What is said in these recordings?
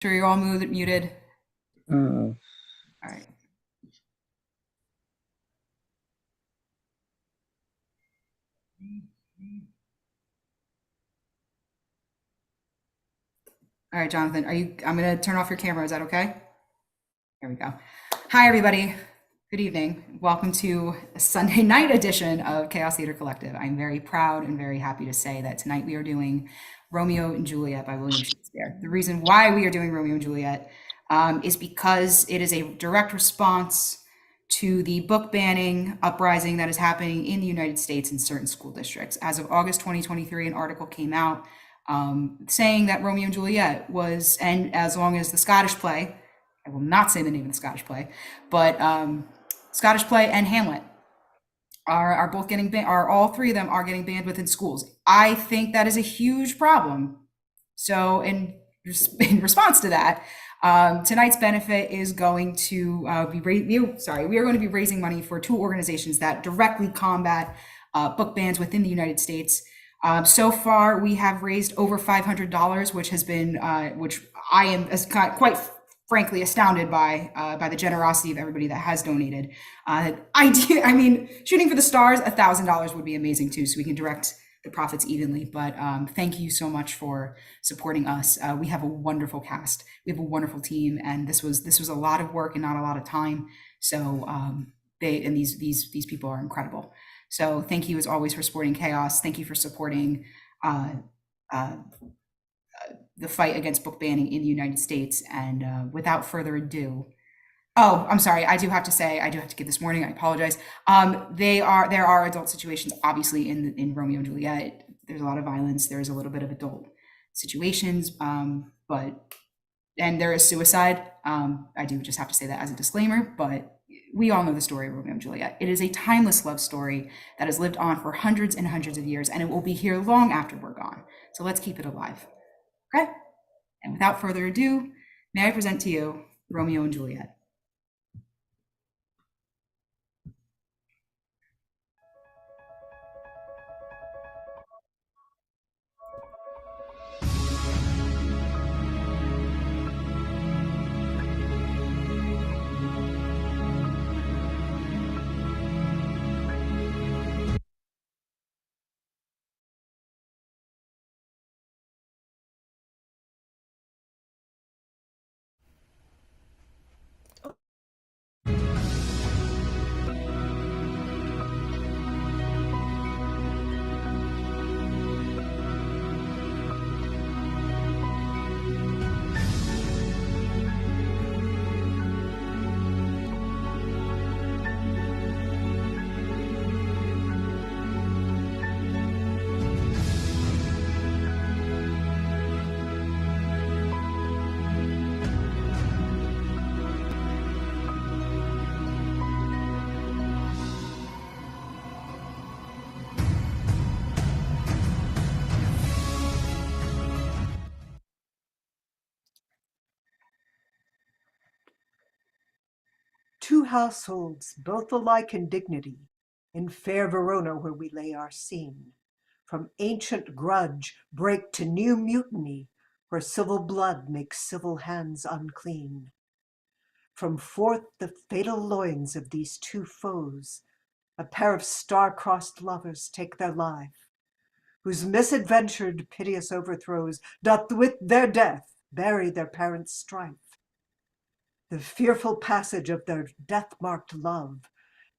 Sure, you're all muted. Mm. All right. All right, Jonathan, I'm gonna turn off your camera. Is that okay? There we go. Hi, everybody. Good evening. Welcome to a Sunday night edition of Chaos Theater Collective. I'm very proud and very happy to say that tonight we are doing Romeo and Juliet by William Shakespeare. The reason why we are doing Romeo and Juliet is because it is a direct response to the book banning uprising that is happening in the United States in certain school districts. As of August 2023, an article came out saying that Romeo and Juliet was, and as long as the Scottish play, I will not say the name of the Scottish play, but Scottish play and Hamlet are both getting banned. Are all three of them are getting banned within schools? I think that is a huge problem. So, in response to that, tonight's benefit is going to we are going to be raising money for two organizations that directly combat book bans within the United States. So far, we have raised over $500, which has been, which I am quite frankly astounded by the generosity of everybody that has donated. I mean, shooting for the stars, $1,000 would be amazing too, so we can direct the profits evenly. But thank you so much for supporting us. We have a wonderful cast, we have a wonderful team, and this was a lot of work and not a lot of time. So these people are incredible. So thank you as always for supporting Chaos. Thank you for supporting the fight against book banning in the United States. And without further ado, oh, I'm sorry. I do have to give this warning. I apologize. There are adult situations, obviously, in Romeo and Juliet. There's a lot of violence. There's a little bit of adult situations, and there is suicide. I do just have to say that as a disclaimer, but we all know the story of Romeo and Juliet. It is a timeless love story that has lived on for hundreds and hundreds of years, and it will be here long after we're gone. So let's keep it alive. Okay? And without further ado, may I present to you Romeo and Juliet. Two households, both alike in dignity, in fair Verona where we lay our scene, from ancient grudge break to new mutiny, where civil blood makes civil hands unclean. From forth the fatal loins of these two foes, a pair of star-crossed lovers take their life, whose misadventured piteous overthrows doth with their death bury their parents' strife. The fearful passage of their death-marked love,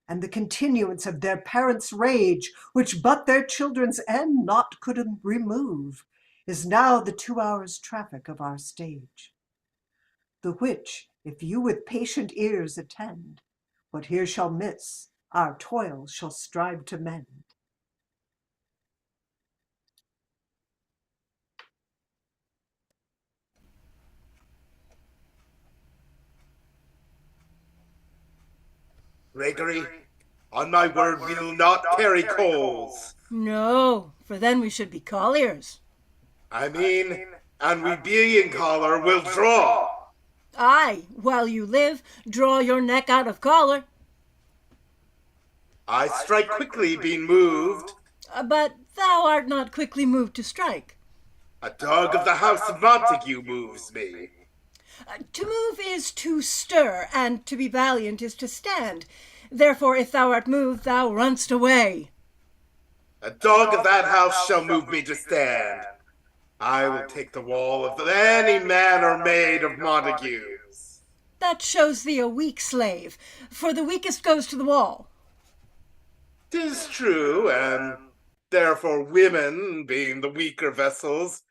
and the continuance of their parents' rage, which but their children's end not could remove, is now the 2 hours' traffic of our stage. The which, if you with patient ears attend, what here shall miss, our toil shall strive to mend. Gregory, on my word, we'll not carry coals. No, for then we should be colliers. I mean, and we being collar will draw. Aye, while you live, draw your neck out of collar. I strike quickly, being moved. But thou art not quickly moved to strike. A dog of the house of Montague moves me. To move is to stir, and to be valiant is to stand. Therefore, if thou art moved, thou runst away. A dog of that house shall move me to stand. I will take the wall of any man or maid of Montague's. That shows thee a weak slave, for the weakest goes to the wall. 'Tis true, and therefore women, being the weaker vessels,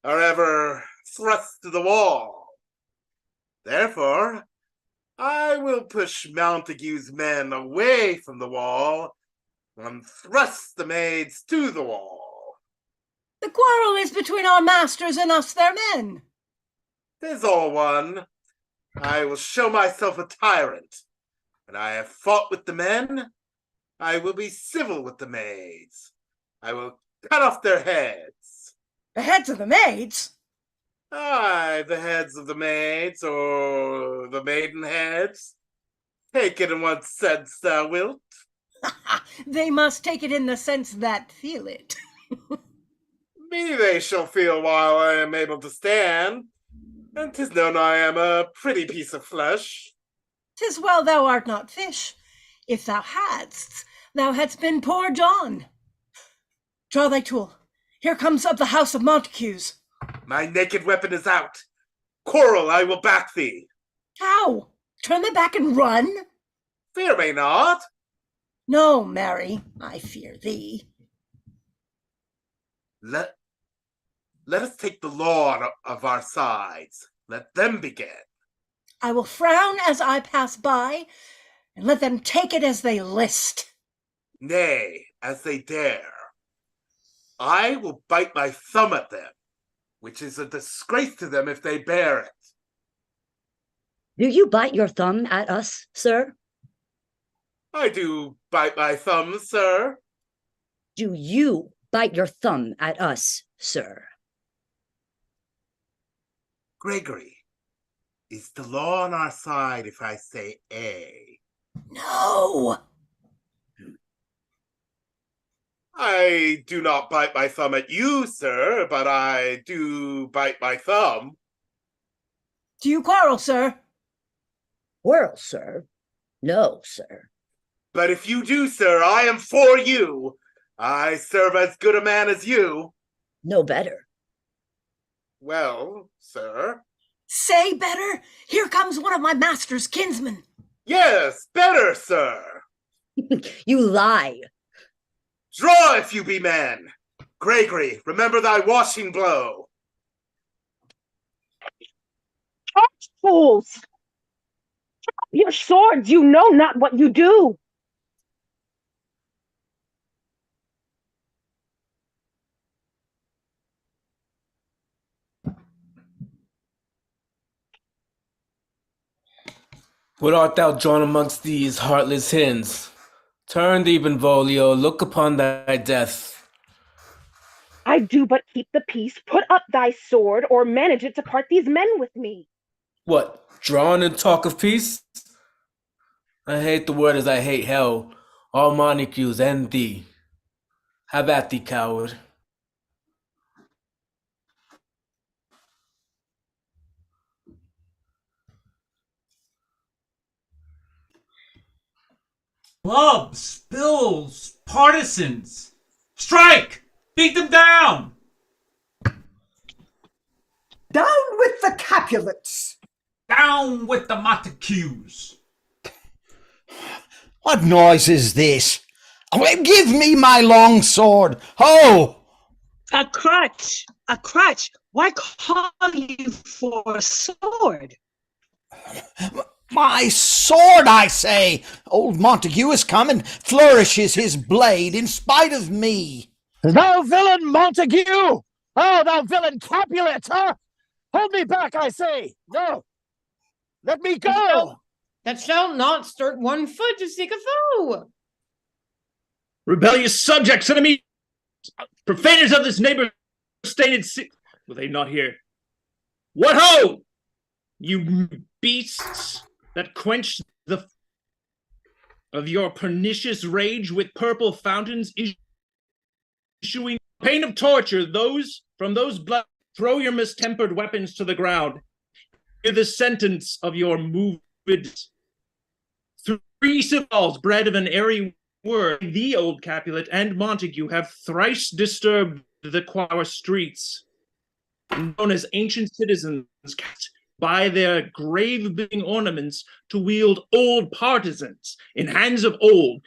are ever thrust to the wall. Therefore, I will push Montague's men away from the wall and thrust the maids to the wall. The quarrel is between our masters and us their men. 'Tis all one. I will show myself a tyrant. When I have fought with the men, I will be civil with the maids. I will cut off their heads. The heads of the maids? Aye, the heads of the maids, or the maiden heads. Take it in what sense thou wilt. They must take it in the sense that feel it. Me they shall feel while I am able to stand, and 'tis known I am a pretty piece of flesh. 'Tis well thou art not fish. If thou hadst been poor John. Draw thy tool. Here comes of the house of Montagues. My naked weapon is out. Quarrel, I will back thee. How? Turn them back and run? Fear me not. No, Mary, I fear thee. Let us take the law of our sides. Let them begin. I will frown as I pass by, and let them take it as they list. Nay, as they dare. I will bite my thumb at them, which is a disgrace to them if they bear it. Do you bite your thumb at us, sir? I do bite my thumb, sir. Do you bite your thumb at us, sir? Gregory, is the law on our side if I say A? No! I do not bite my thumb at you, sir, but I do bite my thumb. Do you quarrel, sir? Quarrel, sir? No, sir. But if you do, sir, I am for you. I serve as good a man as you. No better. Well, sir. Say better? Here comes one of my master's kinsmen. Yes, better, sir. You lie. Draw if you be men. Gregory, remember thy washing blow. Fools! Drop your swords, you know not what you do. What art thou drawn amongst these heartless hens? Turn thee, Benvolio, look upon thy death. I do but keep the peace. Put up thy sword, or manage it to part these men with me. What, drawn and talk of peace? I hate the word as I hate hell, all Montagues and thee. Have at thee, coward. Clubs, bills, partisans. Strike! Beat them down! Down with the Capulets! Down with the Montagues! What noise is this? Oh, give me my long sword. Ho! A crutch! A crutch! Why call you for a sword? My sword, I say! Old Montague has come and flourishes his blade in spite of me. Thou villain Montague! Oh, thou villain Capulet! Huh? Hold me back, I say! No! Let me go! That shall not start one foot to seek a foe! Rebellious subjects, enemies, profaners of this neighbor-stained city. Will they not hear? What ho! You beasts that quench the of your pernicious rage with purple fountains issuing pain of torture, from those blood, throw your mistempered weapons to the ground. the sentence of your movement. 3 civils bred of an airy word, the old Capulet and Montague have thrice disturbed the our streets, known as ancient citizens, cast by their grave-building ornaments to wield old partisans in hands of old,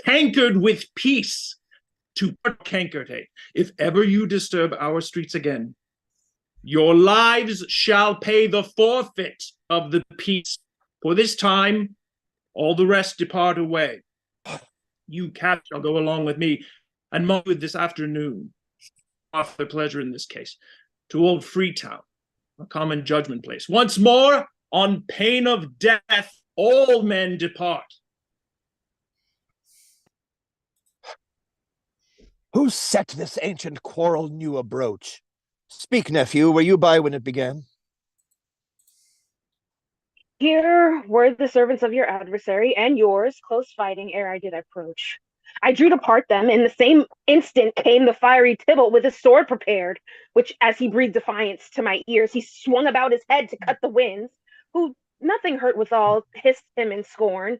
cankered with peace, to cankered. If ever you disturb our streets again, your lives shall pay the forfeit of the peace. For this time, all the rest depart away. You, Cap, shall go along with me, and with this afternoon, offer pleasure in this case, to old Freetown, a common judgment place. Once more, on pain of death, all men depart. Who set this ancient quarrel new abroach? Speak, nephew, were you by when it began? Here were the servants of your adversary and yours, close fighting ere I did approach. I drew to part them. In the same instant came the fiery Tybalt with his sword prepared, which, as he breathed defiance to my ears, he swung about his head to cut the winds, who, nothing hurt withal, hissed him in scorn.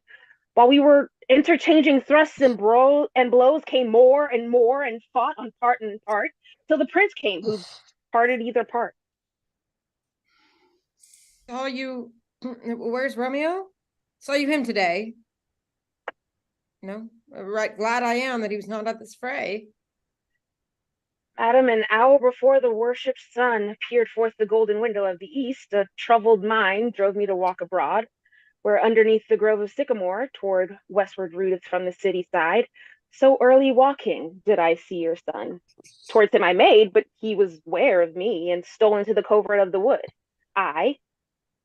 While we were interchanging thrusts and blows, came more, and fought on part and part, till the prince came, who parted either part. Saw you. Where's Romeo? Saw you him today. No, right. Glad I am that he was not at this fray. Madam, an hour before the worshipped sun peered forth the golden window of the east, a troubled mind drove me to walk abroad, where underneath the grove of sycamore, toward westward rooteth from the city side, so early walking did I see your son. Towards him I made, but he was ware of me, and stole into the covert of the wood. I,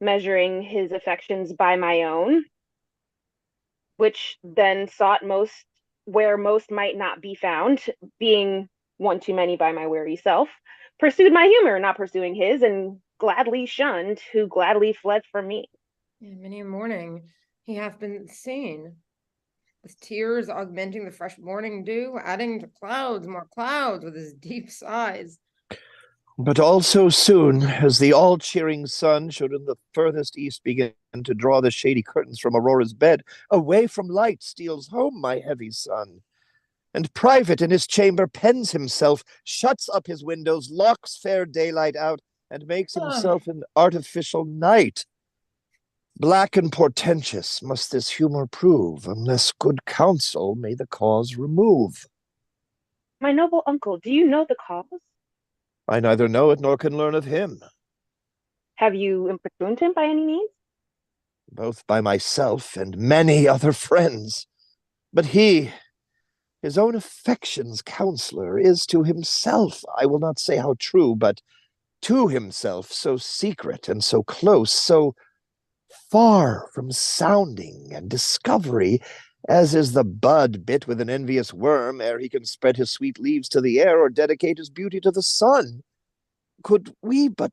measuring his affections by my own, which then sought most where most might not be found, being one too many by my wary self, pursued my humor, not pursuing his, and gladly shunned who gladly fled from me. Many a morning he hath been seen, with tears augmenting the fresh morning dew, adding to clouds, more clouds, with his deep sighs. But also soon as the all-cheering sun should in the furthest east begin to draw the shady curtains from Aurora's bed, away from light steals home my heavy son, and private in his chamber pens himself, shuts up his windows, locks fair daylight out, and makes himself an artificial night. Black and portentous must this humor prove, unless good counsel may the cause remove. My noble uncle, do you know the cause? I neither know it nor can learn of him. Have you importuned him by any means? Both by myself and many other friends. But he, his own affection's counselor, is to himself, I will not say how true, but to himself so secret and so close, so far from sounding and discovery, as is the bud bit with an envious worm ere he can spread his sweet leaves to the air or dedicate his beauty to the sun. Could we but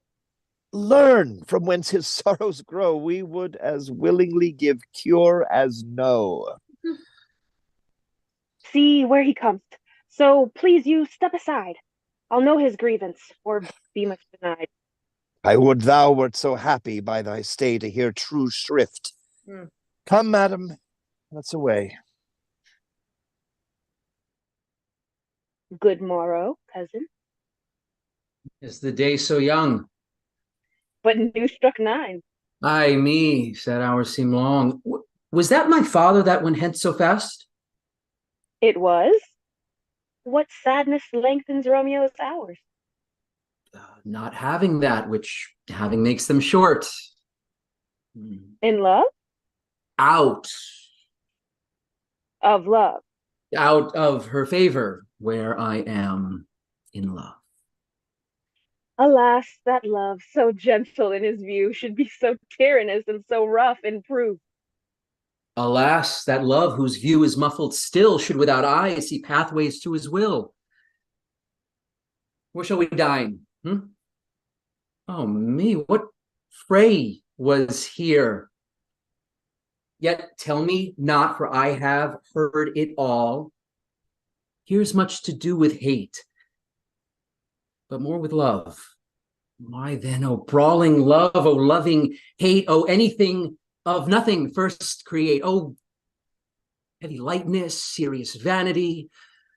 learn from whence his sorrows grow, we would as willingly give cure as no. See where he comes. So please you step aside. I'll know his grievance, or be much denied. I would thou wert so happy by thy stay to hear true shrift. Come, madam, let's away. Good morrow, cousin. Is the day so young? But new struck 9. Ay me, sad hours seem long. Was that my father that went hence so fast? It was. What sadness lengthens Romeo's hours? Not having that, which having makes them short. In love? Out. Of love. Out of her favor, where I am in love. Alas, that love, so gentle in his view, should be so tyrannous and so rough in proof. Alas, that love whose view is muffled still should without eyes see pathways to his will. Where shall we dine? Oh me, what fray was here? Yet tell me not, for I have heard it all. Here's much to do with hate, but more with love. Why then, oh brawling love, oh loving hate, oh anything of nothing first create, oh heavy lightness, serious vanity,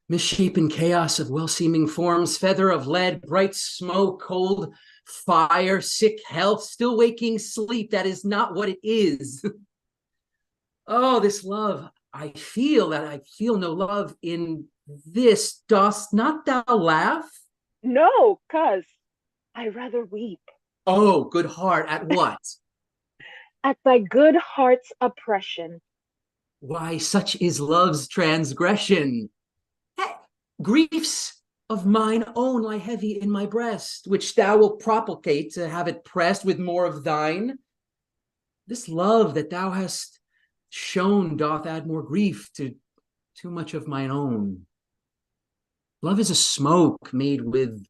misshapen chaos of well-seeming forms, feather of lead, bright smoke, cold fire, sick health, still waking sleep, that is not what it is. Oh, this love, I feel that I feel no love in this. Dost not thou laugh? No, cuz I rather weep. Oh, good heart, at what? At thy good heart's oppression. Why, such is love's transgression. Griefs of mine own lie heavy in my breast, which thou wilt propagate to have it pressed with more of thine. This love that thou hast shown doth add more grief to too much of mine own. Love is a smoke made with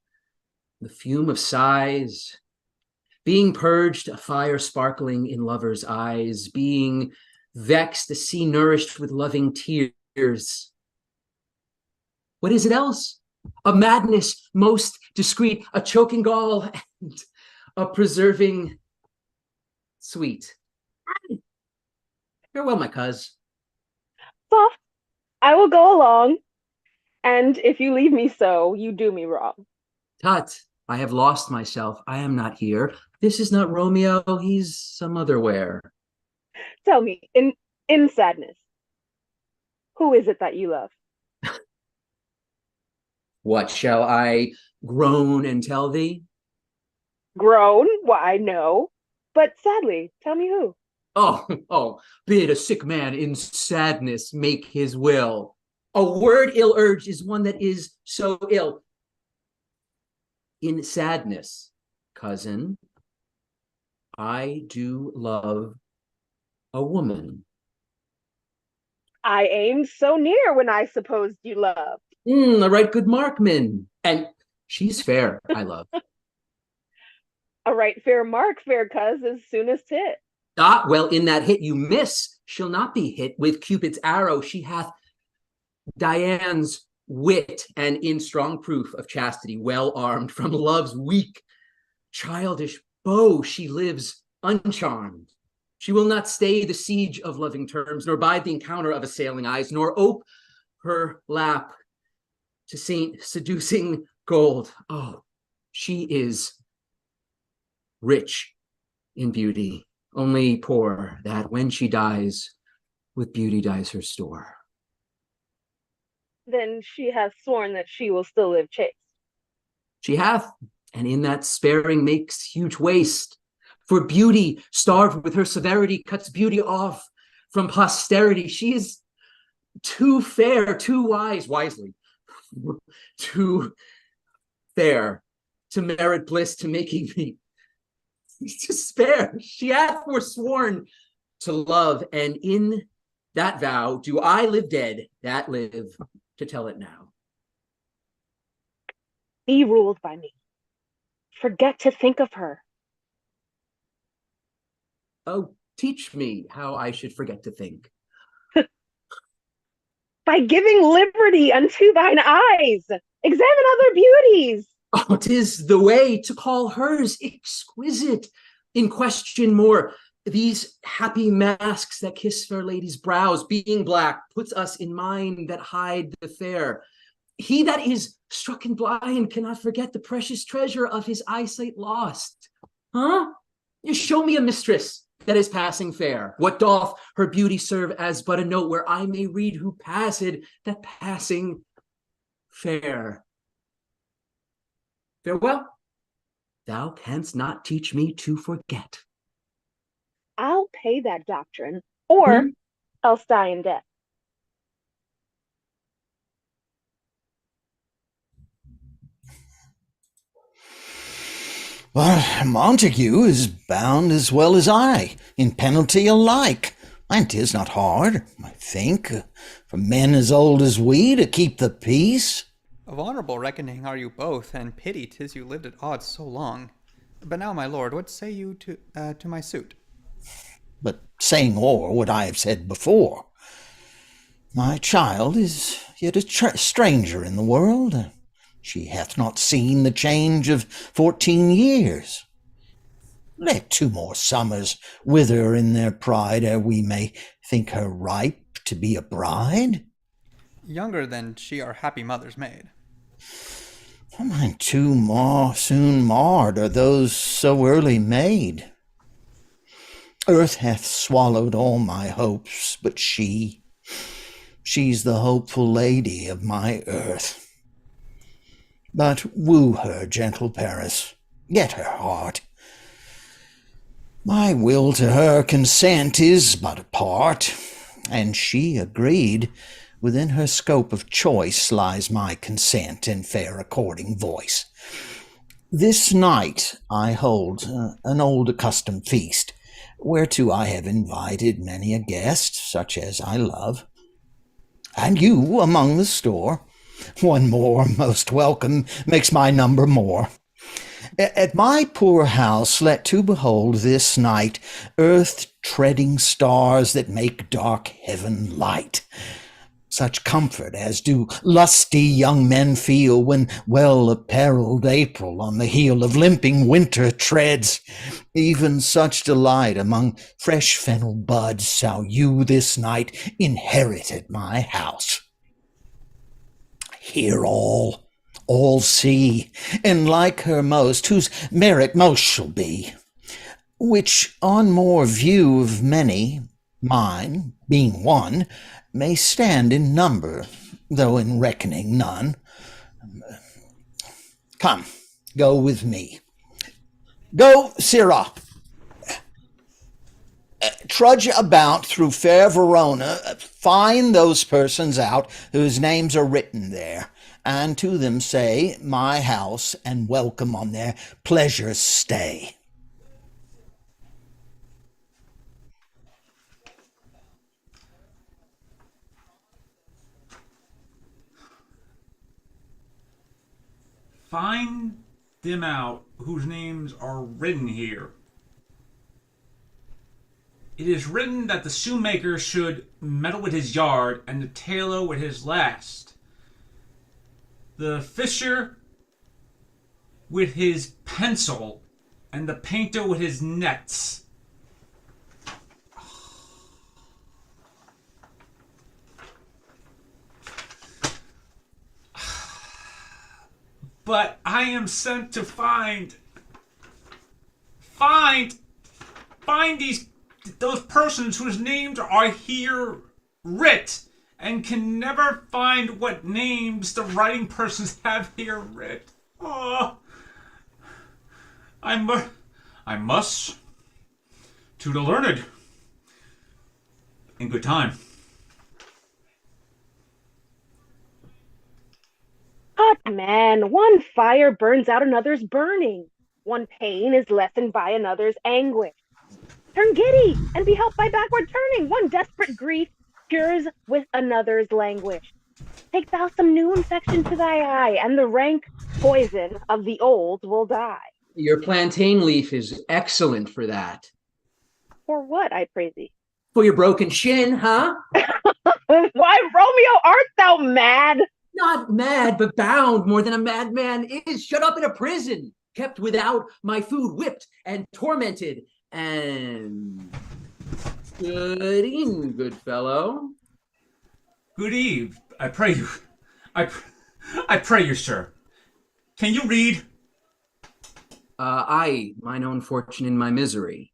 the fume of sighs, being purged, a fire sparkling in lovers' eyes, being vexed, a sea nourished with loving tears. What is it else? A madness most discreet, a choking gall, and a preserving sweet. Farewell, my cuz. Soft, I will go along, and if you leave me so, you do me wrong. Tut, I have lost myself. I am not here. This is not Romeo. He's some other where. Tell me, in sadness, who is it that you love? What shall I groan and tell thee? Groan? Why, no. But sadly, tell me who. Oh, bid a sick man in sadness make his will. A word ill urged is one that is so ill. In sadness, cousin, I do love a woman. I aimed so near when I supposed you loved. A right good markman. And she's fair, I love. A right fair mark, fair cuz, as soon as 'tit. Ah, well, in that hit you miss, she'll not be hit with Cupid's arrow. She hath Diane's wit, and in strong proof of chastity, well armed from love's weak, childish bow, she lives uncharmed. She will not stay the siege of loving terms, nor bide the encounter of assailing eyes, nor ope her lap to seducing gold. Oh, she is rich in beauty, only poor that when she dies, with beauty dies her store. Then she hath sworn that she will still live chaste. She hath, and in that sparing makes huge waste. For beauty, starved with her severity, cuts beauty off from posterity. She is too fair, too wise, wisely, too fair to merit bliss, to making me despair. She hath forsworn to love, and in that vow do I live dead, that live to tell it now. Be ruled by me. Forget to think of her. Oh, teach me how I should forget to think. By giving liberty unto thine eyes. Examine other beauties. Oh, 'tis the way to call hers exquisite. In question more, these happy masks that kiss fair ladies' brows, being black, puts us in mind that hide the fair. He that is struck and blind cannot forget the precious treasure of his eyesight lost. Huh? You show me a mistress that is passing fair. What doth her beauty serve as but a note where I may read who passed that passing fair? Farewell. Thou canst not teach me to forget. I'll pay that doctrine, or else die in debt. But Montague is bound as well as I, in penalty alike. And 'tis not hard, I think, for men as old as we to keep the peace. Of honourable reckoning are you both, and pity 'tis you lived at odds so long. But now, my lord, what say you to my suit? But saying o'er what I have said before, my child is yet a stranger in the world. She hath not seen the change of 14 years. Let 2 more summers wither in their pride ere we may think her ripe to be a bride. Younger than she our happy mother's maid. Mine 2 more soon marred are those so early made. Earth hath swallowed all my hopes, but she's the hopeful lady of my earth. But woo her, gentle Paris, get her heart. My will to her consent is but a part, and she agreed. Within her scope of choice lies my consent and fair according voice. This night I hold an old accustomed feast, whereto I have invited many a guest, such as I love. And you among the store, one more most welcome makes my number more. At my poor house let 2 behold this night earth-treading stars that make dark heaven light. Such comfort as do lusty young men feel when well-apparelled April on the heel of limping winter treads. Even such delight among fresh fennel buds shall you this night inherit at my house. Hear all see, and like her most, whose merit most shall be, which on more view of many, mine, being one, may stand in number, though in reckoning none. Come, go with me. Go, Sirrah. Trudge about through fair Verona, find those persons out whose names are written there, and to them say, my house, and welcome on their pleasure stay. Find them out whose names are written here. It is written that the shoemaker should meddle with his yard, and the tailor with his last. The fisher with his pencil, and the painter with his nets. But I am sent to find those persons whose names are here writ, and can never find what names the writing persons have here writ. Oh, I must to the learned in good time. But man, one fire burns out another's burning. One pain is lessened by another's anguish. Turn giddy and be helped by backward turning. One desperate grief cures with another's languish. Take thou some new infection to thy eye, and the rank poison of the old will die. Your plantain leaf is excellent for that. For what, I pray thee? For your broken shin, huh? Why, Romeo, art thou mad? Not mad, but bound more than a madman is. Shut up in a prison, kept without my food, whipped and tormented. And good evening, good fellow. Good eve, I pray you. I pray you, sir. Can you read? I, mine own fortune in my misery.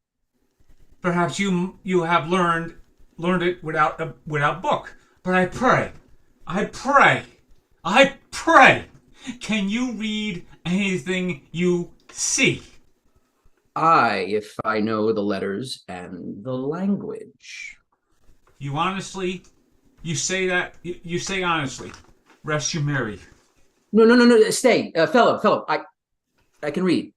Perhaps you have learned it without book. But I pray, can you read anything you see? I, if I know the letters and the language. You say honestly. Rest you merry. No, stay, fellow, I can read.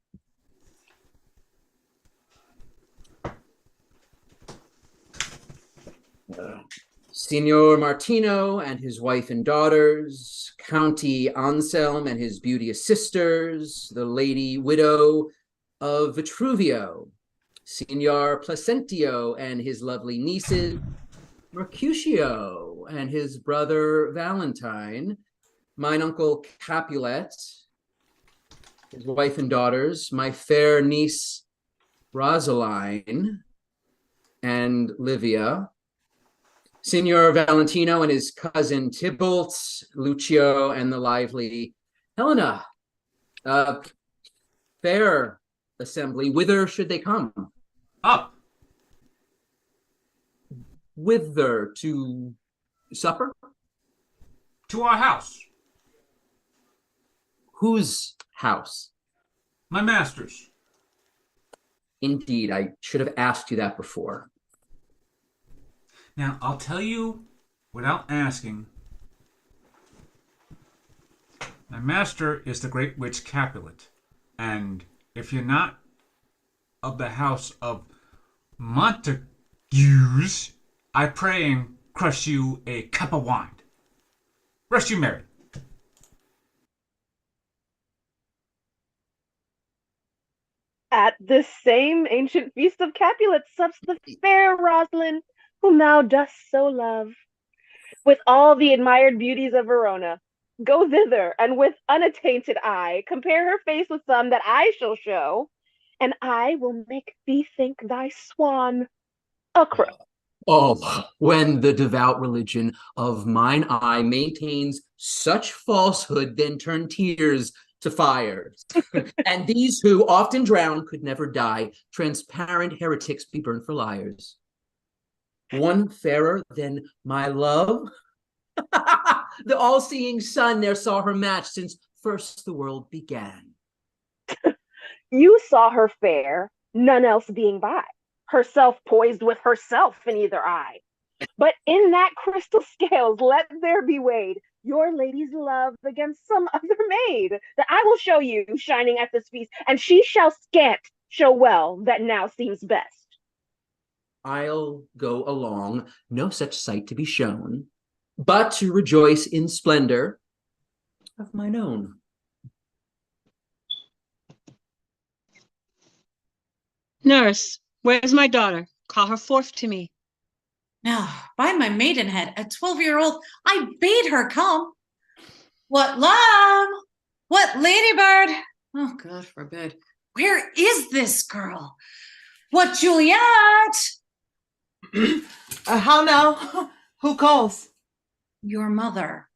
Signor Martino and his wife and daughters, County Anselm and his beauteous sisters, the lady widow of Vitruvio, Signor Placentio and his lovely nieces, Mercutio and his brother Valentine, mine uncle Capulet, his wife and daughters, my fair niece Rosaline and Livia, Signor Valentino and his cousin Tybalt, Lucio, and the lively Helena. Fair assembly, whither should they come? Up. Whither? To supper? To our house. Whose house? My master's. Indeed, I should have asked you that before. Now, I'll tell you without asking. My master is the great witch Capulet, and if you're not of the house of Montagues, I pray and crush you a cup of wine. Rest you merry. At this same ancient feast of Capulet sups the fair Rosalind, whom thou dost so love. With all the admired beauties of Verona, go thither, and with unattainted eye compare her face with some that I shall show, and I will make thee think thy swan a crow. Oh, when the devout religion of mine eye maintains such falsehood, then turn tears to fires. And these who often drown could never die, transparent heretics be burned for liars. One fairer than my love, the all-seeing sun ne'er saw her match since first the world began. You saw her fair, none else being by, herself poised with herself in either eye. But in that crystal scales let there be weighed your lady's love against some other maid, that I will show you shining at this feast, and she shall scant show well that now seems best. I'll go along, no such sight to be shown, but to rejoice in splendor of mine own. Nurse, where's my daughter? Call her forth to me. Now, by my maidenhead, a 12-year-old, I bade her come. What lamb? What ladybird? Oh, God forbid. Where is this girl? What Juliet? How now? Who calls? Your mother.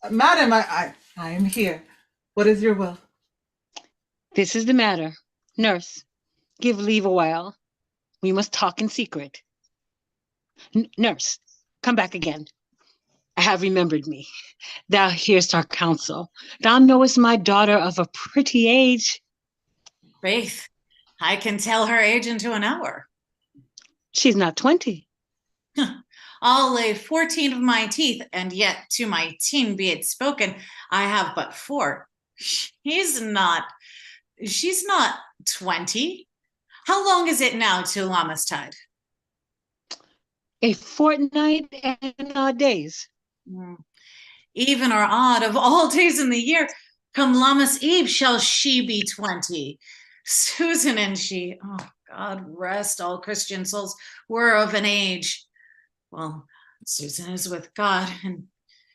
Madam, I am here. What is your will? This is the matter. Nurse, give leave a while. We must talk in secret. Nurse, come back again. I have remembered me. Thou hearest our counsel. Thou knowest my daughter of a pretty age. Faith, I can tell her age into an hour. She's not 20. I'll lay 14 of my teeth, and yet to my teen be it spoken, I have but 4. She's not 20. How long is it now to Lammas tide? A fortnight and odd days. Even or odd of all days in the year, come Lammas Eve shall she be 20. Susan and she, oh God rest all Christian souls, were of an age. Well, Susan is with God, and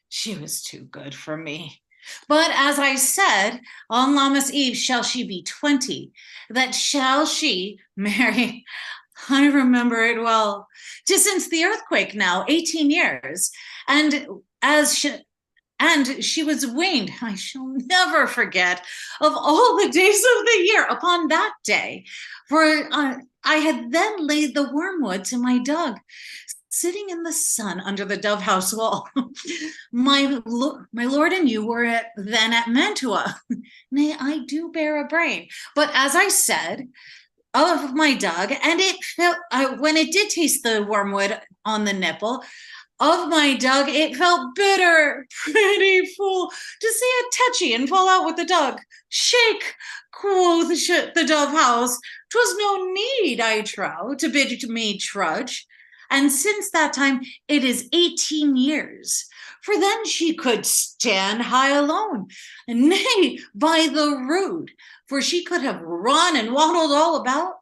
she was too good for me. But as I said, on Lammas Eve shall she be 20. That shall she, Mary, I remember it well. 'Tis since the earthquake now, 18 years. And she was weaned, I shall never forget, of all the days of the year upon that day. For I had then laid the wormwood to my dog, sitting in the sun under the dove house wall. My lord and you were then at Mantua. Nay, I do bear a brain. But as I said, of my dog, and it felt, when it did taste the wormwood on the nipple, of my dog, it felt bitter, pretty fool, to see it touchy and fall out with the dog. Shake, quoth the dove house, 'twas no need, I trow, to bid me trudge. And since that time, it is 18 years. For then she could stand high alone, nay, by the rood, for she could have run and waddled all about.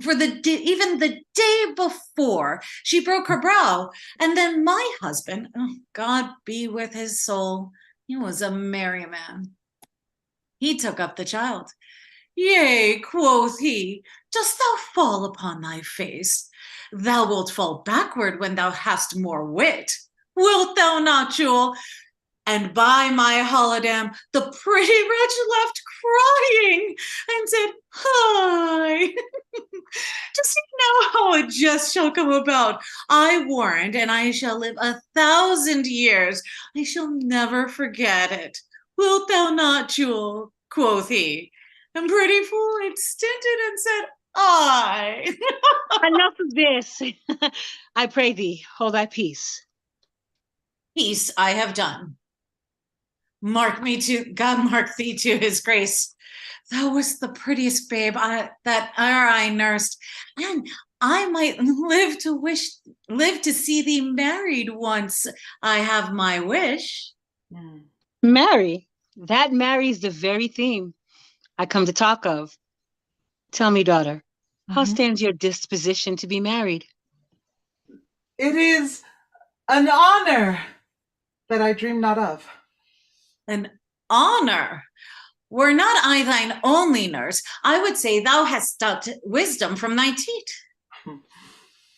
For even the day before, she broke her brow, and then my husband, oh, God be with his soul, He was a merry man. He took up the child. Yea, quoth he, dost thou fall upon thy face? Thou wilt fall backward when thou hast more wit. Wilt thou not, Jewel? And by my holidam, the pretty wretch left crying and said, hi. Just know how a jest shall come about. I warrant, and I shall live 1,000 years. I shall never forget it. Wilt thou not, Jewel? Quoth he. And pretty fool it stinted and said, I. Enough of this. I pray thee, hold thy peace. Peace I have done. God mark thee to his grace. Thou wast the prettiest babe that e'er I nursed, and I might live to see thee married once. I have my wish. Marry? That marries the very theme I come to talk of. Tell me, daughter, how stands your disposition to be married? It is an honor that I dream not of. An honor? Were not I thine only nurse, I would say thou hast taught wisdom from thy teat.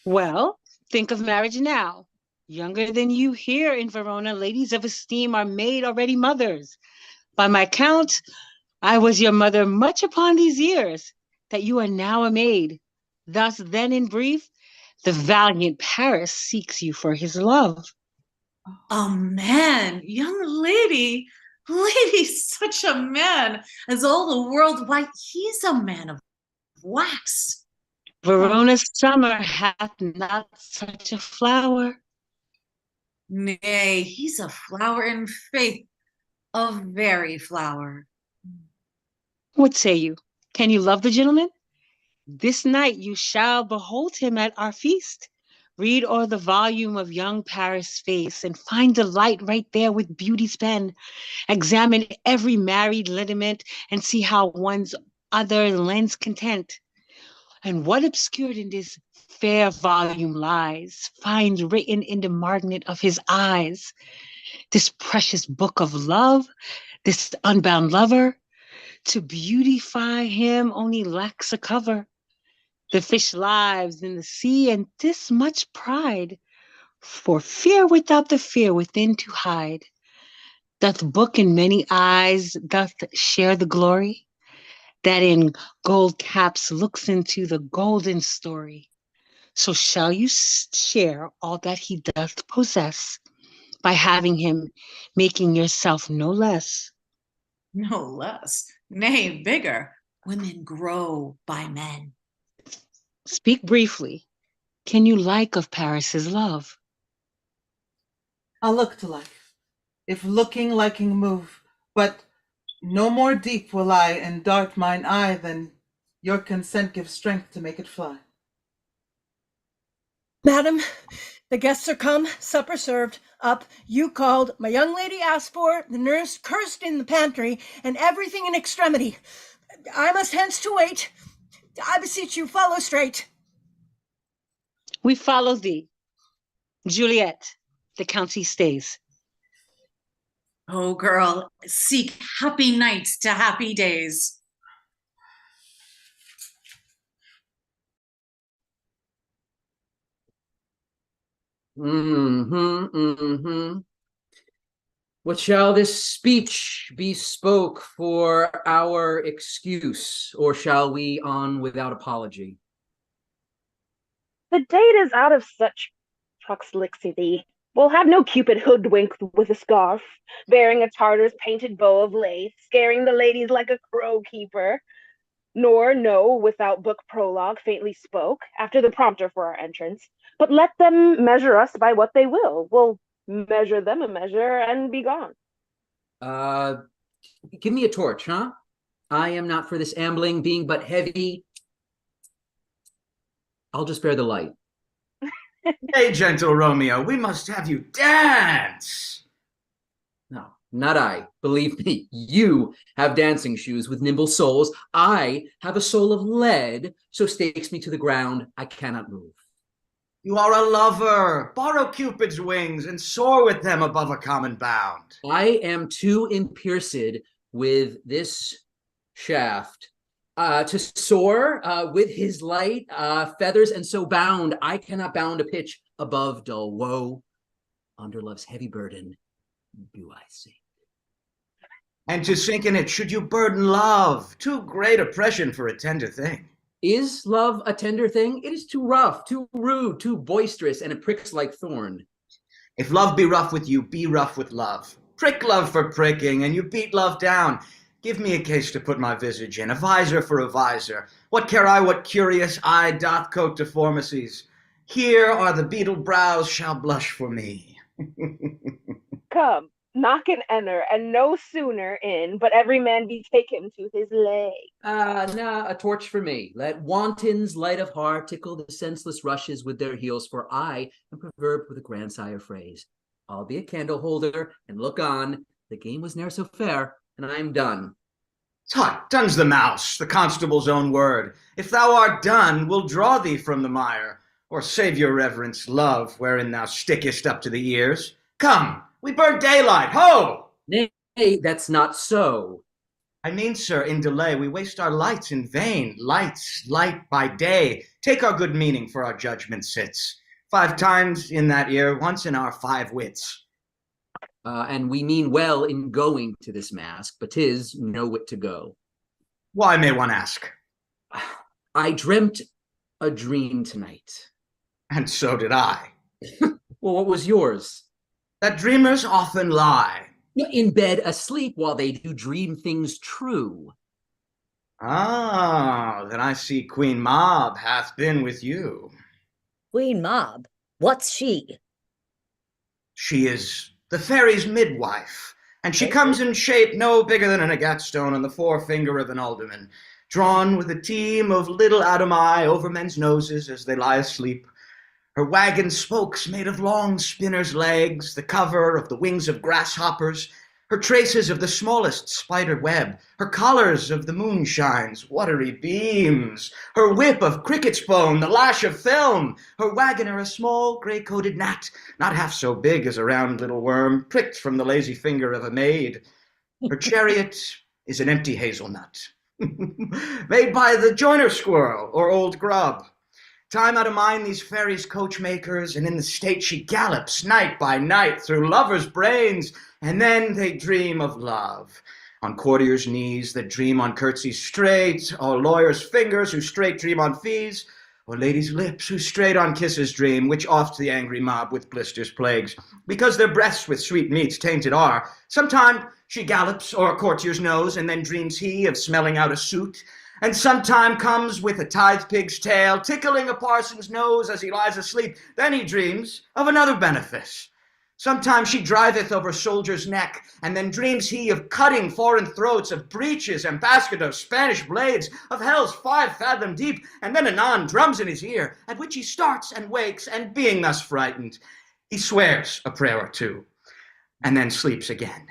Well, think of marriage now. Younger than you here in Verona, ladies of esteem are made already mothers. By my count, I was your mother much upon these years, that you are now a maid. Thus then in brief, the valiant Paris seeks you for his love. A man, young lady, such a man as all the world, why, he's a man of wax. Verona's summer hath not such a flower. Nay, he's a flower in faith, a very flower. What say you? Can you love the gentleman? This night you shall behold him at our feast. Read o'er the volume of young Paris' face, and find delight right there with beauty's pen. Examine every married lineament, and see how one's other lends content. And what obscured in this fair volume lies, find written in the margnet of his eyes. This precious book of love, this unbound lover, to beautify him only lacks a cover. The fish lives in the sea, and this much pride, for fear without the fear within to hide. Doth book in many eyes, doth share the glory, that in gold caps looks into the golden story. So shall you share all that he doth possess, by having him, making yourself no less. No less, nay, bigger. Women grow by men. Speak briefly. Can you like of Paris's love? I'll look to like, if looking liking move, but no more deep will I endart mine eye than your consent gives strength to make it fly. Madam, the guests are come, supper served, up, you called, my young lady asked for, the nurse cursed in the pantry, and everything in extremity. I must hence to wait. I beseech you, follow straight. We follow thee. Juliet, the county stays. Oh, girl, seek happy nights to happy days. What shall this speech be spoke for our excuse, or shall we on without apology? The date is out of such prolixity. We'll have no Cupid hoodwinked with a scarf, bearing a Tartar's painted bow of lace, scaring the ladies like a crow keeper. Nor, no, without book prologue faintly spoke, after the prompter for our entrance. But let them measure us by what they will. We'll measure them a measure and be gone. Give me a torch, huh? I am not for this ambling, being but heavy. I'll just bear the light. Hey, gentle Romeo, we must have you dance. No, not I. Believe me, you have dancing shoes with nimble soles. I have a soul of lead, so stakes me to the ground, I cannot move. You are a lover. Borrow Cupid's wings and soar with them above a common bound. I am too impierced with this shaft to soar with his light feathers, and so bound I cannot bound a pitch above dull woe. Under love's heavy burden do I sink. And to sink in it should you burden love, too great oppression for a tender thing. Is love a tender thing? It is too rough, too rude, too boisterous, and it pricks like thorn. If love be rough with you, be rough with love. Prick love for pricking, and you beat love down. Give me a case to put my visage in, a visor for a visor. What care I what curious eye doth coat deformities? Here are the beetle brows shall blush for me. Come, knock and enter, and no sooner in, but every man be taken to his lay. A torch for me. Let wantons light of heart tickle the senseless rushes with their heels, for I am proverbed with a grandsire phrase. I'll be a candle holder and look on. The game was ne'er so fair, and I am done. Tut, done's the mouse, the constable's own word. If thou art done, we'll draw thee from the mire, or save your reverence love, wherein thou stickest up to the ears. Come, we burn daylight, ho! Nay, that's not so. I mean, sir, in delay, we waste our lights in vain. Lights, light by day. Take our good meaning for our judgment sits. 5 times in that ear, once in our 5 wits. And we mean well in going to this mask, but 'tis no wit to go. Why, may one ask? I dreamt a dream tonight. And so did I. Well, what was yours? That dreamers often lie. In bed asleep while they do dream things true. Ah, then I see Queen Mab hath been with you. Queen Mab? What's she? She is the fairy's midwife, and she comes in shape no bigger than an agate stone on the forefinger of an alderman, drawn with a team of little atomi over men's noses as they lie asleep. Her wagon spokes made of long spinners' legs, the cover of the wings of grasshoppers, her traces of the smallest spider web, her collars of the moonshine's watery beams, her whip of cricket's bone, the lash of film, her wagoner a small gray-coated gnat, not half so big as a round little worm, pricked from the lazy finger of a maid. Her chariot is an empty hazelnut, made by the joiner squirrel or old grub. Time out of mind these fairies coachmakers, and in the state she gallops night by night through lovers' brains, and then they dream of love. On courtiers' knees that dream on curtsies straight, or lawyers' fingers who straight dream on fees, or ladies' lips who straight on kisses dream, which oft the angry mob with blisters plagues, because their breaths with sweet meats tainted are. Sometime she gallops o'er a courtier's nose, and then dreams he of smelling out a suit, and sometime comes with a tithe pig's tail, tickling a parson's nose as he lies asleep. Then he dreams of another benefice. Sometimes she driveth over soldier's neck, and then dreams he of cutting foreign throats, of breeches, ambassadors, Spanish blades, of hell's 5 fathom deep, and then anon drums in his ear, at which he starts and wakes, and being thus frightened, he swears a prayer or two, and then sleeps again.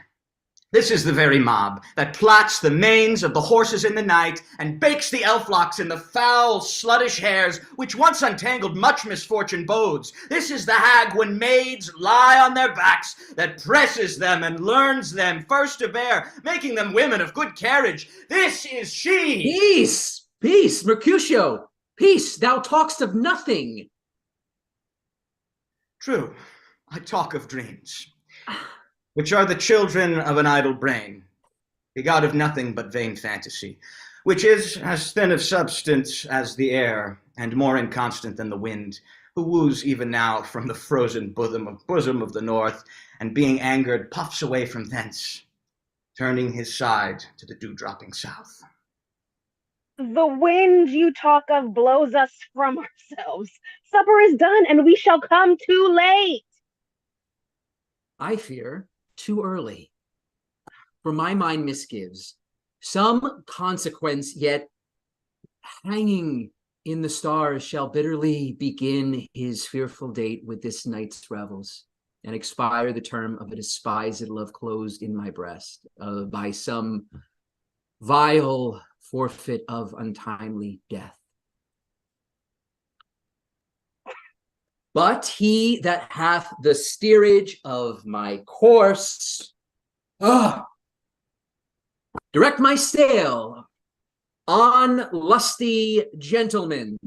This is the very mob that plots the manes of the horses in the night and bakes the elf locks in the foul, sluttish hairs, which once untangled much misfortune bodes. This is the hag when maids lie on their backs that presses them and learns them first to bear, making them women of good carriage. This is she! Peace! Peace, Mercutio! Peace, thou talk'st of nothing. True, I talk of dreams, which are the children of an idle brain, begot of nothing but vain fantasy, which is as thin of substance as the air, and more inconstant than the wind, who woos even now from the frozen bosom of the north, and being angered puffs away from thence, turning his side to the dew-dropping south. The wind you talk of blows us from ourselves. Supper is done, and we shall come too late. I fear too early. For my mind misgives, some consequence yet hanging in the stars shall bitterly begin his fearful date with this night's revels, and expire the term of a despised love closed in my breast, by some vile forfeit of untimely death. But he that hath the steerage of my course, direct my sail on lusty gentlemen.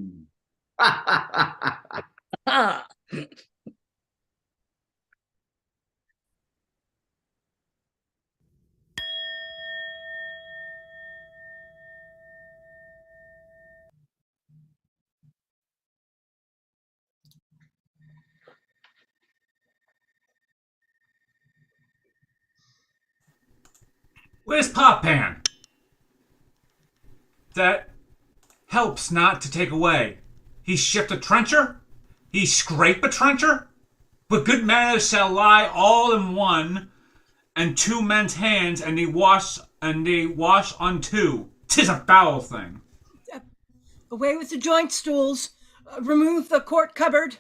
Where's Pop Pan? That helps not to take away. He shipped a trencher? He scraped a trencher? But good manners shall lie all in one, and two men's hands, and they wash on two. 'Tis a foul thing. Away with the joint stools. Remove the court cupboard.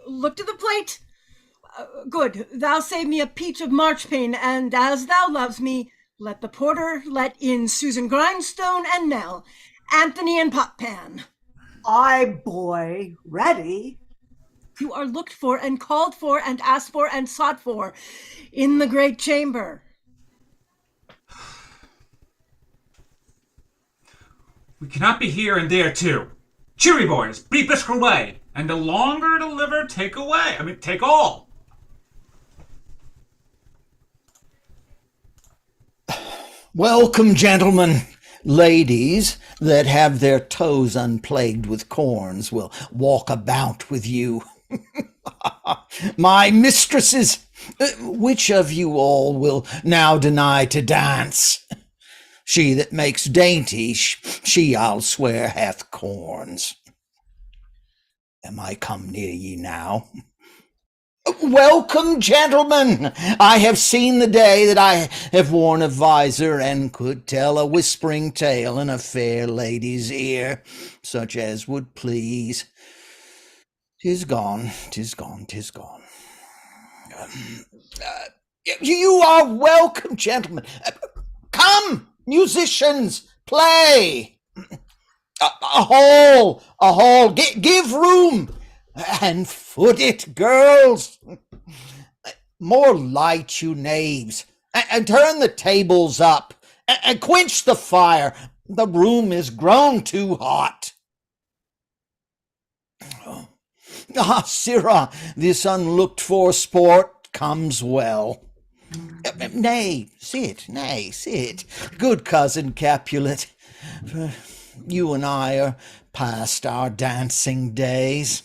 Look to the plate. Good. Thou save me a peach of marchpane, and as thou loves me, let the porter let in Susan Grindstone and Nell, Anthony and Pop Pan. Aye, boy, ready. You are looked for and called for and asked for and sought for in the great chamber. We cannot be here and there too. Cheery boys, be brisk away, and the longer deliver, take away. Take all. Welcome, gentlemen. Ladies that have their toes unplagued with corns will walk about with you. My mistresses, which of you all will now deny to dance? She that makes dainty, she I'll swear hath corns. Am I come near ye now? Welcome, gentlemen. I have seen the day that I have worn a visor and could tell a whispering tale in a fair lady's ear, such as would please. 'Tis gone, 'tis gone, 'tis gone. You are welcome, gentlemen. Come, musicians, play. A hall, give room. And foot it, girls. More light, you knaves, and turn the tables up, and quench the fire. The room is grown too hot. Ah, sirrah, this unlooked-for sport comes well. Nay, sit. Good cousin Capulet, for you and I are past our dancing days.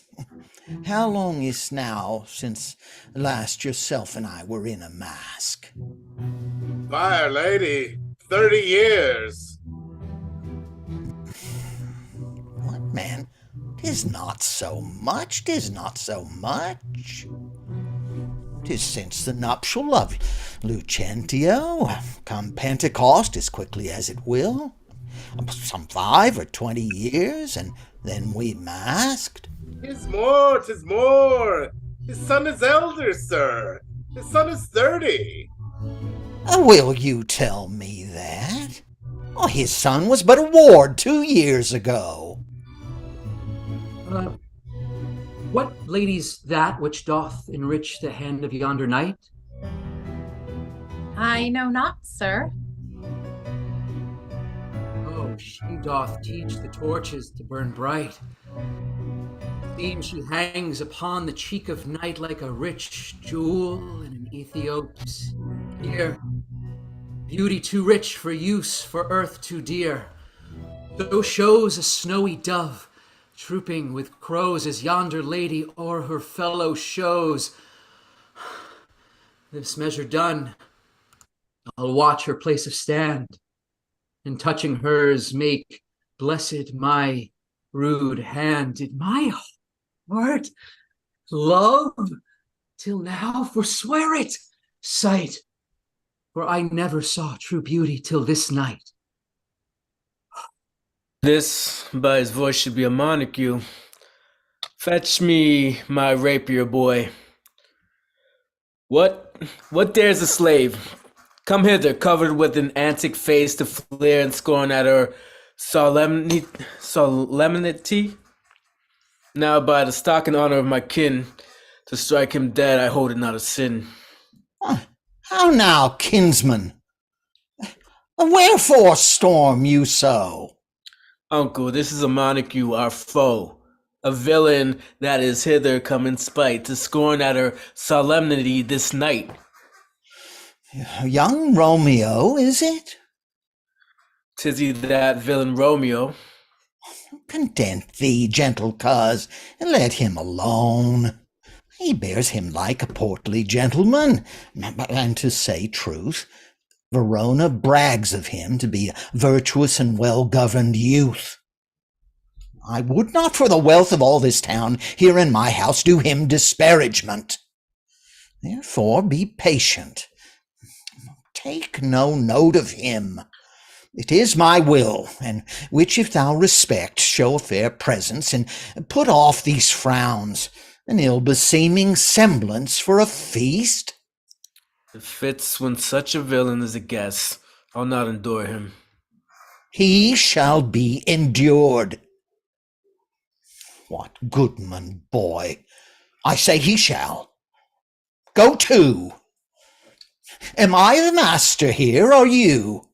How long is now since last yourself and I were in a mask? Fair lady, 30 years. What, man? 'Tis not so much. 'Tis since the nuptial of Lucentio, come Pentecost as quickly as it will. Some 5 or 20 years, and then we masked. 'Tis more. His son is elder, sir. His son is 30. Will you tell me that? Oh, his son was but a ward 2 years ago. What lady's that which doth enrich the hand of yonder knight? I know not, sir. Oh, she doth teach the torches to burn bright. Seems she hangs upon the cheek of night like a rich jewel in an Ethiop's ear. Beauty too rich for use, for earth too dear. So shows a snowy dove, trooping with crows, as yonder lady o'er her fellow shows. This measure done, I'll watch her place of stand, and touching hers make blessed my rude hand. Did my heart love till now forswear it, sight, for I never saw true beauty till this night. This, by his voice, should be a Montague. Fetch me my rapier, boy. What dares a slave? Come hither, covered with an antic face, to flare and scorn at her solemnity? Now by the stock and honor of my kin, to strike him dead I hold it not a sin. How now, kinsman? Wherefore storm you so? Uncle, this is a Montague, our foe, a villain that is hither come in spite to scorn at her solemnity this night. Young Romeo, is it? 'Tis he that villain Romeo. Content thee, gentle coz, and let him alone. He bears him like a portly gentleman, and to say truth, Verona brags of him to be a virtuous and well-governed youth. I would not for the wealth of all this town here in my house do him disparagement. Therefore be patient. Take no note of him. It is my will, and which if thou respect, show a fair presence, and put off these frowns, an ill-beseeming semblance for a feast. It fits when such a villain is a guest. I'll not endure him. He shall be endured. What goodman, boy? I say he shall. Go to. Am I the master here, or you?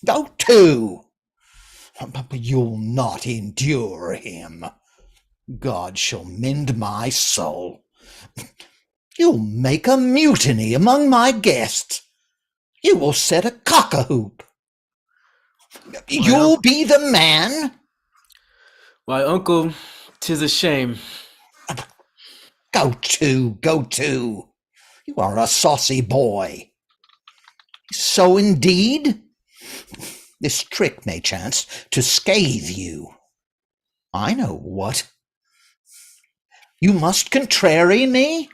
Go to. But you'll not endure him. God shall mend my soul. You'll make a mutiny among my guests. You will set a cock-a-hoop. You'll be the man. Why, uncle, 'tis a shame. Go to, go to. You are a saucy boy. So indeed, this trick may chance to scathe you. I know what. You must contrary me?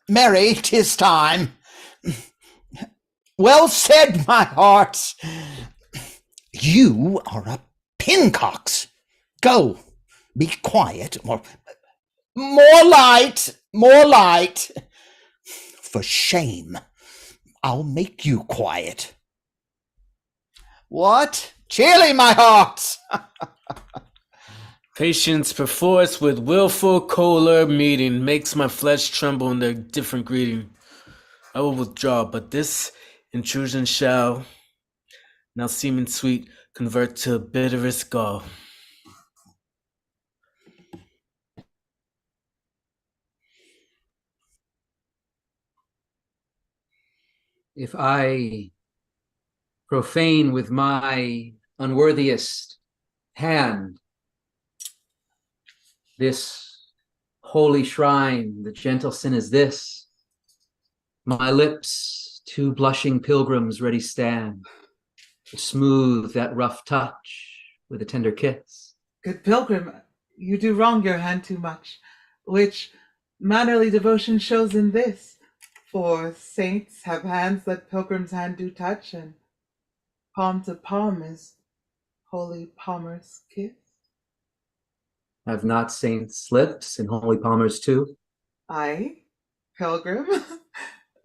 Marry, 'tis time. Well said, my heart. You are a pincox. Go, be quiet, or more light, more light. For shame, I'll make you quiet. What? Cheerly, my heart. Patience perforce with willful choler meeting makes my flesh tremble in their different greeting. I will withdraw, but this intrusion shall, now seeming sweet, convert to bitterest gall. If I profane with my unworthiest hand this holy shrine, the gentle sin is this. My lips, two blushing pilgrims ready stand, to smooth that rough touch with a tender kiss. Good pilgrim, you do wrong your hand too much, which mannerly devotion shows in this. For saints have hands that pilgrim's hand do touch, and palm to palm is holy palmer's kiss. Have not saints lips and holy palmers too? Aye, pilgrim,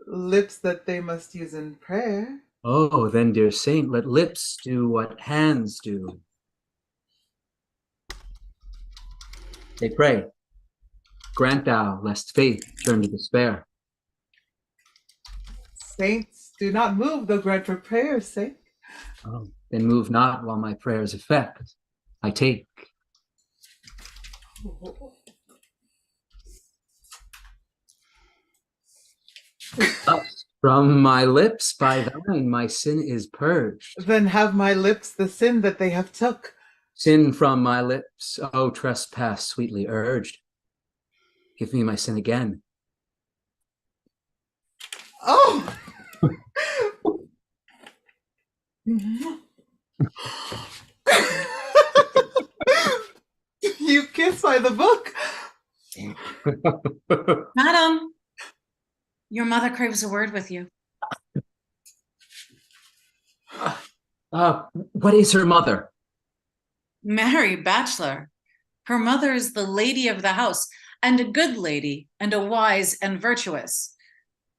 lips that they must use in prayer. Oh, then, dear saint, let lips do what hands do. They pray, grant thou, lest faith turn to despair. Saints do not move, though grant for prayer's sake. Oh, then move not while my prayers effect. I take. Thus, from my lips by thine my sin is purged. Then have my lips the sin that they have took. Sin from my lips, oh trespass sweetly urged. Give me my sin again. Oh! You kiss by the book. Madam, your mother craves a word with you. What is her mother? Mary Bachelor. Her mother is the lady of the house, and a good lady, and a wise and virtuous.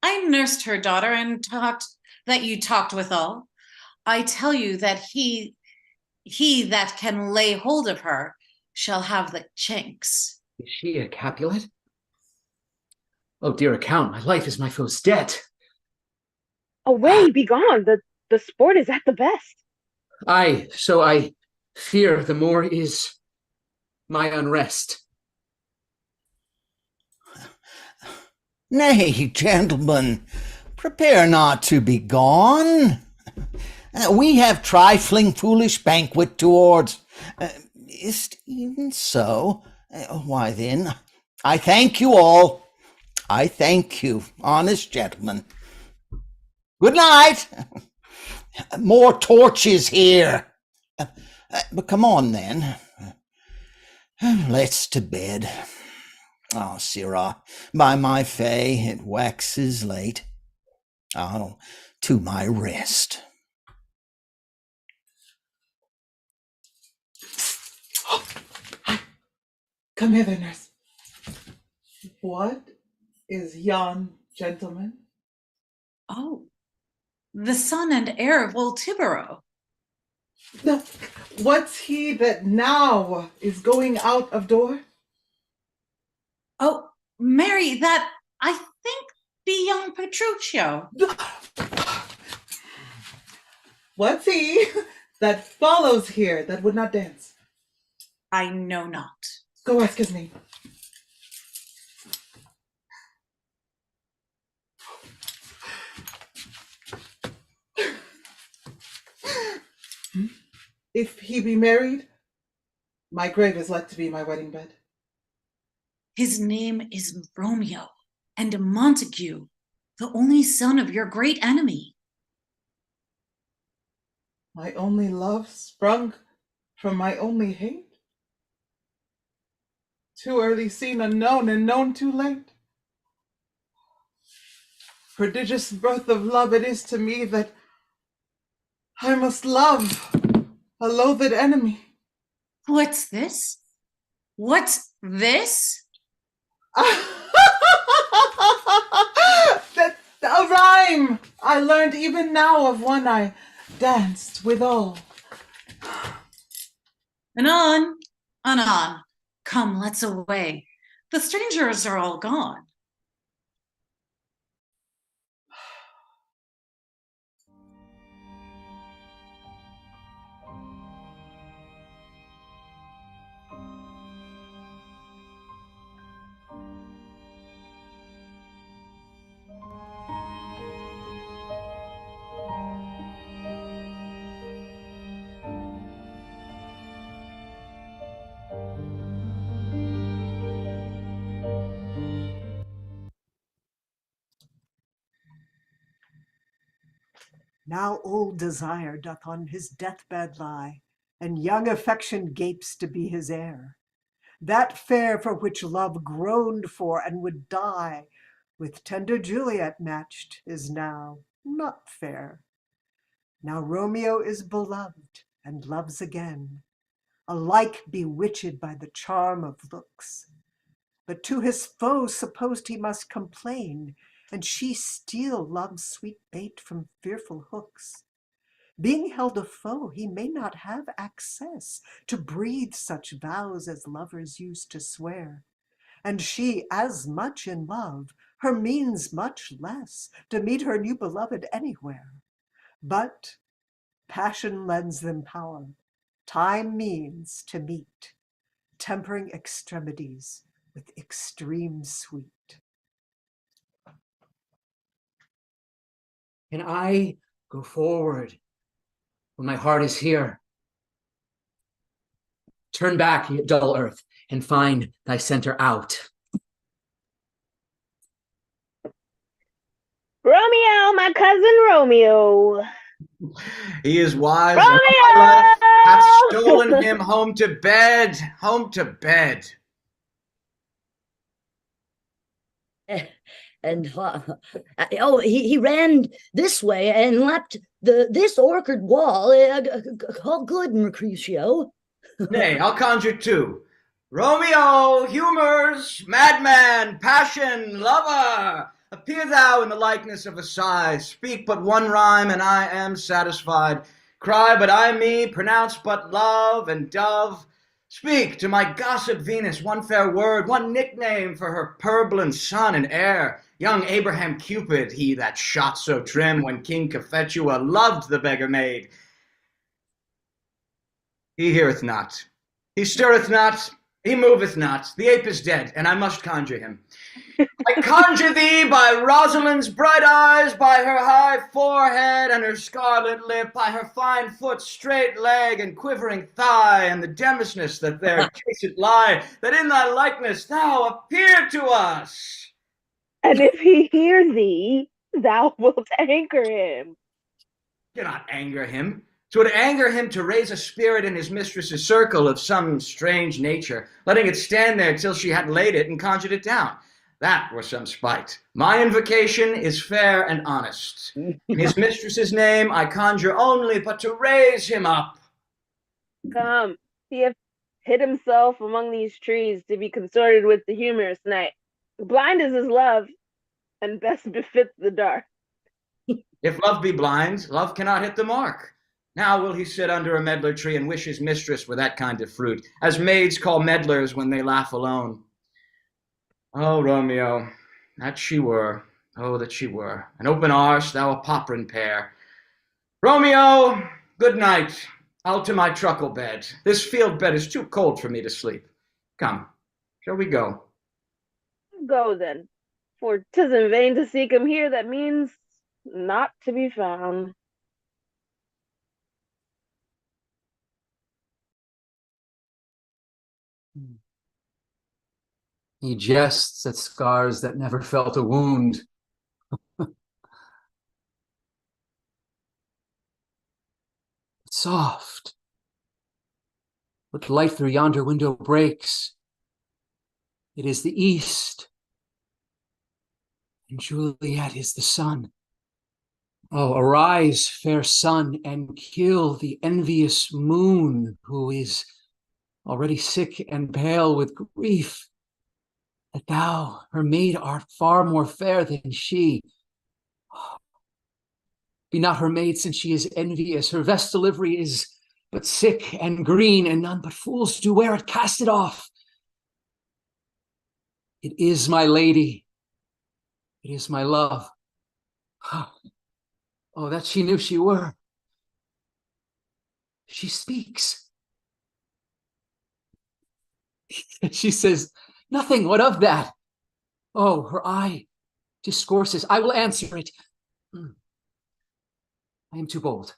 I nursed her daughter and talked that you talked withal. I tell you that he that can lay hold of her shall have the chinks. Is she a Capulet? Oh, dear account, my life is my foe's debt. Away, be gone, the sport is at the best. Aye, so I fear the more is my unrest. Nay, gentlemen, prepare not to be gone. We have trifling foolish banquet towards. Is't even so? Why then, I thank you all. I thank you, honest gentlemen. Good night. More torches here. But come on then. Let's to bed. Ah, sirrah, by my fay, it waxes late. I'll to my rest. Come hither, nurse. What is yon gentleman? Oh, the son and heir of old Tibero. What's he that now is going out of door? Oh, Mary, that I think be young Petruchio. What's he that follows here that would not dance? I know not. Go ask his name. If he be married, my grave is like to be my wedding bed. His name is Romeo, and Montague, the only son of your great enemy. My only love sprung from my only hate? Too early seen unknown and known too late. Prodigious birth of love it is to me that I must love a loathed enemy. What's this? What's this? That's a rhyme I learned even now of one I danced withal. Anon, anon. Come, let's away. The strangers are all gone. Now old desire doth on his deathbed lie, and young affection gapes to be his heir. That fair for which love groaned for and would die, with tender Juliet matched, is now not fair. Now Romeo is beloved and loves again, alike bewitched by the charm of looks. But to his foe supposed he must complain, and she still loves sweet bait from fearful hooks. Being held a foe, he may not have access to breathe such vows as lovers used to swear. And she as much in love, her means much less to meet her new beloved anywhere. But passion lends them power, time means to meet, tempering extremities with extreme sweet. Can I go forward when my heart is here? Turn back, ye dull earth, and find thy center out. Romeo, my cousin Romeo. He is wise. Romeo! Hath stolen him home to bed, home to bed. And oh, he ran this way and leapt this orchard wall. Call good, Mercutio. Nay, I'll conjure two. Romeo, humors, madman, passion, lover, appear thou in the likeness of a sigh. Speak but one rhyme, and I am satisfied. Cry but I me, pronounce but love and dove. Speak to my gossip Venus one fair word, one nickname for her purblind son and heir, young Abraham Cupid, he that shot so trim when King Cophetua loved the beggar maid. He heareth not, he stirreth not, he moveth not. The ape is dead, and I must conjure him. I conjure thee by Rosalind's bright eyes, by her high forehead and her scarlet lip, by her fine foot, straight leg, and quivering thigh, and the demosness that there chased lie, that in thy likeness thou appear to us. And if he hear thee, thou wilt anger him. Cannot anger him. 'Twould anger him to raise a spirit in his mistress's circle of some strange nature, letting it stand there till she had laid it and conjured it down. That were some spite. My invocation is fair and honest. In his mistress's name I conjure only but to raise him up. Come, he hath hid himself among these trees to be consorted with the humorous night. Blind is his love, and best befits the dark. If love be blind, love cannot hit the mark. Now will he sit under a medlar tree and wish his mistress were that kind of fruit, as maids call medlars when they laugh alone. Oh, Romeo, that she were, oh, that she were, an open arse, thou a poprin pear. Romeo, good night. I'll to my truckle bed. This field bed is too cold for me to sleep. Come, shall we go? Go then, for 'tis in vain to seek him here that means not to be found. He jests at scars that never felt a wound. Soft. What light through yonder window breaks? It is the east, and Juliet is the sun. Oh, arise, fair sun, and kill the envious moon, who is already sick and pale with grief, that thou, her maid, art far more fair than she. Be not her maid, since she is envious. Her vestal livery is but sick and green, and none but fools do wear it. Cast it off. It is my lady. It is my love. Oh, that she knew she were. She speaks. She says, nothing, what of that? Oh, her eye discourses. I will answer it. I am too bold.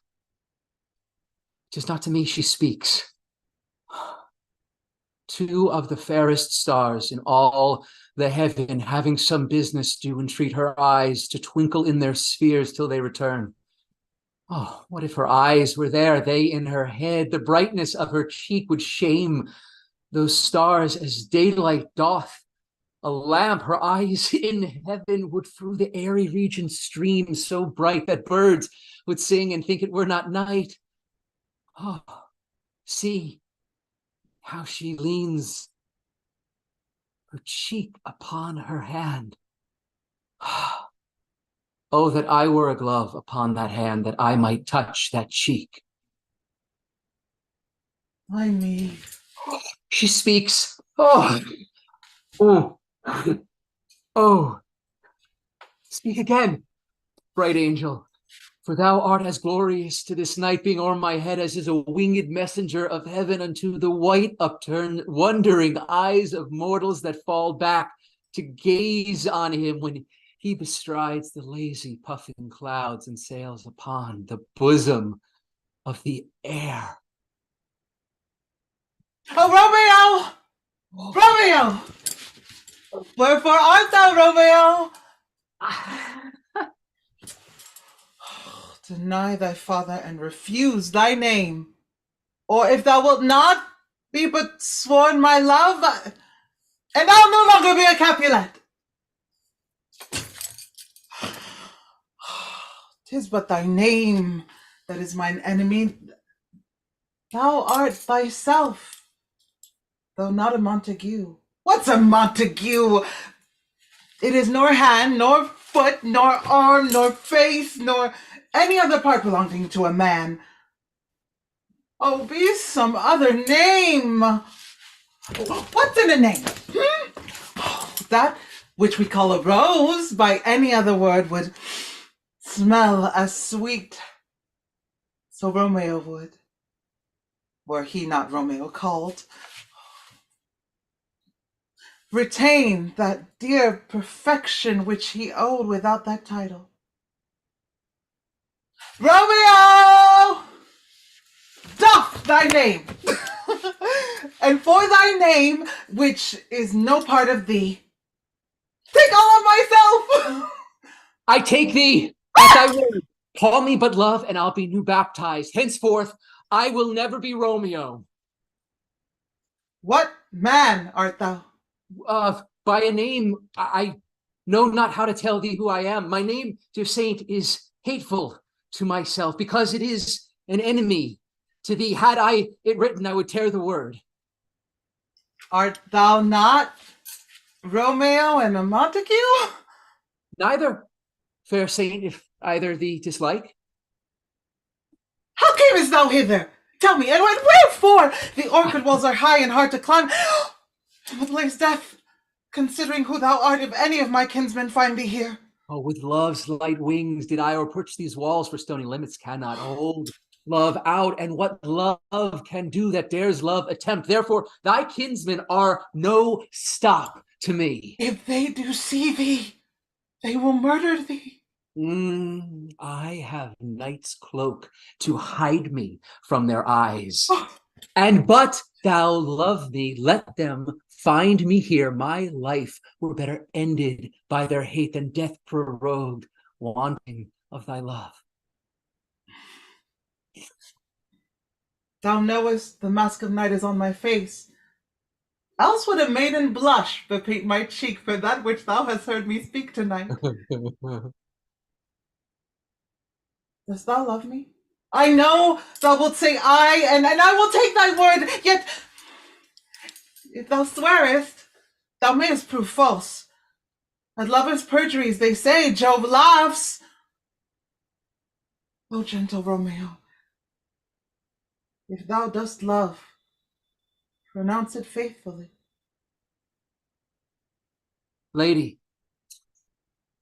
'Tis not to me she speaks. Two of the fairest stars in all the heaven, having some business, do entreat her eyes to twinkle in their spheres till they return. Oh, what if her eyes were there, they in her head? The brightness of her cheek would shame those stars as daylight doth a lamp. Her eyes in heaven would through the airy region stream so bright that birds would sing and think it were not night. Oh, see how she leans her cheek upon her hand. Oh, that I were a glove upon that hand, that I might touch that cheek. Why me? She speaks. Oh, oh, oh. Speak again, bright angel, for thou art as glorious to this night being o'er my head as is a winged messenger of heaven unto the white upturned wondering eyes of mortals that fall back to gaze on him when he bestrides the lazy puffing clouds and sails upon the bosom of the air. Oh, Romeo! Romeo! Wherefore art thou, Romeo? Deny thy father and refuse thy name. Or if thou wilt not, be but sworn my love, and I'll no longer be a Capulet. 'Tis but thy name that is mine enemy. Thou art thyself, though not a Montague. What's a Montague? It is nor hand, nor foot, nor arm, nor face, nor any other part belonging to a man. Oh, be some other name. What's in a name? That which we call a rose by any other word would smell as sweet. So Romeo would, were he not Romeo called, retain that dear perfection which he owed without that title. Romeo! Doff thy name! And for thy name, which is no part of thee, take all of myself! I take thee at thy word. Call me but love, and I'll be new baptized. Henceforth, I will never be Romeo. What man art thou? By a name, I know not how to tell thee who I am. My name, dear saint, is hateful to myself, because it is an enemy to thee. Had I it written, I would tear the word. Art thou not Romeo and a Montague? Neither, fair saint, if either thee dislike. How camest thou hither? Tell me, and wherefore? The orchard walls are high and hard to climb. What lays death, considering who thou art, if any of my kinsmen find thee here? Oh, with love's light wings did I o'erperch these walls, for stony limits cannot hold love out, and what love can do that dares love attempt. Therefore, thy kinsmen are no stop to me. If they do see thee, they will murder thee. I have night's cloak to hide me from their eyes. And but thou love me, let them find me here. My life were better ended by their hate than death prorogued, wanting of thy love. Thou knowest the mask of night is on my face. Else would a maiden blush bepaint my cheek for that which thou hast heard me speak tonight. Dost thou love me? I know thou wilt say aye, and I will take thy word, yet if thou swearest, thou mayest prove false. At lovers' perjuries, they say, Jove laughs. O gentle Romeo, if thou dost love, pronounce it faithfully. Lady,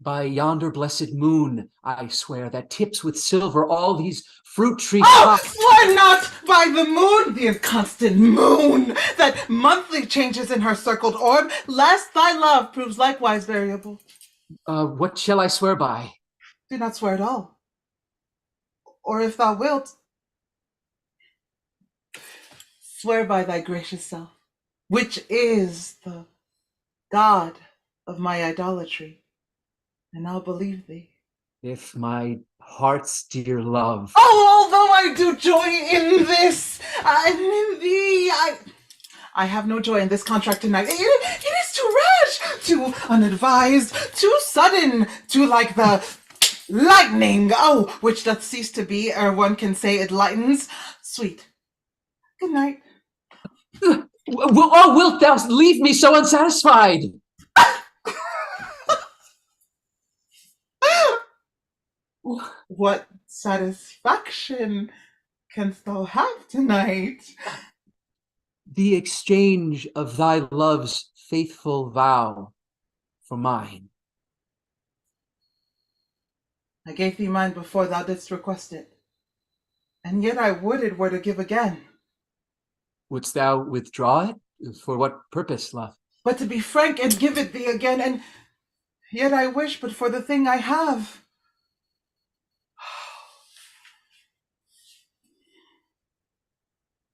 by yonder blessed moon, I swear, that tips with silver all these fruit tree tops. Swear not by the moon, the inconstant moon, that monthly changes in her circled orb, lest thy love proves likewise variable. What shall I swear by? Do not swear at all. Or if thou wilt, swear by thy gracious self, which is the God of my idolatry, and I'll believe thee. If my heart's dear love. Oh, although I do joy in this, and in thee, I have no joy in this contract tonight. It is too rash, too unadvised, too sudden, too like the lightning, which doth cease to be ere one can say it lightens. Sweet, good night. Wilt thou leave me so unsatisfied? What satisfaction canst thou have tonight? The exchange of thy love's faithful vow for mine. I gave thee mine before thou didst request it, and yet I would it were to give again. Wouldst thou withdraw it? For what purpose, love? But to be frank and give it thee again, and yet I wish but for the thing I have.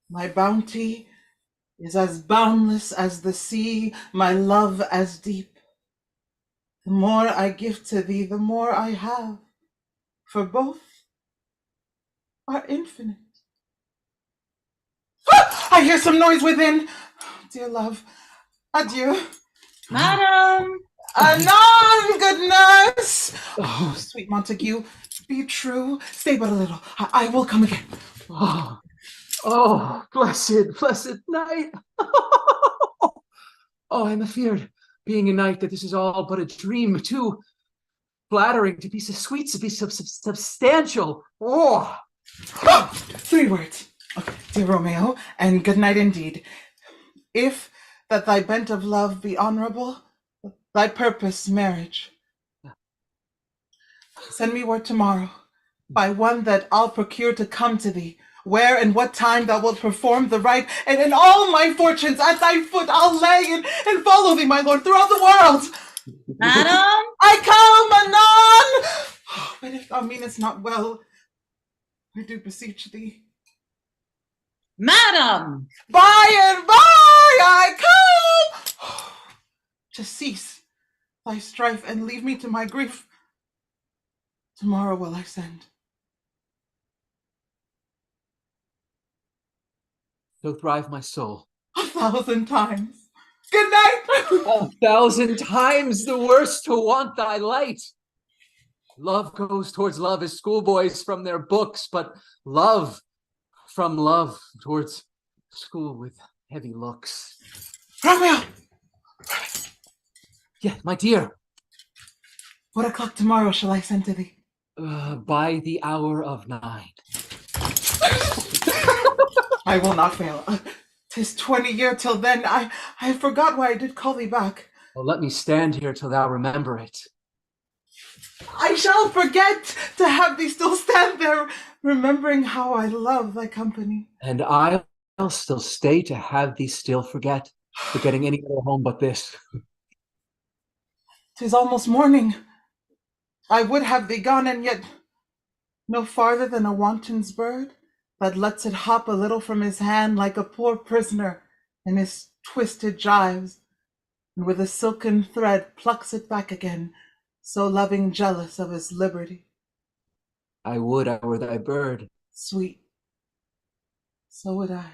My bounty is as boundless as the sea, my love as deep. The more I give to thee, the more I have, for both are infinite. I hear some noise within. Dear love, adieu. Madam! Anon, good nurse! Oh, sweet Montague, be true. Stay but a little. I will come again. Oh, blessed night. I'm afeard, being a night, that this is all but a dream, too flattering to be so sweet, to be so substantial. 3 words. Okay, dear Romeo, and good night indeed. If that thy bent of love be honorable, thy purpose marriage. Send me word tomorrow, by one that I'll procure to come to thee, where and what time thou wilt perform the rite, and in all my fortunes at thy foot I'll lay and follow thee, my lord, throughout the world. Madam? I come anon! But if thou meanest not well, I do beseech thee. Madam! By and by I come! To cease thy strife and leave me to my grief. Tomorrow will I send. So thrive my soul. 1,000 times. Good night! 1,000 times the worse to want thy light. Love goes towards love as schoolboys from their books, but love from love towards school with heavy looks. Romeo! Yeah, my dear. What o'clock tomorrow shall I send to thee? By the hour of 9. I will not fail. 'Tis 20 year till then. I forgot why I did call thee back. Oh, let me stand here till thou remember it. I shall forget to have thee still stand there, remembering how I love thy company. And I'll still stay to have thee still forget, forgetting any other home but this. 'Tis almost morning. I would have thee gone, and yet no farther than a wanton's bird that lets it hop a little from his hand like a poor prisoner in his twisted gyves, and with a silken thread plucks it back again, so loving jealous of his liberty. I would I were thy bird. Sweet, so would I.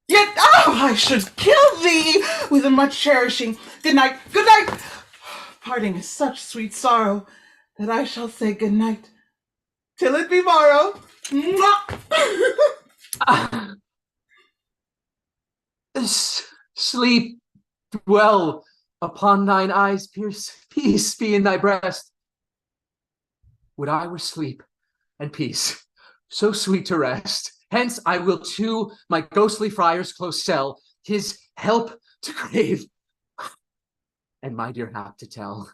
Yet, oh, I should kill thee with a much cherishing. Good night, good night. Parting is such sweet sorrow that I shall say good night till it be morrow. Sleep dwell upon thine eyes, peace be in thy breast. Would I were sleep and peace, so sweet to rest. Hence I will to my ghostly friar's close cell his help to crave, and my dear hap to tell.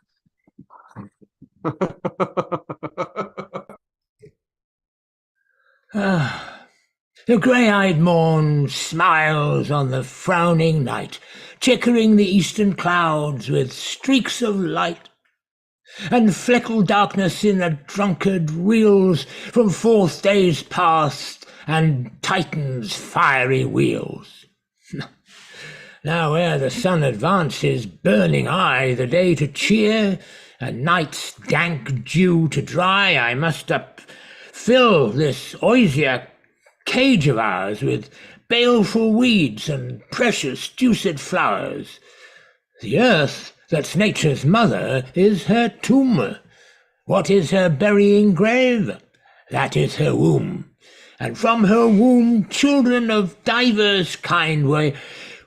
The grey-eyed morn smiles on the frowning night, checkering the eastern clouds with streaks of light, and fleckled darkness in a drunkard reels from forth days past and Titan's fiery wheels. Now ere the sun advance his burning eye, the day to cheer, and night's dank dew to dry, I must fill this osier cage of ours with baleful weeds and precious juiced flowers. The earth, that's nature's mother, is her tomb. What is her burying grave? That is her womb. And from her womb children of divers kind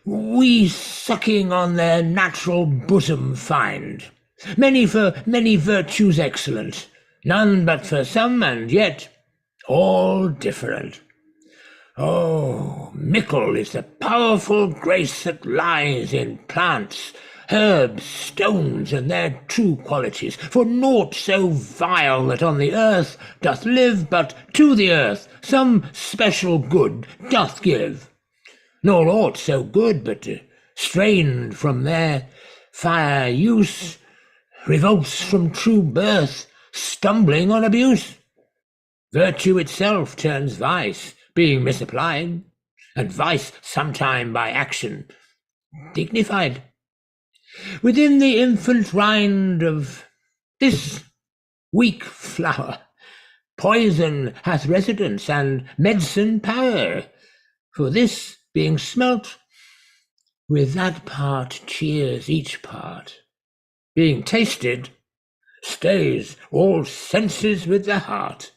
we sucking on their natural bosom find. Many for many virtues excellent, none but for some, and yet all different. Oh, mickle is the powerful grace that lies in plants, herbs, stones, and their true qualities, for naught so vile that on the earth doth live, but to the earth some special good doth give, nor aught so good but strained from their fire use, revolts from true birth, stumbling on abuse. Virtue itself turns vice, being misapplied, and vice sometime by action dignified. Within the infant rind of this weak flower, poison hath residence and medicine power, for this being smelt, with that part cheers each part, being tasted, stays all senses with the heart.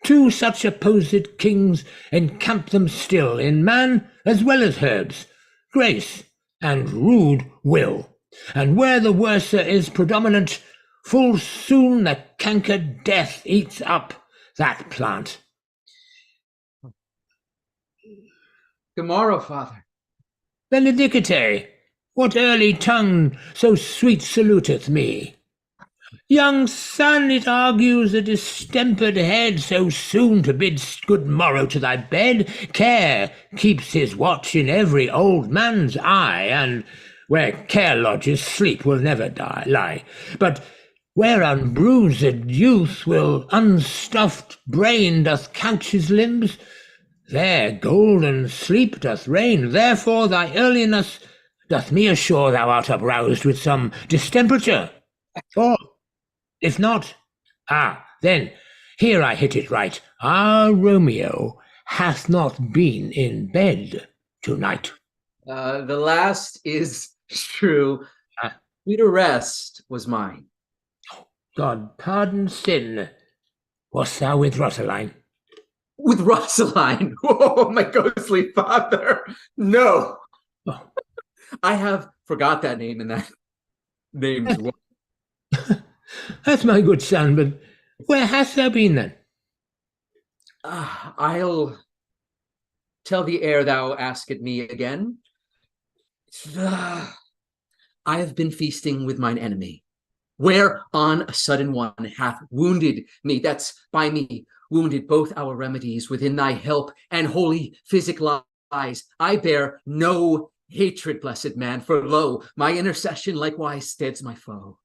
Two such opposed kings encamp them still, in man as well as herbs, grace and rude will. And where the worser is predominant, full soon the cankered death eats up that plant. Tomorrow, Father. Benedicite, what early tongue so sweet saluteth me? Young son, it argues a distempered head so soon to bid good morrow to thy bed. Care keeps his watch in every old man's eye, and where care lodges, sleep will never lie. But where unbruised youth will unstuffed brain doth couch his limbs, there golden sleep doth reign. Therefore thy earliness doth me assure thou art uproused with some distemperature. Or, if not, then here I hit it right. Our Romeo hath not been in bed tonight. The last is true. Sweeter rest was mine. God pardon sin. Wast thou with Rosaline? With Rosaline? Oh, my ghostly father! No! Oh. I have forgot that name, and that name's one. That's my good son, but where hast thou been then? I'll tell thee ere thou askest me again. I have been feasting with mine enemy, where on a sudden one hath wounded me. That's by me wounded both our remedies within thy help and holy physic lies. I bear no hatred, blessed man, for lo, my intercession likewise steads my foe.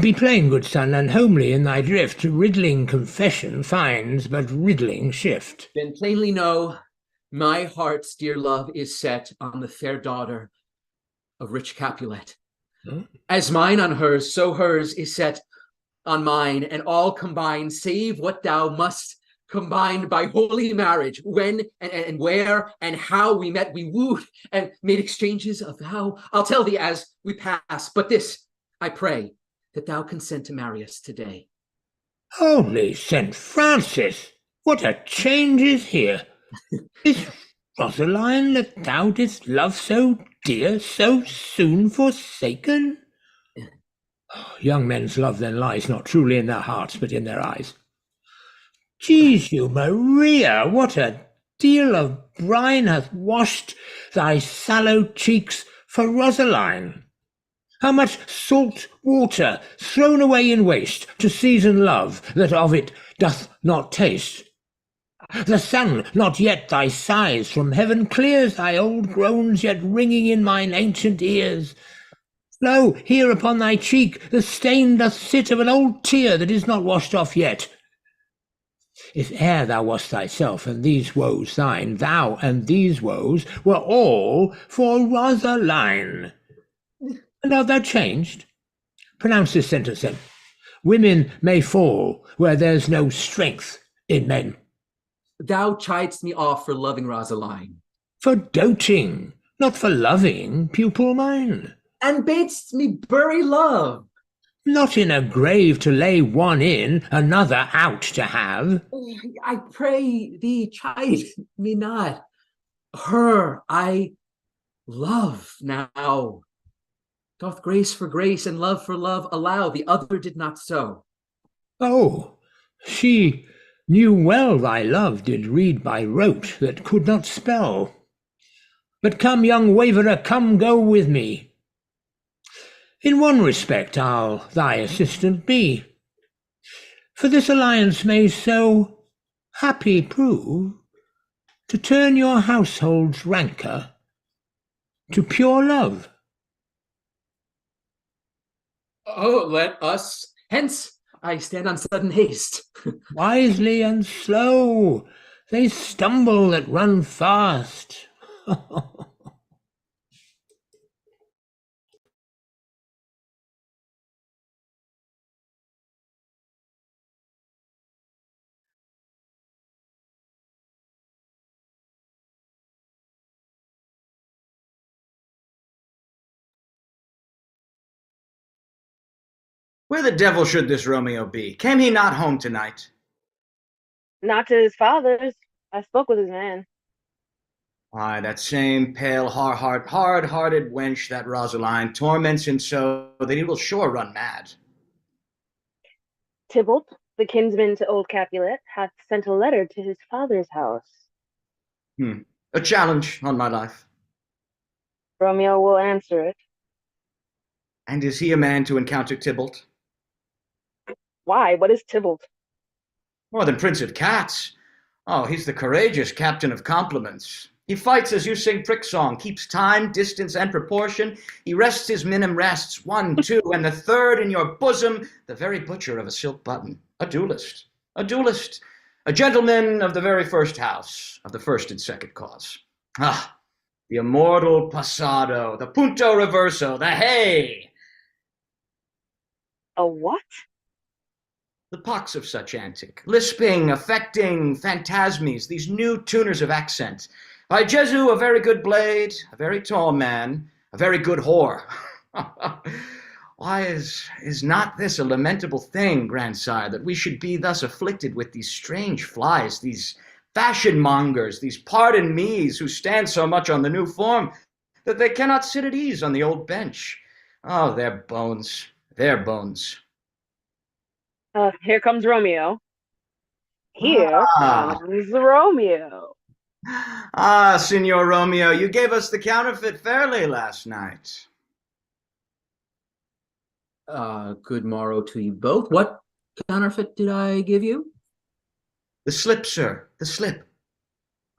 Be plain, good son, and homely in thy drift. Riddling confession finds but riddling shift. Then plainly know, my heart's dear love is set on the fair daughter of rich Capulet. As mine on hers, so hers is set on mine, and all combined, save what thou must combined by holy marriage. When and where and how we met, we wooed and made exchanges of vow. I'll tell thee as we pass, but this I pray, that thou consent to marry us today. Holy St. Francis, what a change is here! Is Rosaline that thou didst love so dear, so soon forsaken? Young men's love then lies not truly in their hearts, but in their eyes. Jesu Maria, what a deal of brine hath washed thy sallow cheeks for Rosaline! How much salt water thrown away in waste to season love that of it doth not taste! The sun not yet thy sighs from heaven clears, thy old groans yet ringing in mine ancient ears. Lo, here upon thy cheek the stain doth sit of an old tear that is not washed off yet. If e'er thou wast thyself, and these woes thine, thou and these woes were all for Rosaline. And art thou changed? Pronounce this sentence then. Women may fall where there's no strength in men. Thou chidest me off for loving Rosaline. For doting, not for loving, pupil mine. And bad'st me bury love. Not in a grave to lay one in, another out to have. I pray thee, chide me not. Her I love now. Doth grace for grace and love for love allow? The other did not so. Oh, she knew well thy love did read by rote that could not spell. But come, young waverer, come go with me. In one respect I'll thy assistant be, for this alliance may so happy prove to turn your household's rancour to pure love. Oh, let us hence. I stand on sudden haste. Wisely and slow, they stumble that run fast. Where the devil should this Romeo be? Came he not home tonight? Not to his father's. I spoke with his man. Aye, that same pale, hard-hearted wench, that Rosaline, torments him so that he will sure run mad. Tybalt, the kinsman to old Capulet, hath sent a letter to his father's house. A challenge on my life. Romeo will answer it. And is he a man to encounter Tybalt? Why? What is Tybalt? More than Prince of Cats. Oh, he's the courageous captain of compliments. He fights as you sing prick song, keeps time, distance, and proportion. He rests his minim rests, 1, 2, and the third in your bosom, the very butcher of a silk button. A duelist. A duelist. A gentleman of the very first house, of the first and second cause. Ah, the immortal passado, the punto reverso, the hey! A what? The pox of such antic, lisping, affecting, phantasmes, these new tuners of accent. By Jesu, a very good blade, a very tall man, a very good whore. Why is not this a lamentable thing, grandsire, that we should be thus afflicted with these strange flies, these fashion mongers, these pardon me's who stand so much on the new form that they cannot sit at ease on the old bench? Oh, their bones, their bones. Here comes Romeo. Here comes Romeo. Ah, Signor Romeo, you gave us the counterfeit fairly last night. Good morrow to you both. What counterfeit did I give you? The slip, sir, the slip.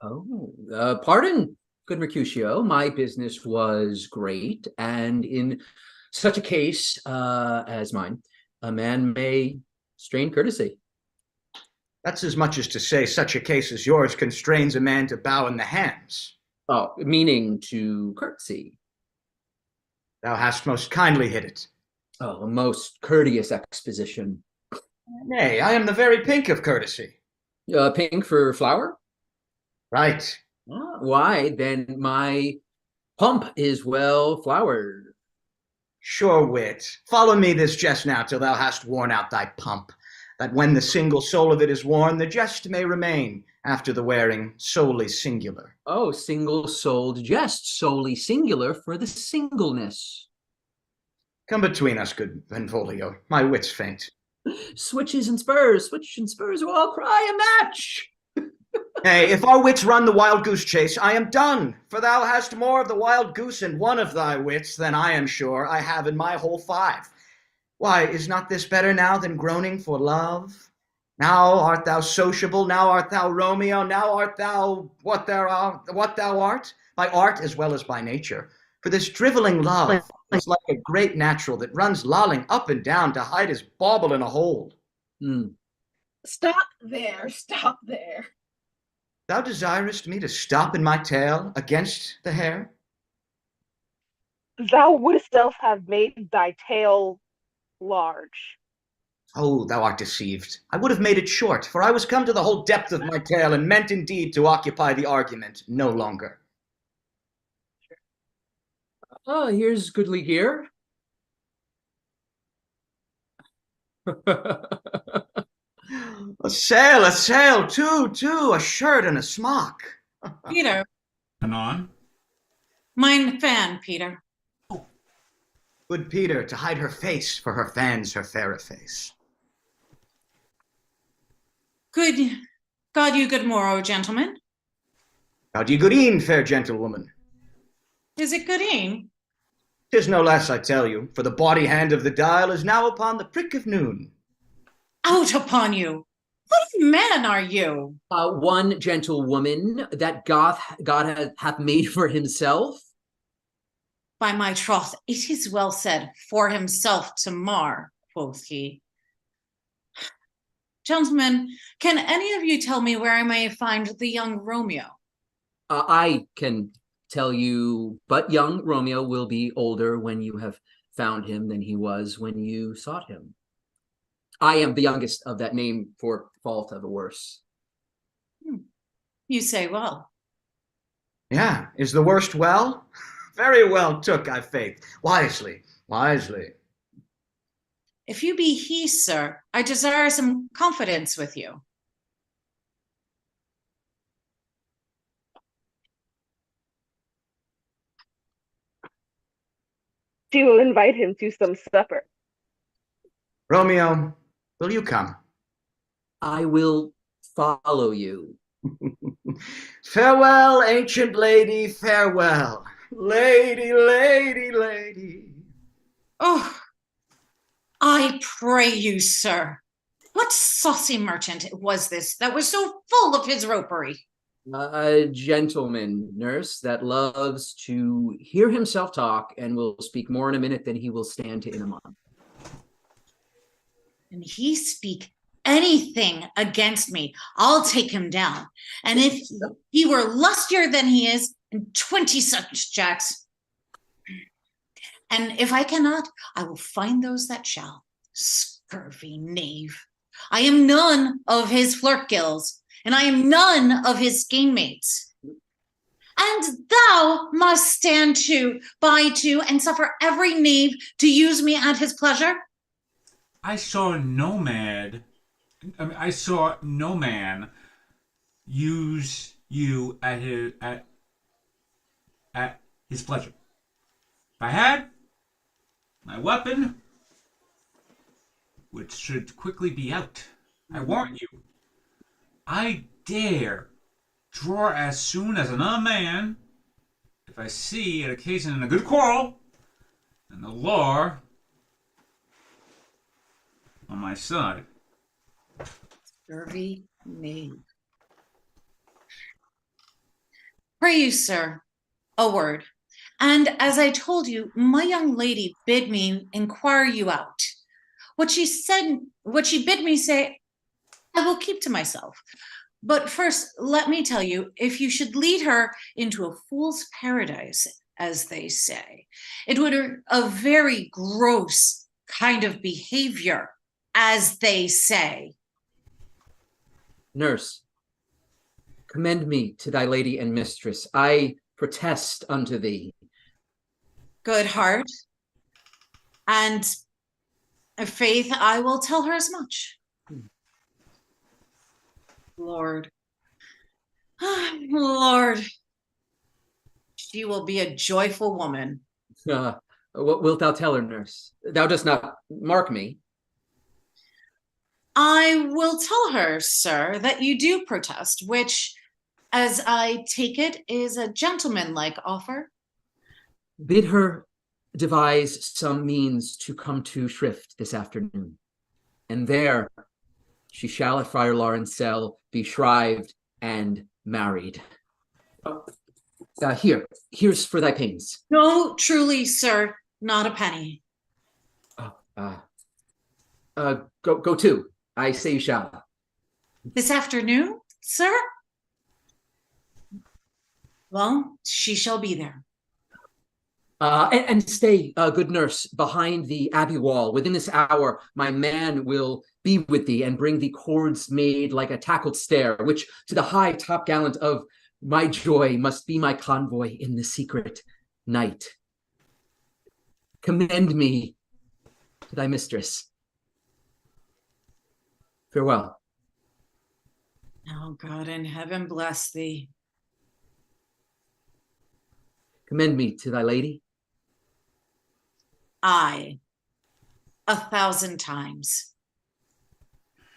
Oh, pardon, good Mercutio. My business was great, and in such a case as mine, a man may strain courtesy. That's as much as to say such a case as yours constrains a man to bow in the hams. Oh, meaning to curtsy. Thou hast most kindly hit it. Oh, a most courteous exposition. Nay, I am the very pink of courtesy. Pink for flower? Right. Why, then my pump is well flowered. Sure wit. Follow me this jest now till thou hast worn out thy pump, that when the single soul of it is worn, the jest may remain, after the wearing, solely singular. Oh, single-souled jest, solely singular for the singleness. Come between us, good Benvolio. My wits faint. Switch and spurs will all cry a match. Nay, if our wits run the wild goose chase, I am done, for thou hast more of the wild goose in one of thy wits than I am sure I have in my whole 5. Why, is not this better now than groaning for love? Now art thou sociable, now art thou Romeo, now art thou what thou art, by art as well as by nature. For this driveling love is like a great natural that runs lolling up and down to hide his bauble in a hole. Stop there, stop there. Thou desirest me to stop in my tale against the hair? Thou wouldst self have made thy tale large. Oh, thou art deceived. I would have made it short, for I was come to the whole depth of my tale, and meant indeed to occupy the argument no longer. Oh, here's goodly gear. A sail, two, a shirt and a smock. Peter, Anon. mine fan, Peter. Good Peter, to hide her face, for her fans her fairer face. Good God you good morrow, gentlemen. God ye good e'en, fair gentlewoman. Is it goodeen? 'Tis no less, I tell you, for the bawdy hand of the dial is now upon the prick of noon. Out upon you! What man are you? One gentlewoman that God hath made for himself. By my troth, it is well said, for himself to mar, quoth he. Gentlemen, can any of you tell me where I may find the young Romeo? I can tell you, but young Romeo will be older when you have found him than he was when you sought him. I am the youngest of that name, for fault of a worse. You say well. Yeah, is the worst well? Very well took, I faith. Wisely. If you be he, sir, I desire some confidence with you. She will invite him to some supper. Romeo, will you come? I will follow you. Farewell, ancient lady, farewell. Lady, lady, lady. Oh, I pray you, sir. What saucy merchant was this that was so full of his ropery? A gentleman, nurse, that loves to hear himself talk and will speak more in a minute than he will stand to in a month. And he speak anything against me, I'll take him down. And if he were lustier than he is, and 20 such jacks. And if I cannot, I will find those that shall. Scurvy knave. I am none of his flirt gills, and I am none of his gamemates. And thou must stand by and suffer every knave to use me at his pleasure. I saw no man use you at his pleasure. If I had, my weapon which should quickly be out. I warn you, I dare draw as soon as another man, if I see an occasion in a good quarrel, and the law on my side. Scurvy knave. Pray you, sir, a word. And as I told you, my young lady bid me inquire you out. What she bid me say, I will keep to myself. But first, let me tell you, if you should lead her into a fool's paradise, as they say, it would be a very gross kind of behavior, as they say. Nurse, commend me to thy lady and mistress. I protest unto thee. Good heart. And faith, I will tell her as much. Lord. Lord. She will be a joyful woman. What wilt thou tell her, nurse? Thou dost not mark me. I will tell her, sir, that you do protest, which, as I take it, is a gentlemanlike offer. Bid her devise some means to come to Shrift this afternoon, and there she shall at Friar Lawrence' be shrived and married. Here's for thy pains. No, truly, sir, not a penny. Go to. I say you shall. This afternoon, sir? Well, she shall be there. And stay, good nurse, behind the abbey wall. Within this hour, my man will be with thee and bring thee cords made like a tackled stair, which to the high topgallant of my joy must be my convoy in the secret night. Commend me to thy mistress. Farewell. Oh, God in heaven bless thee. Commend me to thy lady. I, 1,000 times.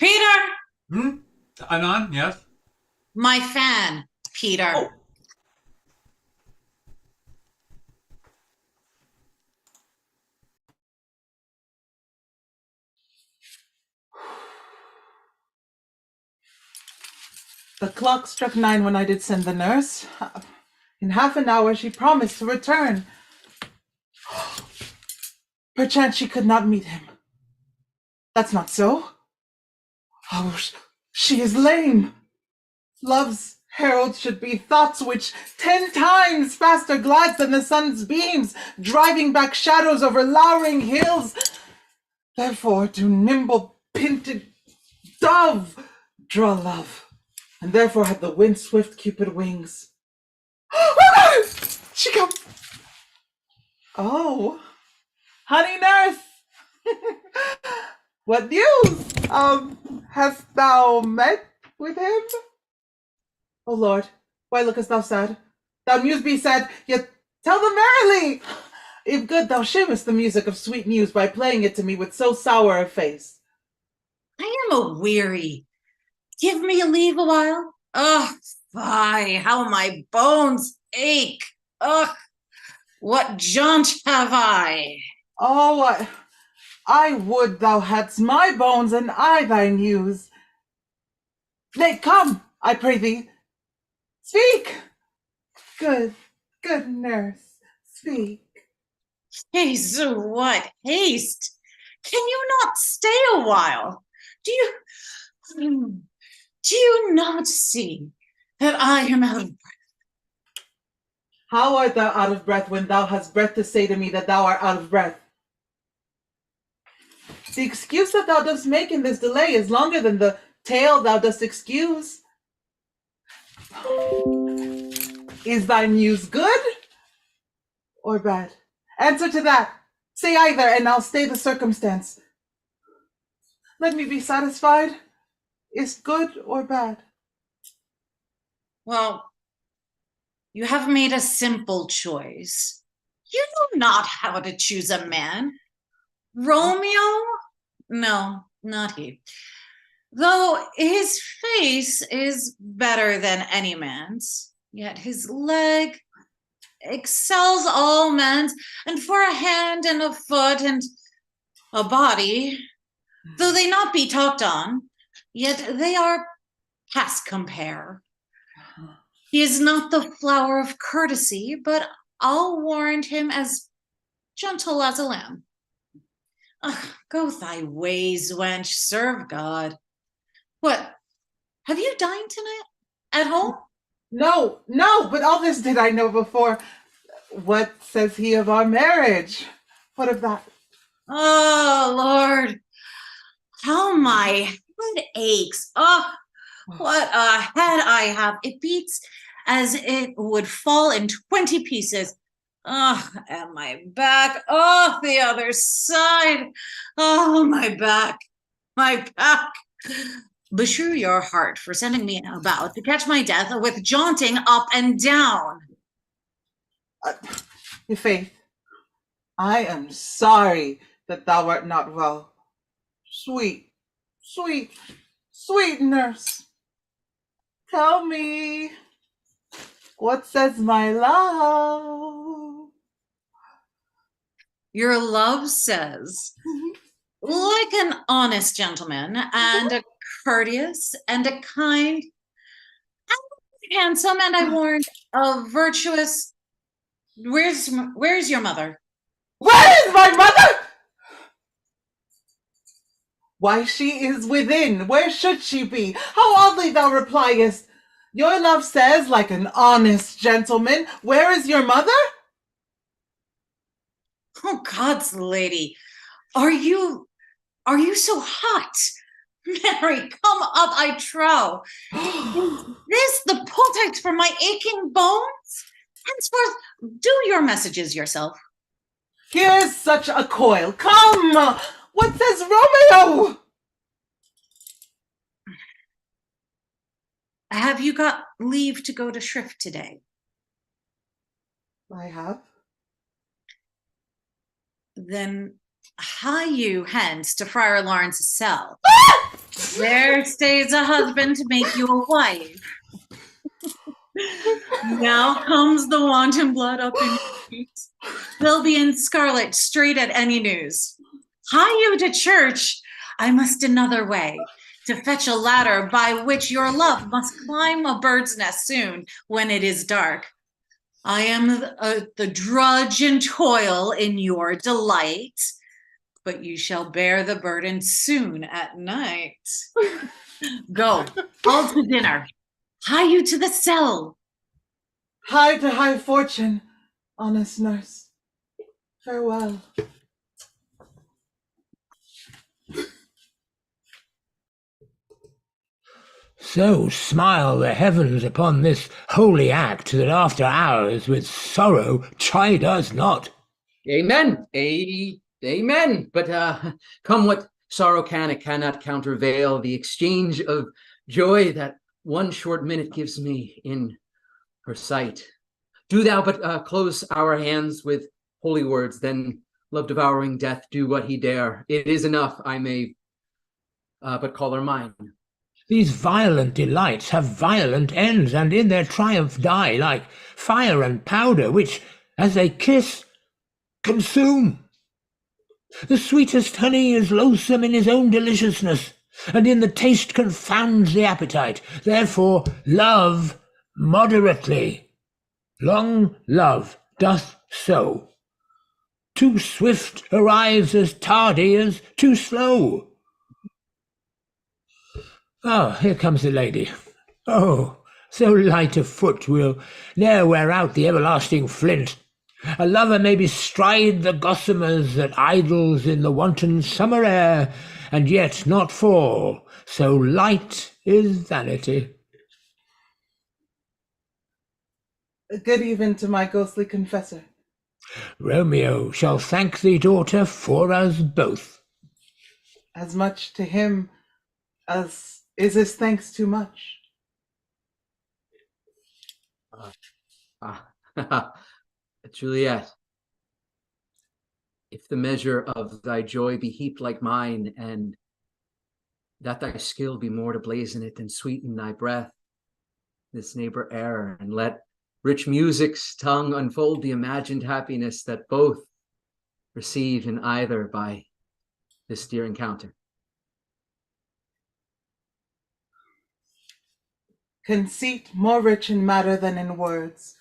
Peter! Anon, yes? My fan, Peter. Oh. The clock struck 9 when I did send the nurse. In half an hour she promised to return. Perchance she could not meet him. That's not so. Oh, she is lame. Love's herald should be thoughts which 10 times faster glides than the sun's beams, driving back shadows over lowering hills. Therefore to nimble pinted dove draw love, and therefore had the wind-swift Cupid wings. Oh, she comes. Oh, honey nurse, what news? Hast thou met with him? O Lord, why lookest thou sad? Thou muse be sad, yet tell them merrily. If good, thou shamest the music of sweet news by playing it to me with so sour a face. I am a weary. Give me a leave a while. Ugh, fie, how my bones ache. Ugh, what jaunt have I? Oh, I would thou hadst my bones and I thy news. Nay, come, I pray thee. Speak! Good nurse, speak. Jesu, what haste! Can you not stay a while? Do you not see that I am out of breath? How art thou out of breath when thou hast breath to say to me that thou art out of breath? The excuse that thou dost make in this delay is longer than the tale thou dost excuse. Is thy news good or bad? Answer to that. Say either, and I'll stay the circumstance. Let me be satisfied. Is good or bad? Well, you have made a simple choice. You know not how to choose a man. Romeo? No, not he. Though his face is better than any man's, yet his leg excels all men's, and for a hand and a foot and a body, though they not be talked on, yet they are past compare. He is not the flower of courtesy, but I'll warrant him as gentle as a lamb. Go thy ways, wench, serve God. What, have you dined tonight at home? No, but all this did I know before. What says he of our marriage? What of that? Oh, Lord, how my head aches. Oh, what a head I have. It beats as it would fall in 20 pieces. Oh, and my back. Oh, the other side. Oh, my back. Beshrew your heart for sending me about to catch my death with jaunting up and down. Faith, I am sorry that thou art not well. Sweet nurse, tell me, what says my love? Your love says, like an honest gentleman and a courteous and a kind and handsome and I warrant a virtuous. Where's your mother? Where is my mother? Why, she is within. Where should she be? How oddly thou repliest. Your love says, like an honest gentleman. Where is your mother? Oh, God's lady, are you so hot? Mary, come up, I trow. Is this the poultice for my aching bones? Henceforth, do your messages yourself. Here's such a coil. Come! What says Romeo? Have you got leave to go to shrift today? I have. Then hie you hence to Friar Lawrence's cell. There stays a husband to make you a wife. Now comes the wanton blood up in your cheeks. They'll be in scarlet straight at any news. Hie you to church. I must another way to fetch a ladder by which your love must climb a bird's nest soon when it is dark. I am the drudge and toil in your delight, but you shall bear the burden soon at night. Go, all to dinner. Hie you to the cell. Hie to high fortune, honest nurse. Farewell. So smile the heavens upon this holy act that after hours with sorrow chide us not. Amen. Amen. But come what sorrow can, it cannot countervail the exchange of joy that one short minute gives me in her sight. Do thou but close our hands with holy words, then love-devouring death do what he dare. It is enough, I may but call her mine. These violent delights have violent ends, and in their triumph die, like fire and powder, which, as they kiss, consume. The sweetest honey is loathsome in his own deliciousness, and in the taste confounds the appetite. Therefore love moderately. Long love doth so. Too swift arrives as tardy as too slow. Ah, here comes the lady. Oh, so light of foot will ne'er wear out the everlasting flint. A lover may bestride the gossamers that idles in the wanton summer air, and yet not fall, so light is vanity. Good even to my ghostly confessor. Romeo shall thank thee, daughter, for us both. As much to him as is his thanks too much. Juliet, if the measure of thy joy be heaped like mine, and that thy skill be more to blazon it than sweeten thy breath, this neighbor air, and let rich music's tongue unfold the imagined happiness that both receive in either by this dear encounter. Conceit more rich in matter than in words,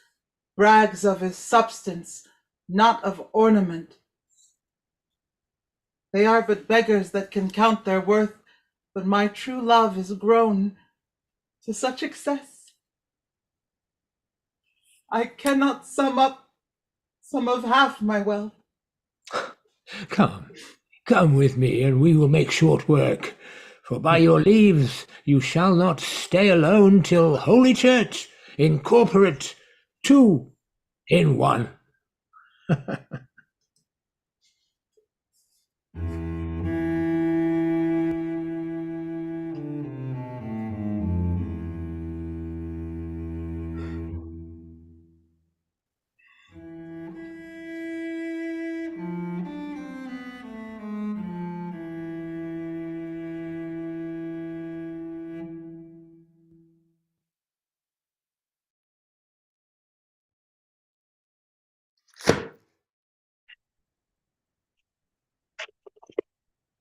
brags of his substance, not of ornament. They are but beggars that can count their worth, but my true love is grown to such excess. I cannot sum up some of half my wealth. Come with me, and we will make short work. For by your leaves you shall not stay alone till Holy Church incorporate two in one.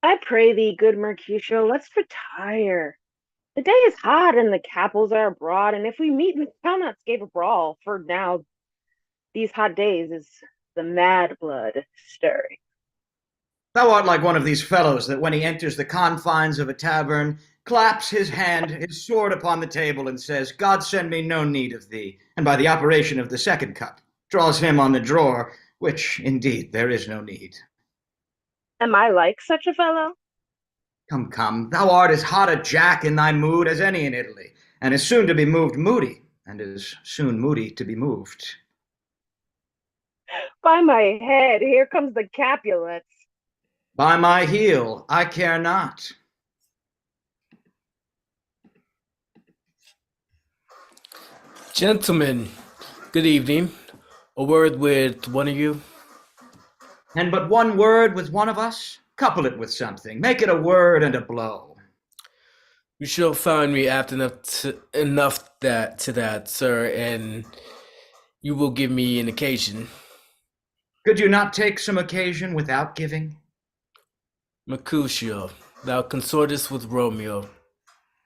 I pray thee, good Mercutio, let's retire. The day is hot and the capels are abroad, and if we meet, we shall not scape a brawl, for now these hot days is the mad blood stirring. Thou art like one of these fellows that when he enters the confines of a tavern, claps his hand, his sword upon the table, and says, God send me no need of thee, and by the operation of the second cup, draws him on the drawer, which indeed there is no need. Am I like such a fellow? Come, come, thou art as hot a jack in thy mood as any in Italy, and as soon to be moved moody, and as soon moody to be moved. By my head, here comes the Capulets. By my heel, I care not. Gentlemen, good evening. A word with one of you. And but one word with one of us? Couple it with something. Make it a word and a blow. You shall find me apt enough to that, sir, and you will give me an occasion. Could you not take some occasion without giving? Mercutio, thou consortest with Romeo.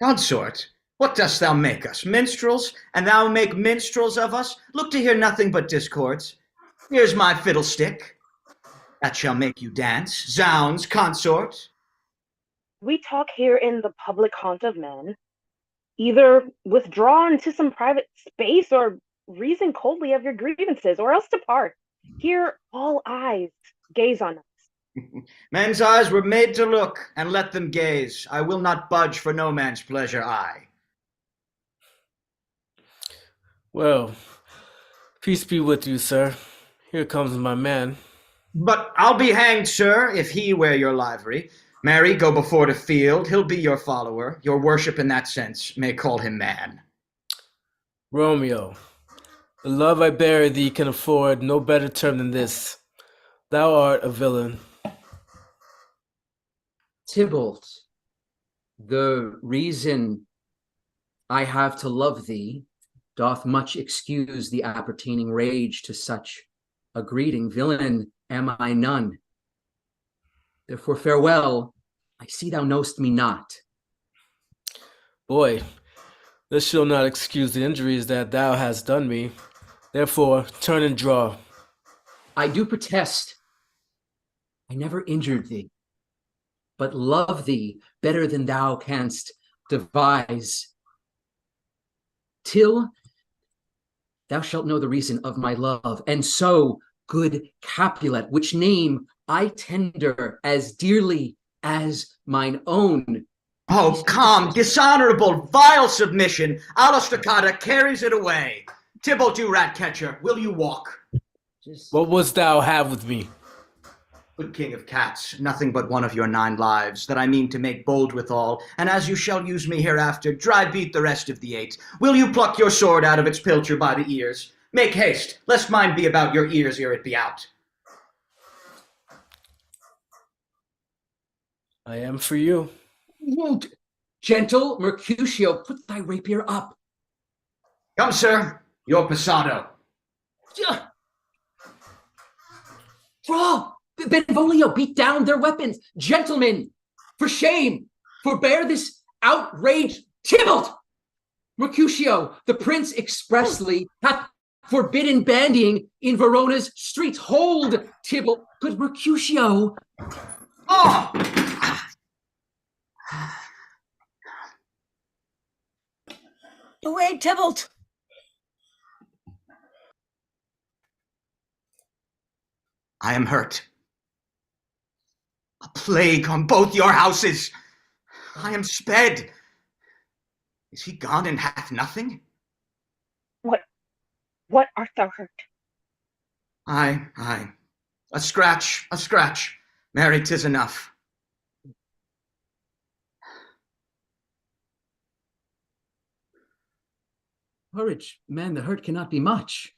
Consort? What dost thou make us, minstrels? And thou make minstrels of us? Look to hear nothing but discords. Here's my fiddlestick. That shall make you dance. Zounds, consort. We talk here in the public haunt of men. Either withdraw into some private space or reason coldly of your grievances, or else depart. Here all eyes gaze on us. Men's eyes were made to look, and let them gaze. I will not budge for no man's pleasure, I. Well, peace be with you, sir. Here comes my man. But I'll be hanged, sir, if he wear your livery. Marry, go before the field. He'll be your follower. Your worship in that sense may call him man. Romeo, the love I bear thee can afford no better term than this. Thou art a villain. Tybalt, the reason I have to love thee, doth much excuse the appertaining rage to such a greeting. Villain am I none. Therefore farewell, I see thou know'st me not. Boy, this shall not excuse the injuries that thou hast done me. Therefore, turn and draw. I do protest, I never injured thee, but love thee better than thou canst devise, till thou shalt know the reason of my love, and so, good Capulet, which name I tender as dearly as mine own. Oh, calm, dishonorable, vile submission. Alastacata carries it away. Tybalt, you rat catcher, will you walk? What wouldst thou have with me? Good king of cats, nothing but one of your 9 lives, that I mean to make bold withal, and as you shall use me hereafter, dry beat the rest of the 8. Will you pluck your sword out of its pilcher by the ears? Make haste, lest mine be about your ears ere it be out. I am for you. Gentle Mercutio, put thy rapier up. Come, sir, your passado. Draw! Benvolio, beat down their weapons. Gentlemen, for shame, forbear this outrage. Tybalt! Mercutio, the prince expressly hath forbidden bandying in Verona's streets. Hold, Tybalt, good Mercutio. Oh! Away, Tybalt! I am hurt. A plague on both your houses. I am sped. Is he gone and hath nothing? What art thou hurt? Aye. A scratch. Marry, 'tis enough. Courage, man, the hurt cannot be much.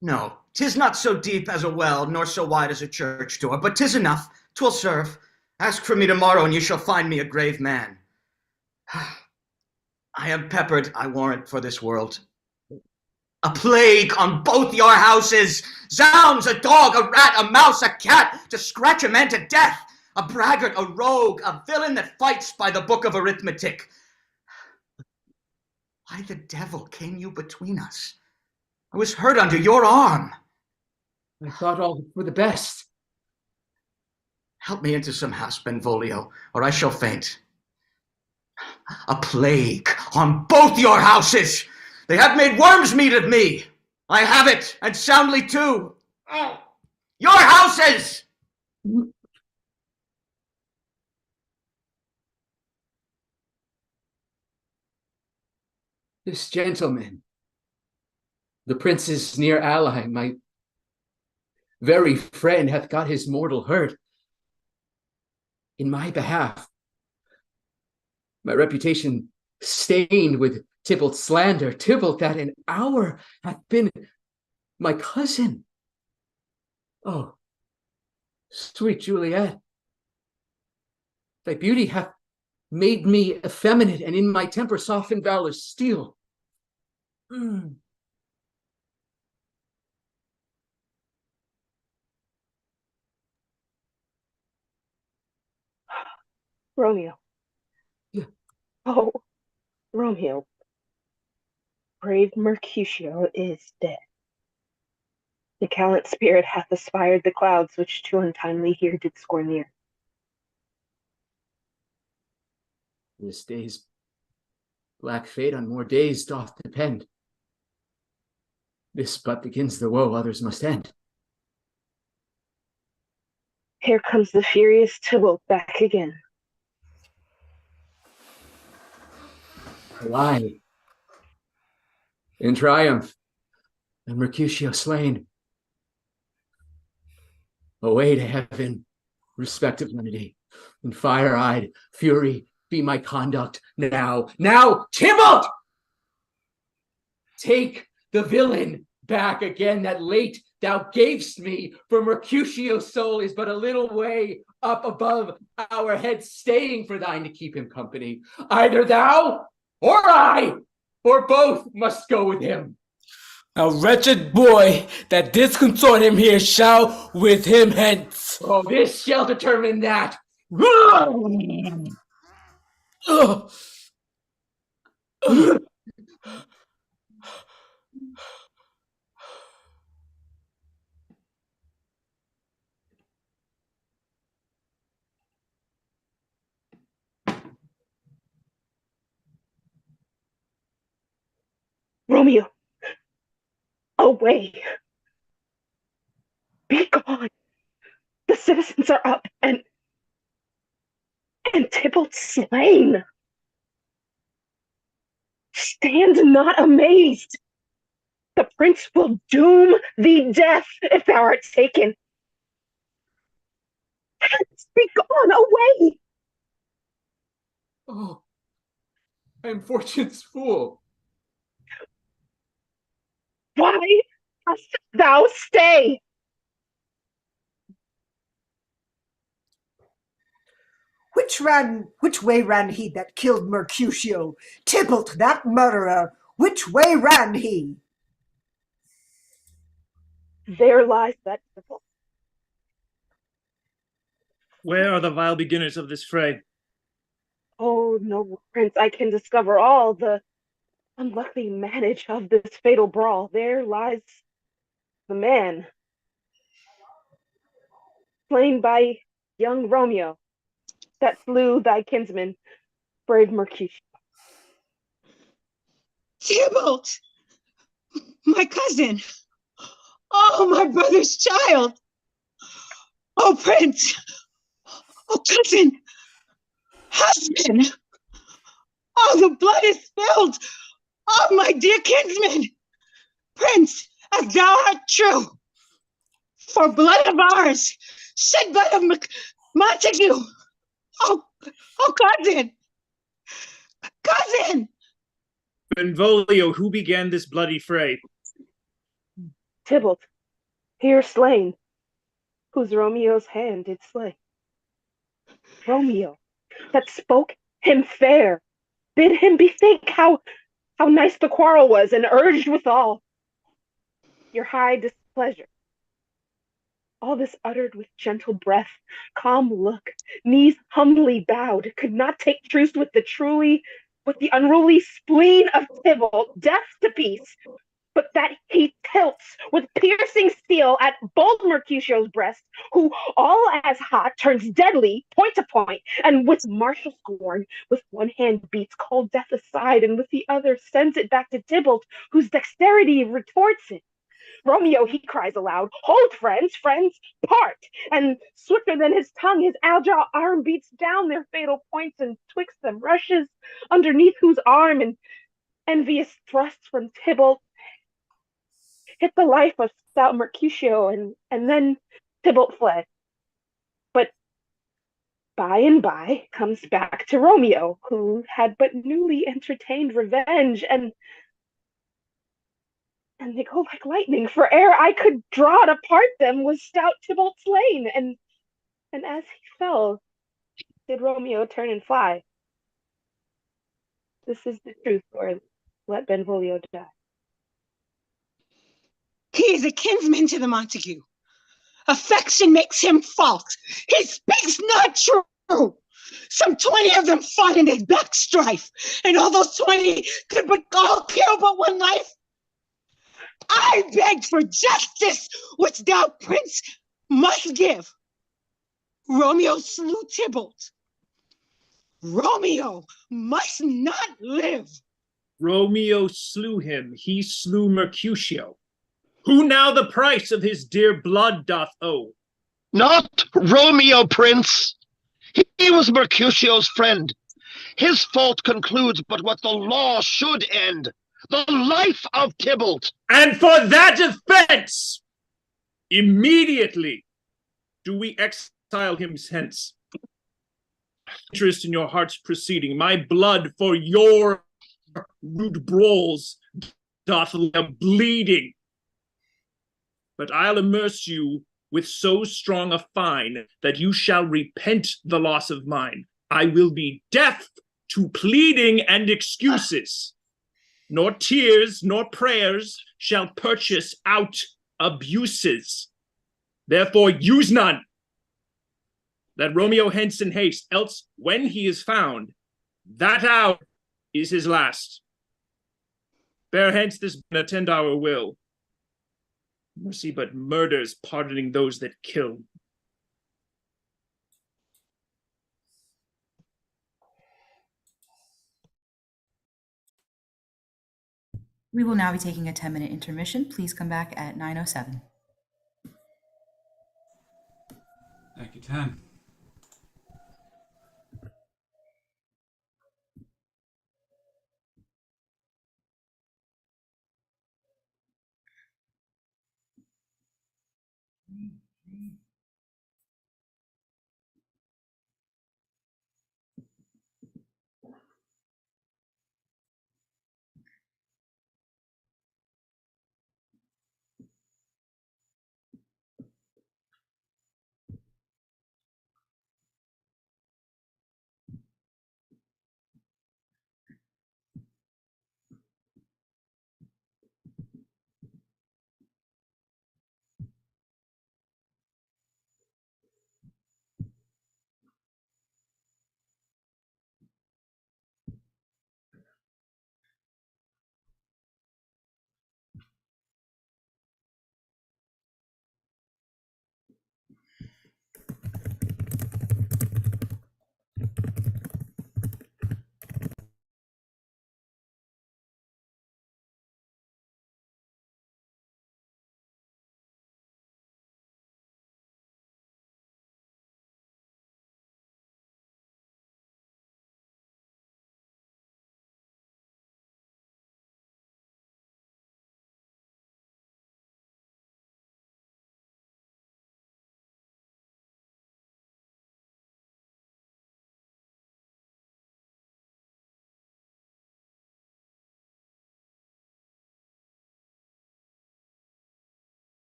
No, 'tis not so deep as a well, nor so wide as a church door, but 'tis enough. 'Twill serve. Ask for me tomorrow, and you shall find me a grave man. I am peppered, I warrant, for this world. A plague on both your houses! Zounds, a dog, a rat, a mouse, a cat, to scratch a man to death! A braggart, a rogue, a villain that fights by the book of arithmetic. Why the devil came you between us? I was hurt under your arm. I thought all for the best. Help me into some house, Benvolio, or I shall faint. A plague on both your houses! They have made worms meat of me! I have it, and soundly too! Oh. Your houses! This gentleman, the prince's near ally, my very friend, hath got his mortal hurt in my behalf. My reputation stained with Tybalt's slander. Tybalt that an hour hath been my cousin. Oh, sweet Juliet, thy beauty hath made me effeminate, and in my temper softened valor's steel. Romeo. Yeah. Oh, Romeo. Brave Mercutio is dead. The gallant spirit hath aspired the clouds, which too untimely here did scorn the earth. This day's black fate on more days doth depend. This but begins the woe others must end. Here comes the furious Tybalt back again. Alive in triumph, and Mercutio slain. Away to heaven, respective lenity, in fire-eyed fury be my conduct now. Now, Tybalt! Take the villain back again that late thou gavest me, for Mercutio's soul is but a little way up above our heads, staying for thine to keep him company. Either thou or I or both must go with him. A wretched boy that disconsort him here shall with him hence. Oh, this shall determine that. Ugh. Ugh. Romeo, away. Be gone. The citizens are up, and Tybalt slain. Stand not amazed. The prince will doom thee death if thou art taken. Be gone, away. Oh, I am fortune's fool. Why dost thou stay? Which way ran he that killed Mercutio? Tybalt, that murderer, which way ran he? There lies that Tybalt. Where are the vile beginners of this fray? Oh, noble prince, I can discover all the unlucky manage of this fatal brawl. There lies the man, slain by young Romeo, that slew thy kinsman, brave Mercutio. Tybalt! My cousin! Oh, my brother's child! Oh, prince! Oh, cousin! Husband! Oh, the blood is spilled! Oh, my dear kinsman! Prince, as thou art true, for blood of ours, shed blood of Montague! Oh, cousin! Cousin! Benvolio, who began this bloody fray? Tybalt, here slain, whose Romeo's hand did slay. Romeo, that spoke him fair, bid him bethink how nice the quarrel was, and urged withal your high displeasure. All this uttered with gentle breath, calm look, knees humbly bowed, could not take truce with the unruly spleen of Tybalt, death to peace, but that he tilts with piercing steel at bold Mercutio's breast, who all as hot turns deadly, point to point, and with martial scorn, with one hand beats cold death aside, and with the other sends it back to Tybalt, whose dexterity retorts it. Romeo, he cries aloud, hold, friends, part! And swifter than his tongue, his agile arm beats down their fatal points, and twixt them rushes underneath whose arm, and envious thrusts from Tybalt hit the life of stout Mercutio, and then Tybalt fled. But by and by comes back to Romeo, who had but newly entertained revenge, and they go like lightning, for ere I could draw it apart them was stout Tybalt slain, and as he fell, did Romeo turn and fly. This is the truth, or let Benvolio die. He is a kinsman to the Montague. Affection makes him false. He speaks not true. Some 20 of them fought in a back strife, and all those 20 could but all kill but one life. I beg for justice, which thou, prince, must give. Romeo slew Tybalt. Romeo must not live. Romeo slew him, he slew Mercutio. Who now the price of his dear blood doth owe? Not Romeo, prince. He was Mercutio's friend. His fault concludes but what the law should end, the life of Tybalt. And for that offense, immediately do we exile him hence. Interest in your heart's proceeding, my blood for your rude brawls doth lie bleeding. But I'll immerse you with so strong a fine that you shall repent the loss of mine. I will be deaf to pleading and excuses. nor tears, nor prayers shall purchase out abuses. Therefore use none. Let Romeo hence in haste, else when he is found, that hour is his last. Bear hence this and attend our will. Mercy but murders, pardoning those that kill. We will now be taking a 10-minute intermission. Please come back at 9:07. Thank you, 10.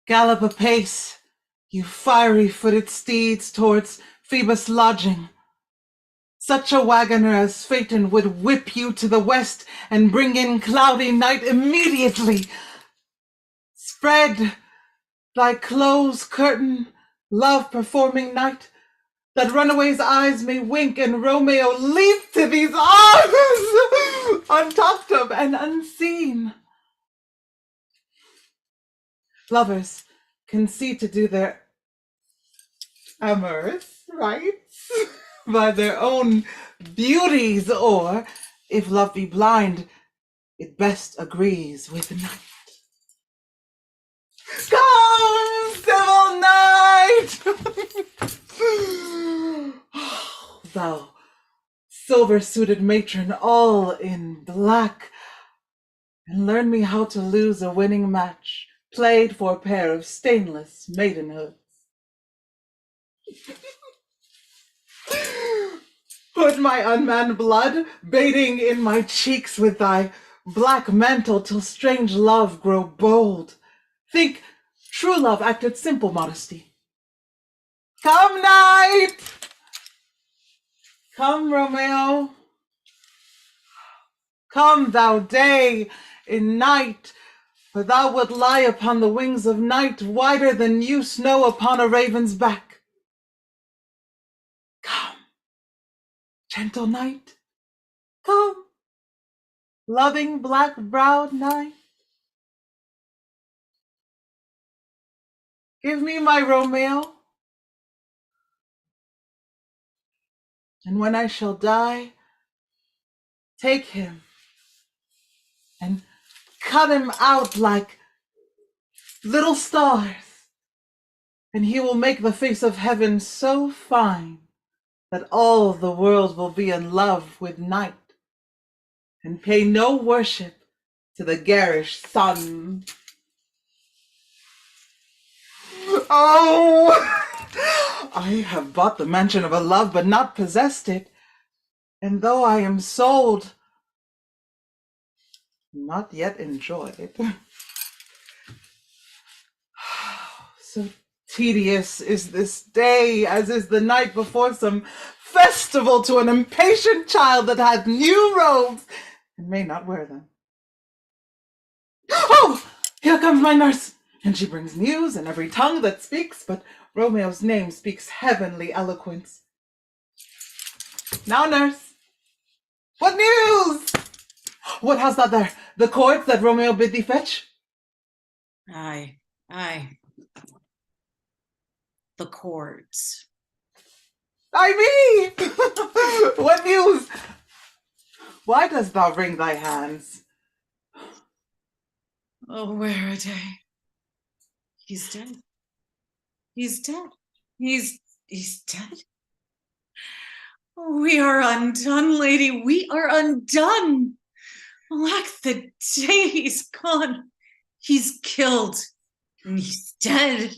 Gallop apace, you fiery-footed steeds, towards Phoebus' lodging. Such a wagoner as Phaeton would whip you to the west and bring in cloudy night immediately. Spread thy close curtain, love-performing night, that runaways' eyes may wink and Romeo leap to these arms, untalked of and unseen. Lovers can see to do their amorous rites by their own beauties, or, if love be blind, it best agrees with night. Come, civil night! Thou silver-suited matron, all in black, and learn me how to lose a winning match, played for a pair of stainless maidenhoods. Put my unmanned blood, bathing in my cheeks with thy black mantle, till strange love grow bold. Think true love acted simple modesty. Come, night! Come, Romeo. Come, thou day in night, for thou wilt lie upon the wings of night, wider than new snow upon a raven's back. Come, gentle night. Come, loving black-browed night. Give me my Romeo, and when I shall die, take him and cut him out like little stars, and he will make the face of heaven so fine that all the world will be in love with night and pay no worship to the garish sun. Oh! I have bought the mansion of a love, but not possessed it. And though I am sold, not yet enjoyed. So tedious is this day, as is the night before some festival to an impatient child that hath new robes and may not wear them. Oh! Here comes my nurse, and she brings news in every tongue that speaks, but Romeo's name speaks heavenly eloquence. Now, nurse, what news? What hast thou there? The cords that Romeo bid thee fetch? Aye. The cords. I me! What news? Why dost thou wring thy hands? Oh, where a day. He's dead. He's dead. He's dead. We are undone, lady. We are undone. Alack, the day he's gone. He's killed. And he's dead.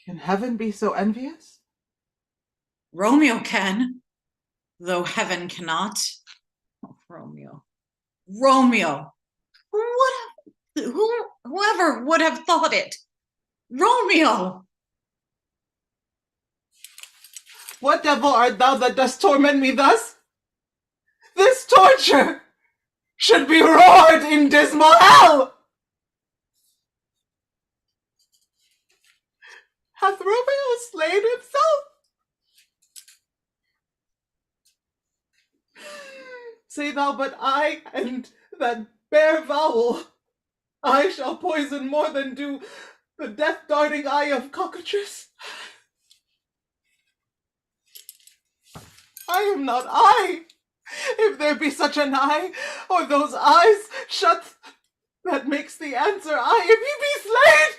Can heaven be so envious? Romeo can, though heaven cannot. Oh, Romeo. Romeo. Whoever would have thought it? Romeo! What devil art thou that dost torment me thus? This torture should be roared in dismal hell! Hath Romeo slain himself? Say thou but I and that bare vowel, I shall poison more than do the death-darting eye of cockatrice. I am not I, if there be such an eye, or those eyes shut that makes the answer I, if he be slain.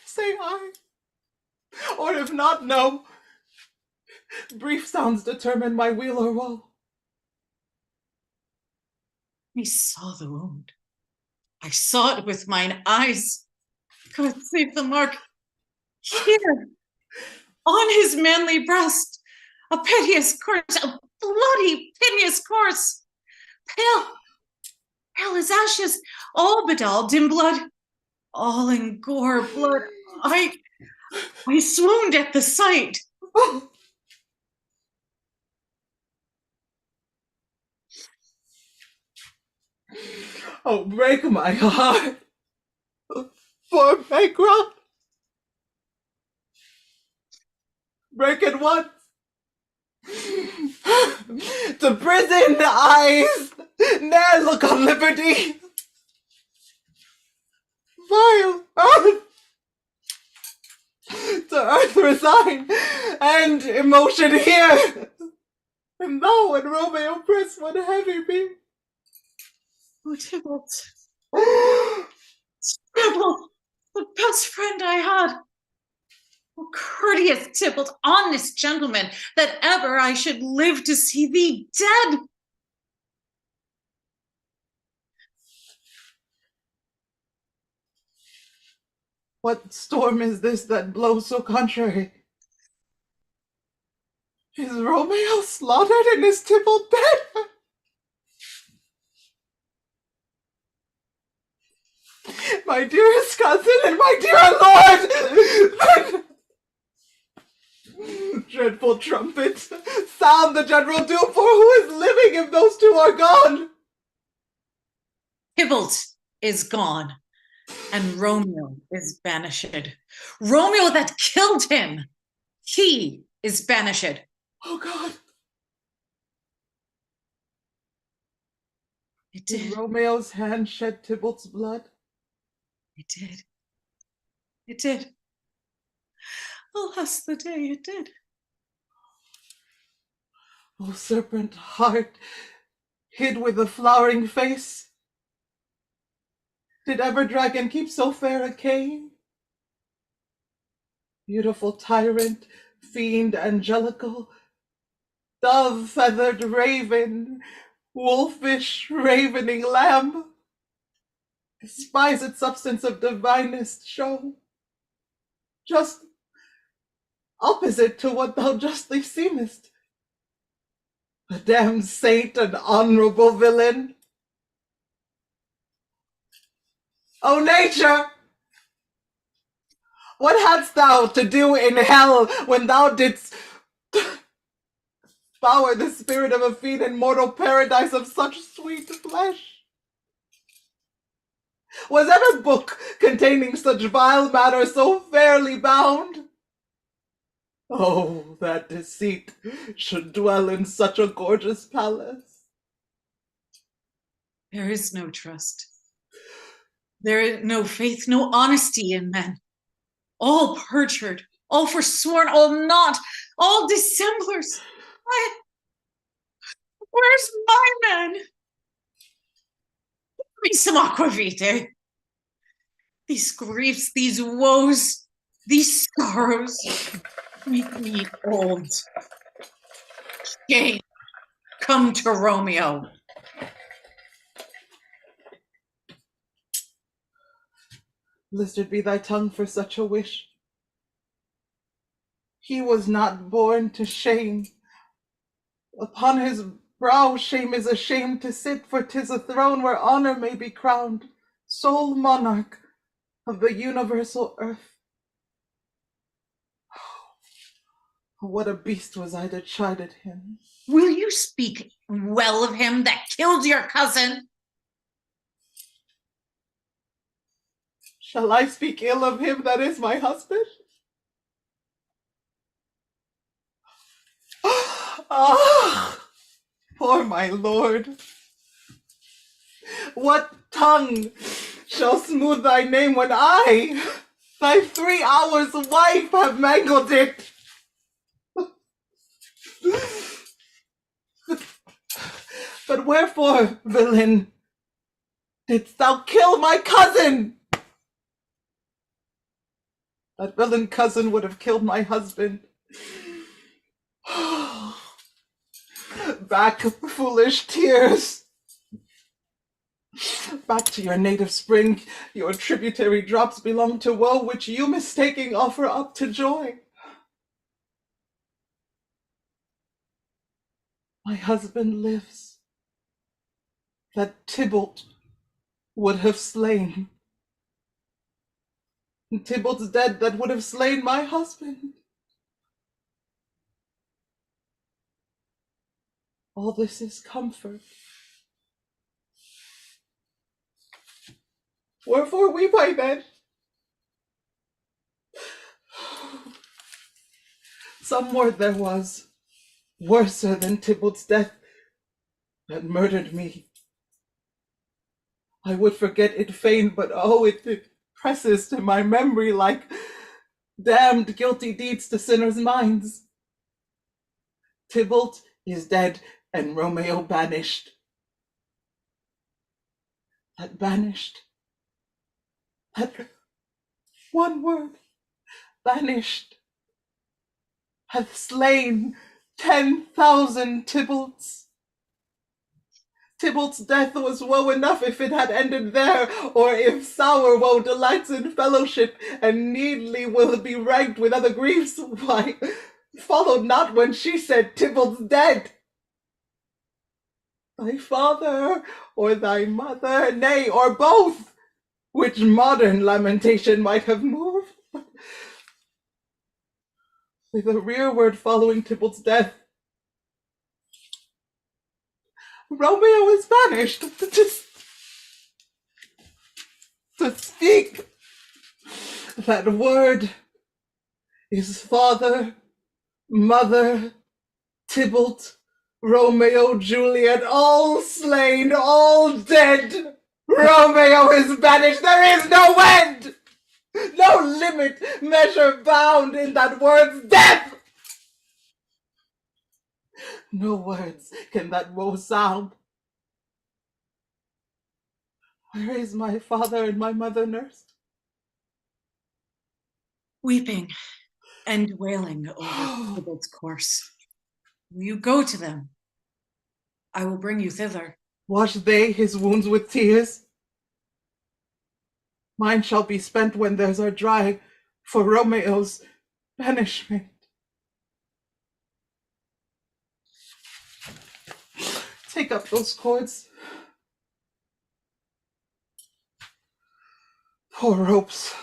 Say I, or if not, no. Brief sounds determine my weal or woe. I saw the wound. I saw it with mine eyes. God save the mark. Here, on his manly breast, a piteous course, a bloody, piteous course. Pale, pale as ashes, all bedaubed in blood, all in gore, blood. I swooned at the sight. Oh, break my heart, for bankrupt. Break it once. To prison eyes, ne'er look on liberty. Vile earth, to earth resign, and emotion here. And thou and Romeo press one heavy beam. Oh, Tybalt. Tybalt, the best friend I had. Oh, courteous Tybalt, honest gentleman, that ever I should live to see thee dead. What storm is this that blows so contrary? Is Romeo slaughtered and is Tybalt dead? My dearest cousin and my dear lord! Dreadful trumpet, sound the general doom, for who is living if those two are gone? Tybalt is gone, and Romeo is banished. Romeo that killed him, he is banished. Oh God. It did. Did Romeo's hand shed Tybalt's blood? It did. It did. Alas, the day it did. O serpent heart, hid with the flowering face, did ever dragon keep so fair a cane? Beautiful tyrant, fiend angelical, dove-feathered raven, wolfish ravening lamb, despise its substance of divinest show, just opposite to what thou justly seemest. A damned saint and honorable villain. O nature! What hadst thou to do in hell when thou didst devour the spirit of a fiend in mortal paradise of such sweet flesh? Was ever book containing such vile matter so fairly bound? Oh, that deceit should dwell in such a gorgeous palace. There is no trust. There is no faith, no honesty in men. All perjured, all forsworn, all not, all dissemblers. Where's my men? Give me some aquavite. These griefs, these woes, these sorrows make me old. Shame, come to Romeo. Blistered be thy tongue for such a wish. He was not born to shame. Upon his brow shame is ashamed to sit, for 'tis a throne where honor may be crowned, sole monarch of the universal earth. What a beast was I that chided him. Will you speak well of him that killed your cousin? Shall I speak ill of him that is my husband? Ah, poor my lord. What tongue shall smooth thy name when I, thy 3 hours wife, have mangled it? But wherefore, villain, didst thou kill my cousin? That villain cousin would have killed my husband. Back, foolish tears. Back to your native spring. Your tributary drops belong to woe, which you mistaking offer up to joy. My husband lives. That Tybalt would have slain. And Tybalt's dead that would have slain my husband. All this is comfort. Wherefore weep I then? Some word there was, worser than Tybalt's death, that murdered me. I would forget it fain, but oh, it presses to my memory like damned guilty deeds to sinners' minds. Tybalt is dead, and Romeo banished. That banished, that one word, banished, hath slain 10,000 Tybalts. Tybalt's death was woe enough if it had ended there, or if sour woe delights in fellowship, and needly will be ranked with other griefs, why, followed not when she said Tybalt's dead. Thy father, or thy mother, nay, or both, which modern lamentation might have moved, with a rearward following Tybalt's death, Romeo is banished to speak. That word is father, mother, Tybalt, Romeo, Juliet, all slain, all dead. Romeo is banished. There is no end, no limit, measure bound in that word's death. No words can that woe sound. Where is my father and my mother nursed? Weeping and wailing over Tybalt's corse. Will you go to them? I will bring you thither. Wash they his wounds with tears? Mine shall be spent when theirs are dry for Romeo's banishment. Take up those cords. Poor ropes.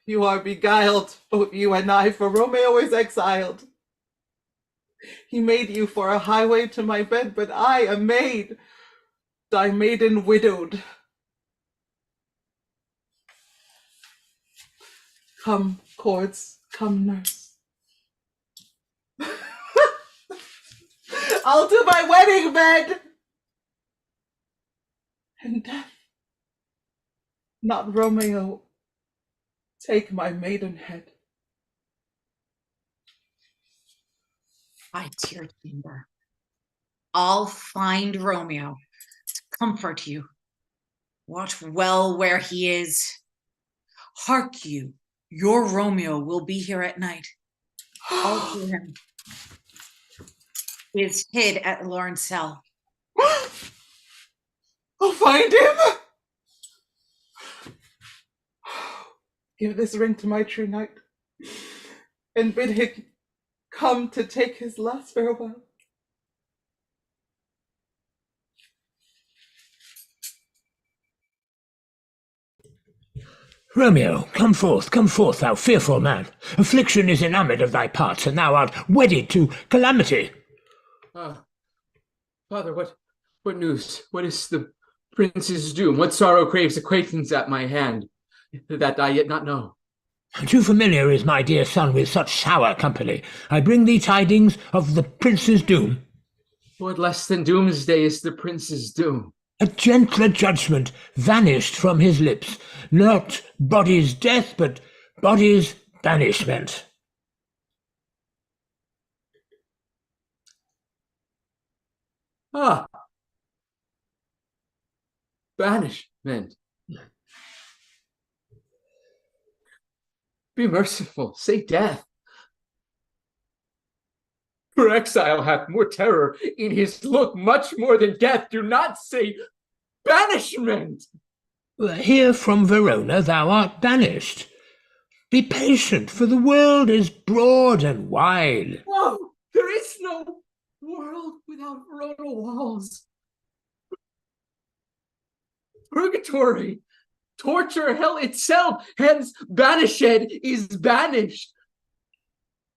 You are beguiled, both you and I, for Romeo is exiled. He made you for a highway to my bed, but I, a maid, thy maiden widowed. Come, cords, come, nurse. I'll to my wedding bed. And death, not Romeo, take my maidenhead. My dear chamber, I'll find Romeo to comfort you. Wot well where he is. Hark you, your Romeo will be here at night. I'll to him. He is hid at Lauren's cell. I'll find him. Give this ring to my true knight, and bid him come to take his last farewell. Romeo, come forth, thou fearful man. Affliction is enamoured of thy parts, and thou art wedded to calamity. Father, what news? What is the prince's doom? What sorrow craves acquaintance at my hand, that I yet not know? Too familiar is my dear son with such sour company. I bring thee tidings of the prince's doom. What less than doomsday is the prince's doom? A gentler judgment vanished from his lips, not body's death, but body's banishment. Banishment. Be merciful, say death. For exile hath more terror in his look, much more than death. Do not say banishment. Here from Verona thou art banished. Be patient, for the world is broad and wide. Whoa, there is no world without Verona walls. purgatory, torture, hell itself, hence banished is banished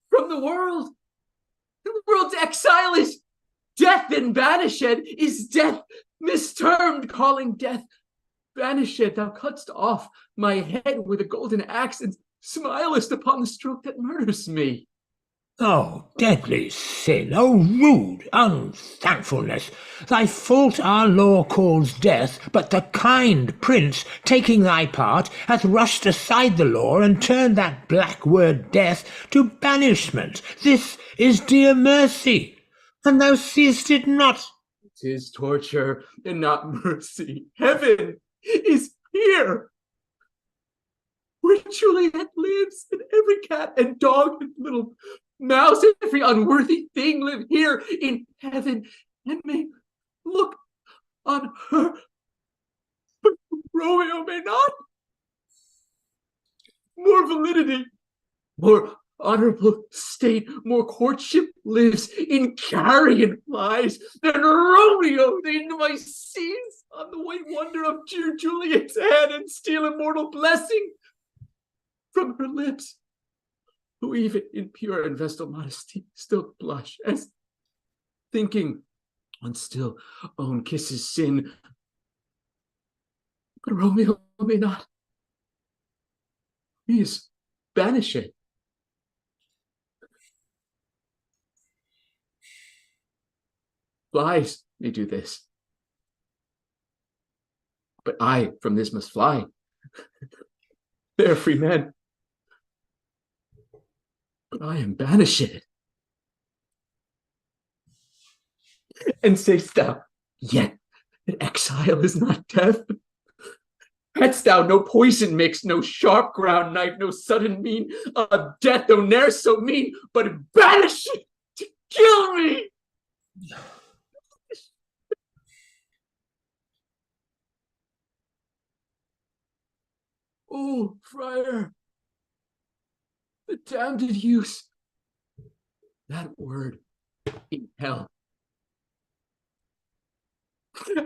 from the world. The world's exile is death, and banished is death, mistermed, calling death banished. Thou cutt'st off my head with a golden axe, and smilest upon the stroke that murders me. Oh, deadly sin, oh, rude unthankfulness! Thy fault our law calls death, but the kind prince, taking thy part, hath rushed aside the law, and turned that black word death to banishment. This is dear mercy, and thou seest it not. 'Tis torture and not mercy. Heaven is here, where Juliet lives, and every cat and dog and little mouse, every unworthy thing live here in heaven, and may look on her. But Romeo may not. More validity, more honorable state, more courtship lives in carrion flies than Romeo in my scenes on the white wonder of dear Juliet's hand, and steal immortal blessing from her lips, who even in pure and vestal modesty still blush, as thinking on still own kisses sin. But Romeo may not. He is banished. Flies may do this, but I from this must fly. They are free men, but I am banished. And say'st thou, yet that exile is not death? Hadst thou no poison mixed, no sharp ground knife, no sudden mean of death, though ne'er so mean, but banished to kill me? Oh, friar, the damned use that word in hell.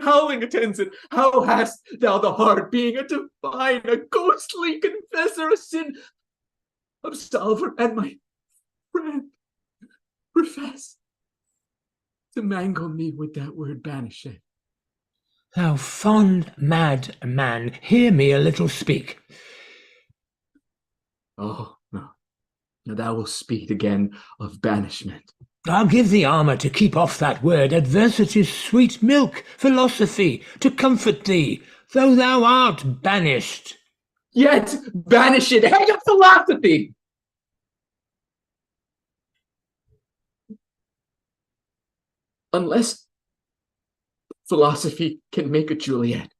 Howling attends it. How hast thou the heart, being a divine, a ghostly confessor of sin, absolver, and my friend, profess to mangle me with that word banished? Thou fond mad man, hear me a little speak. Oh, no. Now thou wilt speak again of banishment. I'll give thee armour to keep off that word, adversity's sweet milk, philosophy, to comfort thee, though thou art banished. Yet banished, hang up philosophy! Unless philosophy can make a Juliet.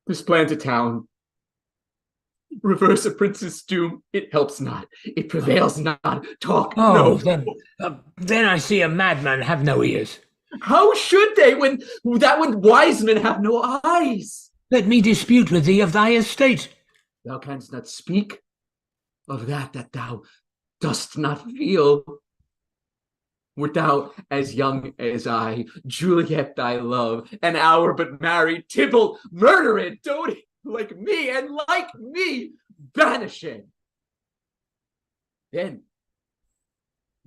Displant a town, reverse a prince's doom, it helps not, it prevails not. Talk, Oh, no. then I see a madman have no ears. How should they, when wise men have no eyes? Let me dispute with thee of thy estate. Thou canst not speak of that thou dost not feel. Wert thou as young as I, Juliet thy love, an hour but married, Tybalt murdered, doting like me, and like me banishing, then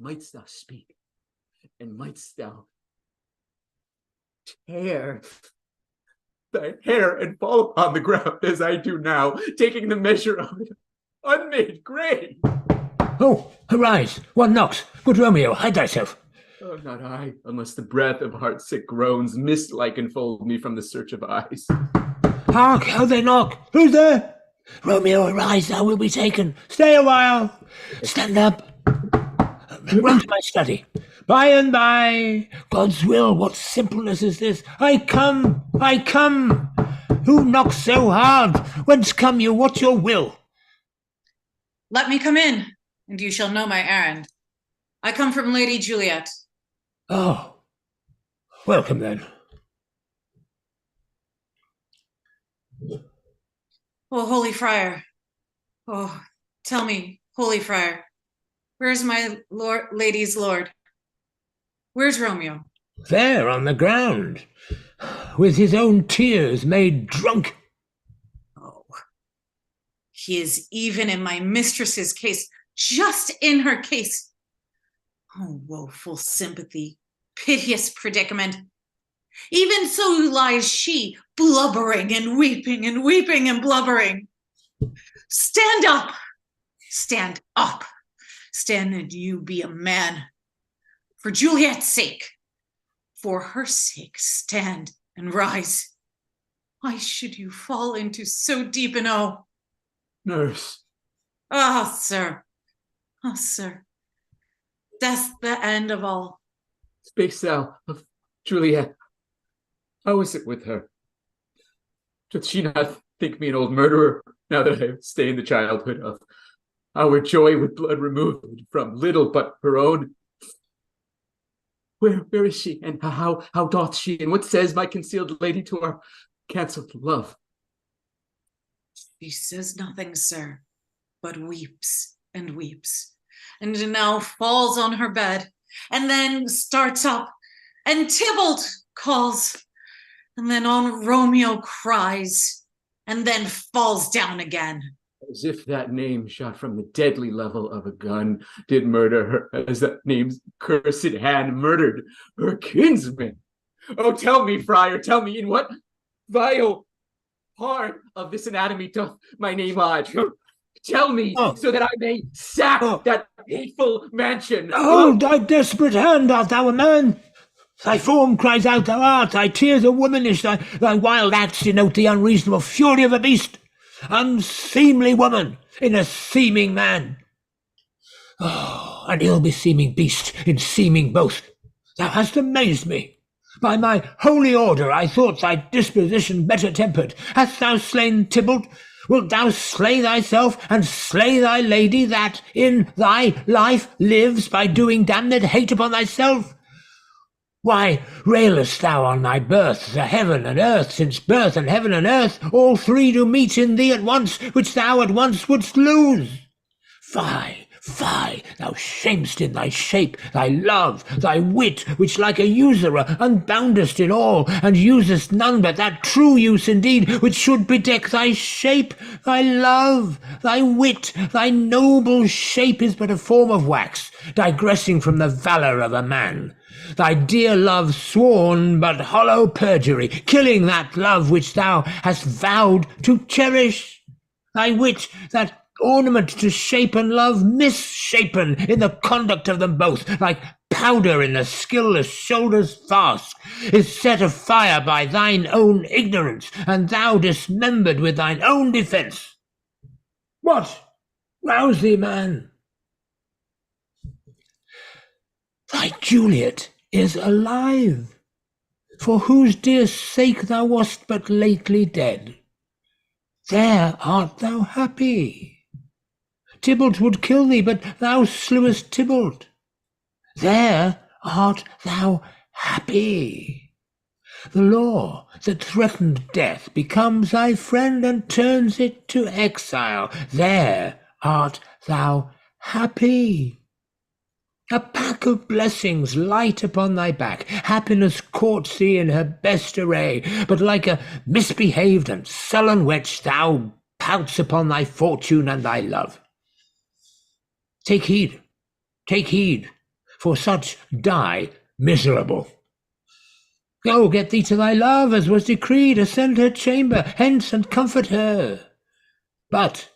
mightst thou speak, and mightst thou tear thy hair and fall upon the ground as I do now, taking the measure of it unmade grave. Oh, arise, one knocks. Good Romeo, hide thyself. Oh, not I, unless the breath of heart-sick groans mist-like enfold me from the search of eyes. Hark, how they knock. Who's there? Romeo, arise, thou wilt be taken. Stay a while. Stand up. Run to my study. By and by, God's will, what simpleness is this? I come. Who knocks so hard? Whence come you? What's your will? Let me come in, and you shall know my errand. I come from Lady Juliet. Oh, welcome then. Oh, holy friar. Oh, tell me, holy friar, where's my lady's lord? Where's Romeo? There on the ground. with his own tears made drunk. Oh, he is even in my mistress's case, just in her case. Oh, woeful sympathy, piteous predicament. Even so lies she, blubbering and weeping and weeping and blubbering. Stand up, stand up, stand and you be a man. For Juliet's sake, for her sake, stand and rise. Why should you fall into so deep an oh? Nurse. Ah, sir, ah, sir, that's the end of all. Speak thou of Juliet. How is it with her? Doth she not think me an old murderer, now that I have stained the childhood of our joy with blood removed from little but her own? Where is she, and how doth she, and what says my concealed lady to our cancelled love? She says nothing, sir, but weeps and weeps, and now falls on her bed, and then starts up, and Tybalt calls, and then on Romeo cries, and then falls down again. As if that name shot from the deadly level of a gun did murder her, as that name's cursed hand murdered her kinsman. Oh, tell me, friar, tell me, in what vile part of this anatomy doth my name lodge? Tell me, so that I may sack that hateful mansion. Hold thy desperate hand, art thou a man? Thy form cries out thou art, thy tears are womanish, thy wild acts denote the unreasonable fury of a beast. Unseemly woman in a seeming man. Oh, an ill-beseeming beast in seeming both. Thou hast amazed me. By my holy order, I thought thy disposition better tempered. Hast thou slain Tybalt? Wilt thou slay thyself and slay thy lady that in thy life lives by doing damned hate upon thyself? Why railest thou on thy birth, the heaven and earth, since birth and heaven and earth, all three do meet in thee at once, which thou at once wouldst lose? Fie, fie, thou shamest in thy shape, thy love, thy wit, which like a usurer unboundest in all, and usest none but that true use indeed, which should bedeck thy shape, thy love, thy wit, thy noble shape is but a form of wax, digressing from the valour of a man. Thy dear love sworn but hollow perjury, killing that love which thou hast vowed to cherish. Thy wit, that ornament to shapen love, misshapen in the conduct of them both, like powder in the skilless shoulder's fast, is set afire by thine own ignorance, and thou dismembered with thine own defence. What? Rouse thee, man. Thy Juliet is alive, for whose dear sake thou wast but lately dead. There art thou happy. Tybalt would kill thee, but thou slewest Tybalt. There art thou happy. The law that threatened death becomes thy friend and turns it to exile. There art thou happy. A pack of blessings light upon thy back. Happiness courts thee in her best array, but like a misbehaved and sullen wretch thou pouts upon thy fortune and thy love. Take heed, for such die miserable. Go, get thee to thy love, as was decreed, ascend her chamber, hence and comfort her. But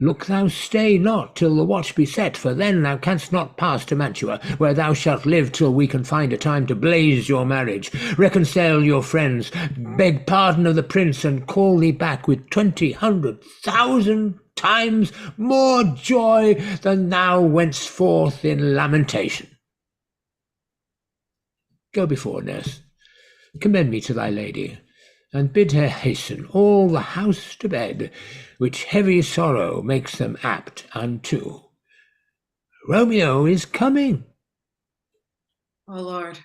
look thou stay not till the watch be set, for then thou canst not pass to Mantua, where thou shalt live till we can find a time to blaze your marriage, reconcile your friends, beg pardon of the prince, and call thee back with 20,000 times more joy than thou wentst forth in lamentation. Go before, nurse, commend me to thy lady, and bid her hasten all the house to bed, which heavy sorrow makes them apt unto. Romeo is coming. Oh, Lord,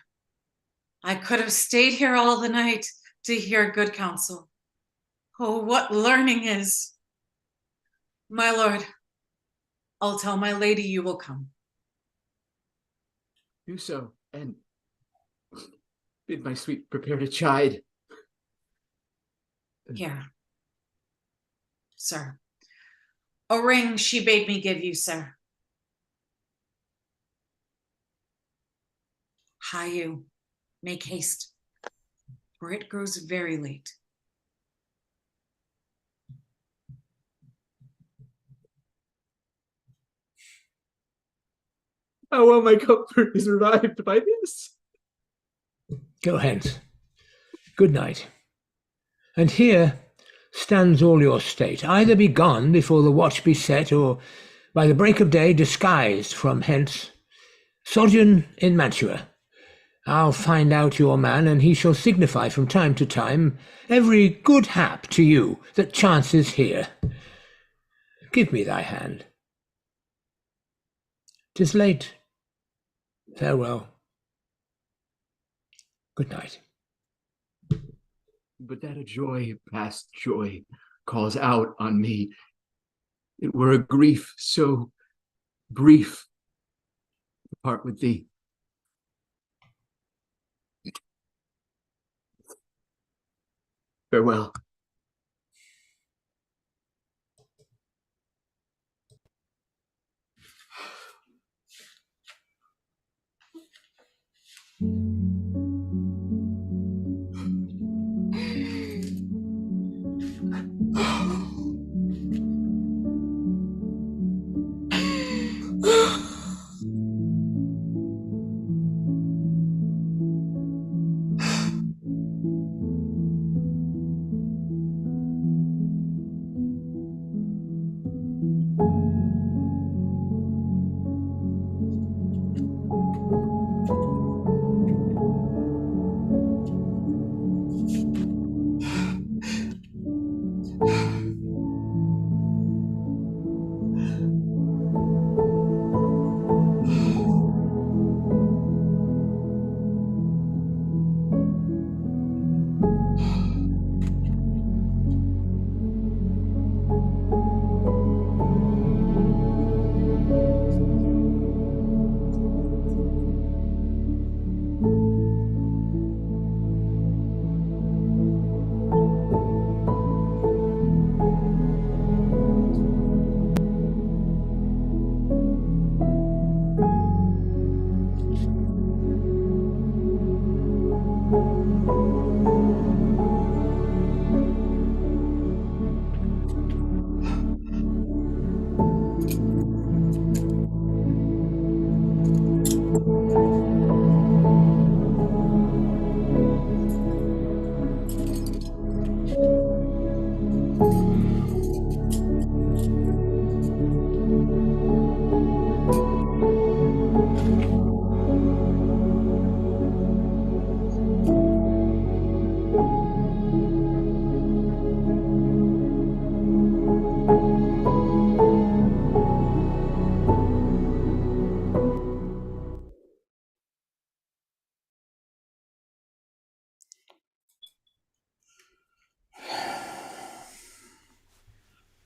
I could have stayed here all the night to hear good counsel. Oh, what learning is! My lord, I'll tell my lady you will come. Do so, and bid my sweet prepare to chide. Here, sir. A ring she bade me give you, sir. Hie you, make haste, for it grows very late. How well my comfort is revived by this. Go hence. Good night. And here stands all your state. Either be gone before the watch be set, or by the break of day disguised from hence. Sojourn in Mantua. I'll find out your man, and he shall signify from time to time every good hap to you that chances here. Give me thy hand. 'Tis late. Farewell. Good night. But that a joy past joy calls out on me. It were a grief so brief to part with thee. Farewell.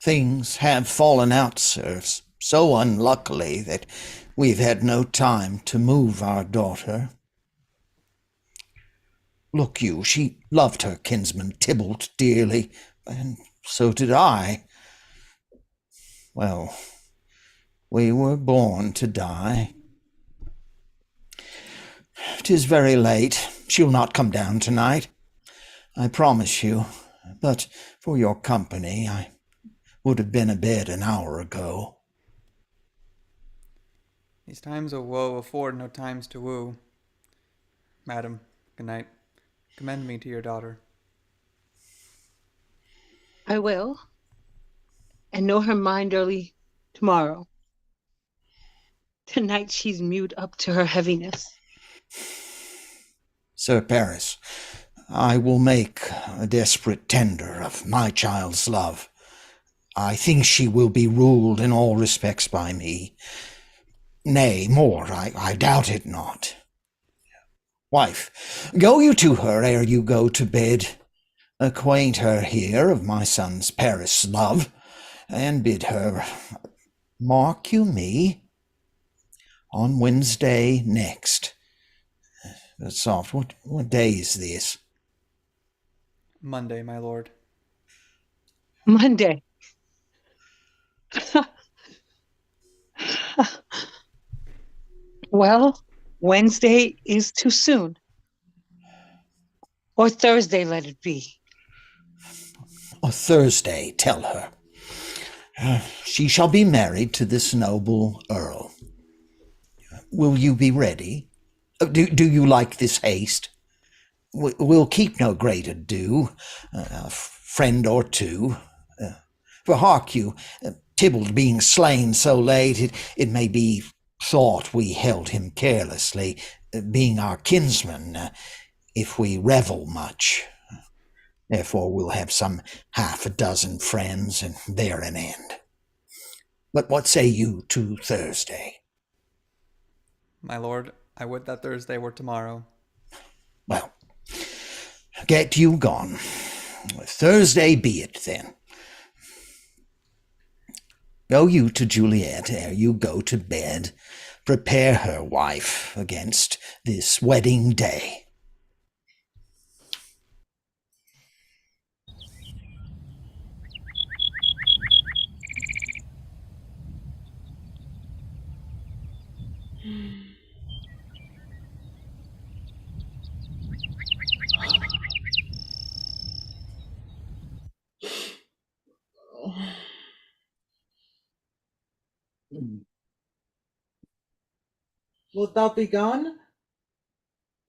Things have fallen out, sir, so unluckily that we've had no time to move our daughter. Look you, she loved her kinsman Tybalt dearly, and so did I. Well, we were born to die. 'Tis very late. She'll not come down tonight, I promise you, but for your company I would have been abed an hour ago. These times of woe afford no times to woo. Madam, good night. Commend me to your daughter. I will, and know her mind early tomorrow. Tonight she's mute up to her heaviness. Sir Paris, I will make a desperate tender of my child's love. I think she will be ruled in all respects by me. Nay, more, I doubt it not. Wife, go you to her ere you go to bed. Acquaint her here of my son's Paris love, and bid her, mark you me, on Wednesday next. But soft, what day is this? Monday, my lord. Monday. Well, Wednesday is too soon. Or Thursday, let it be. Or Thursday, tell her. She shall be married to this noble earl. Will you be ready? Do you like this haste? We'll keep no great ado, a friend or two. For hark you, Tybalt being slain so late, it may be thought we held him carelessly, being our kinsman, if we revel much. Therefore we'll have some half a dozen friends, and there an end. But what say you to Thursday? My lord, I would that Thursday were tomorrow. Well, get you gone. Thursday be it, then. Go you to Juliet ere you go to bed. Prepare her, wife, against this wedding day. Wilt thou be gone?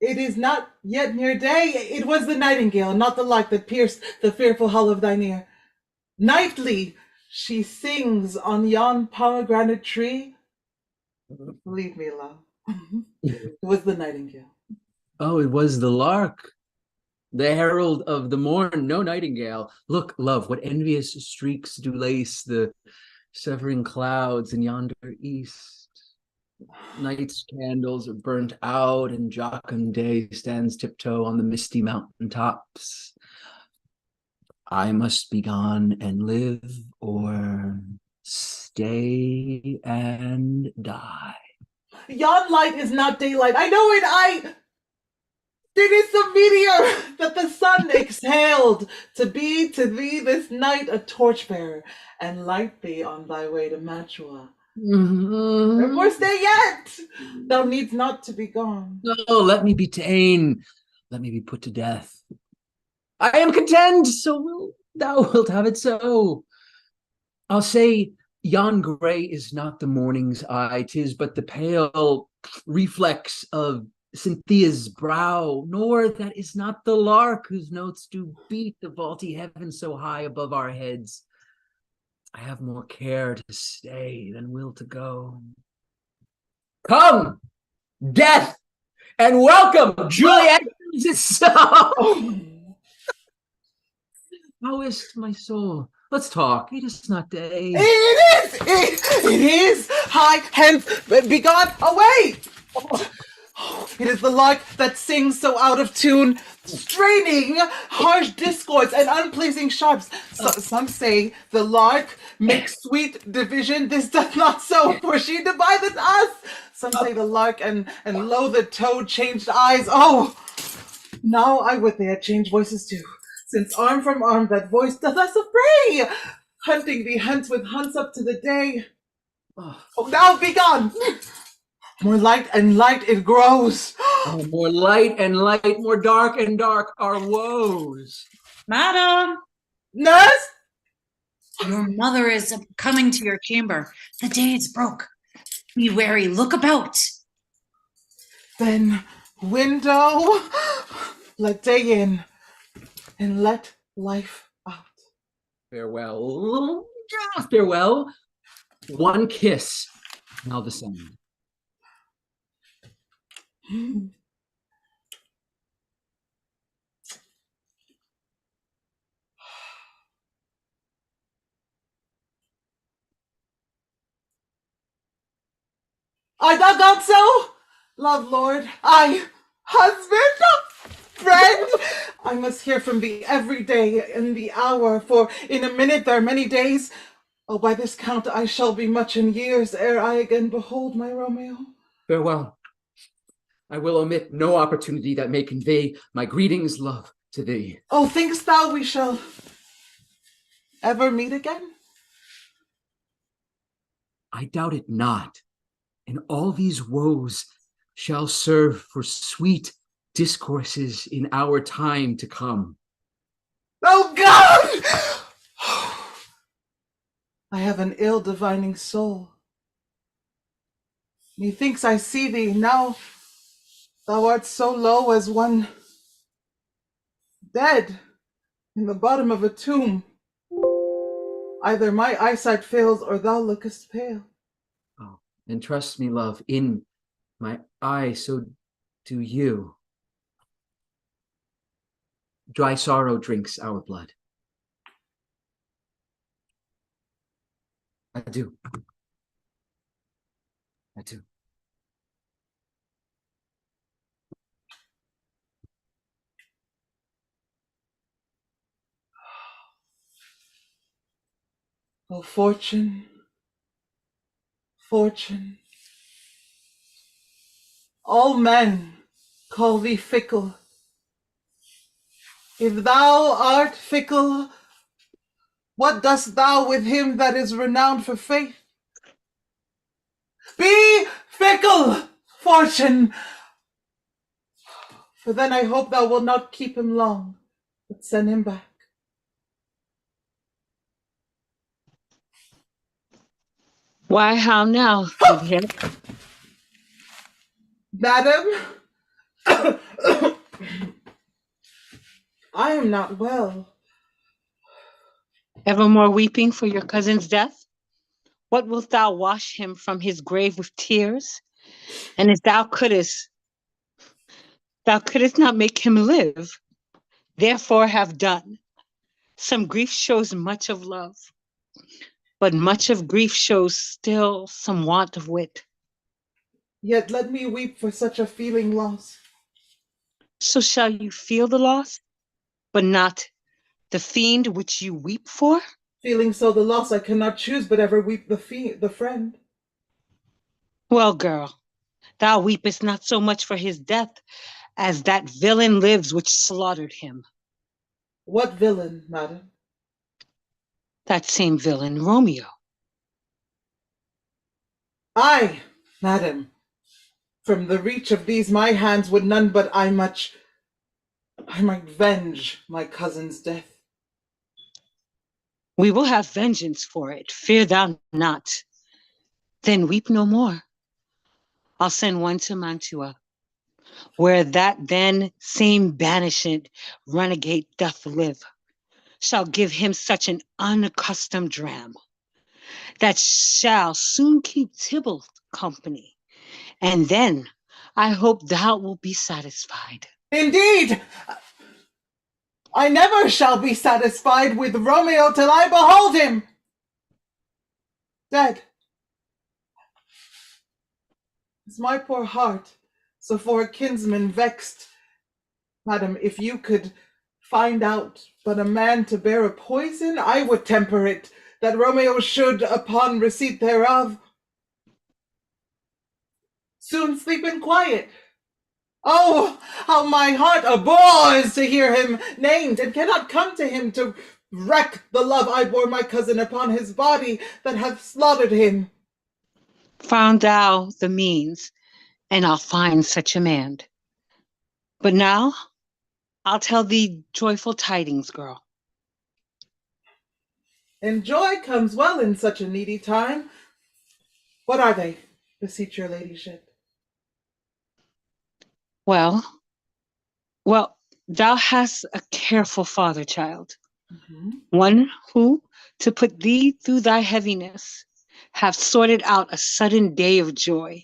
It is not yet near day. It was the nightingale, not the light that pierced the fearful hull of thine ear. Nightly she sings on yon pomegranate tree. Believe me, love. It was the nightingale. Oh, it was the lark, the herald of the morn, no nightingale. Look, love, what envious streaks do lace the severing clouds in yonder east. Night's candles are burnt out, and jocund day stands tiptoe on the misty mountain tops. I must be gone and live, or stay and die. Yon light is not daylight. I know it. It is the meteor that the sun exhaled to be to thee this night a torchbearer and light thee on thy way to Mantua. Therefore stay yet. Thou needst not to be gone. No, let me be ta'en. Let me be put to death. I am content, so thou wilt have it so. I'll say, yon gray is not the morning's eye, 'tis but the pale reflex of Cynthia's brow, nor that is not the lark whose notes do beat the vaulty heaven so high above our heads. I have more care to stay than will to go. Come, death, and welcome, Juliet. How is my soul? Let's talk. It is not day. It is. Hie hence, be gone, away. It is the lark that sings so out of tune, straining harsh discords and unpleasing sharps. Some say the lark makes sweet division. This doth not so, for she divideth us. Some say the lark and lo the toad changed eyes. Oh, now I would they had changed voices too, since arm from arm that voice doth us affray, hunting thee hence with hunts up to the day. Oh, now be gone. More light and light it grows. Oh, more light and light, more dark and dark our woes. Madam! Nurse? Your mother is coming to your chamber. The day is broke. Be wary, look about. Then, window, let day in, and let life out. Farewell. Farewell. One kiss, and I'll descend. Art thou gone so? Love, lord, husband, friend, I must hear from thee every day in the hour, for in a minute there are many days. Oh, by this count I shall be much in years ere I again behold my Romeo. Farewell. I will omit no opportunity that may convey my greetings, love, to thee. Oh, thinkst thou we shall ever meet again? I doubt it not, and all these woes shall serve for sweet discourses in our time to come. Oh God! I have an ill divining soul. Methinks I see thee now. Thou art so low as one dead in the bottom of a tomb. Either my eyesight fails or thou lookest pale. Oh, and trust me, love, in my eye, so do you. Dry sorrow drinks our blood. Adieu. Adieu. Oh, fortune, fortune. All men call thee fickle. If thou art fickle, what dost thou with him that is renowned for faith? Be fickle, fortune, for then I hope thou wilt not keep him long, but send him back. Why, how now, Vivienne? Madam, I am not well. Evermore weeping for your cousin's death? What wilt thou wash him from his grave with tears? And if thou couldst not make him live, therefore have done. Some grief shows much of love, but much of grief shows still some want of wit. Yet let me weep for such a feeling loss. So shall you feel the loss, but not the fiend which you weep for? Feeling so the loss, I cannot choose but ever weep the friend. Well, girl, thou weepest not so much for his death as that villain lives which slaughtered him. What villain, madam? That same villain, Romeo. Aye, madam. From the reach of these my hands would none but I might venge my cousin's death. We will have vengeance for it, fear thou not. Then weep no more. I'll send one to Mantua, where that then same banished renegade doth live, shall give him such an unaccustomed dram, that shall soon keep Tybalt company, and then I hope thou wilt be satisfied. Indeed! I never shall be satisfied with Romeo till I behold him dead. Is my poor heart so for a kinsman vexed? Madam, if you could find out but a man to bear a poison, I would temper it, that Romeo should, upon receipt thereof, soon sleep in quiet. Oh, how my heart abhors to hear him named, and cannot come to him to wreak the love I bore my cousin upon his body that hath slaughtered him. Found thou the means, and I'll find such a man. But now I'll tell thee joyful tidings, girl. And joy comes well in such a needy time. What are they, beseech your ladyship? Well, thou hast a careful father, child. One who, to put thee through thy heaviness, have sorted out a sudden day of joy,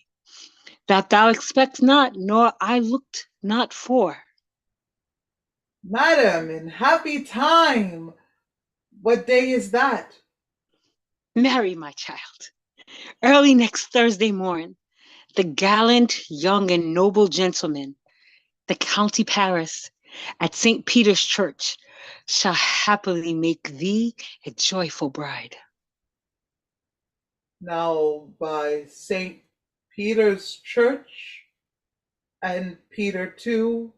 that thou expect not, nor I looked not for. Madam, in happy time. What day is that? Marry, my child. Early next Thursday morn, the gallant, young, and noble gentleman, the County Paris, at St. Peter's Church, shall happily make thee a joyful bride. Now, by St. Peter's Church, and Peter too,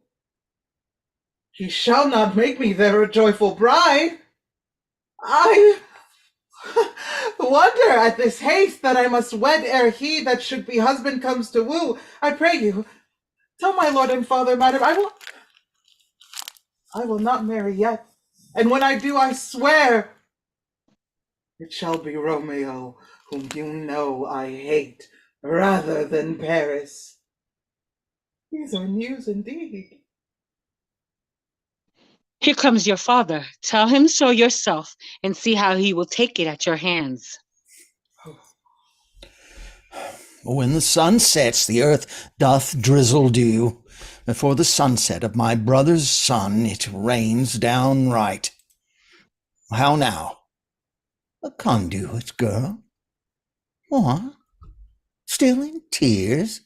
he shall not make me there a joyful bride. I wonder at this haste that I must wed ere he that should be husband comes to woo. I pray you, tell my lord and father, madam, I will not marry yet. And when I do, I swear it shall be Romeo, whom you know I hate, rather than Paris. These are news indeed. Here comes your father. Tell him so yourself and see how he will take it at your hands. When the sun sets, the earth doth drizzle dew. Before the sunset of my brother's son, it rains downright. How now? A conduit, girl? What? Still in tears?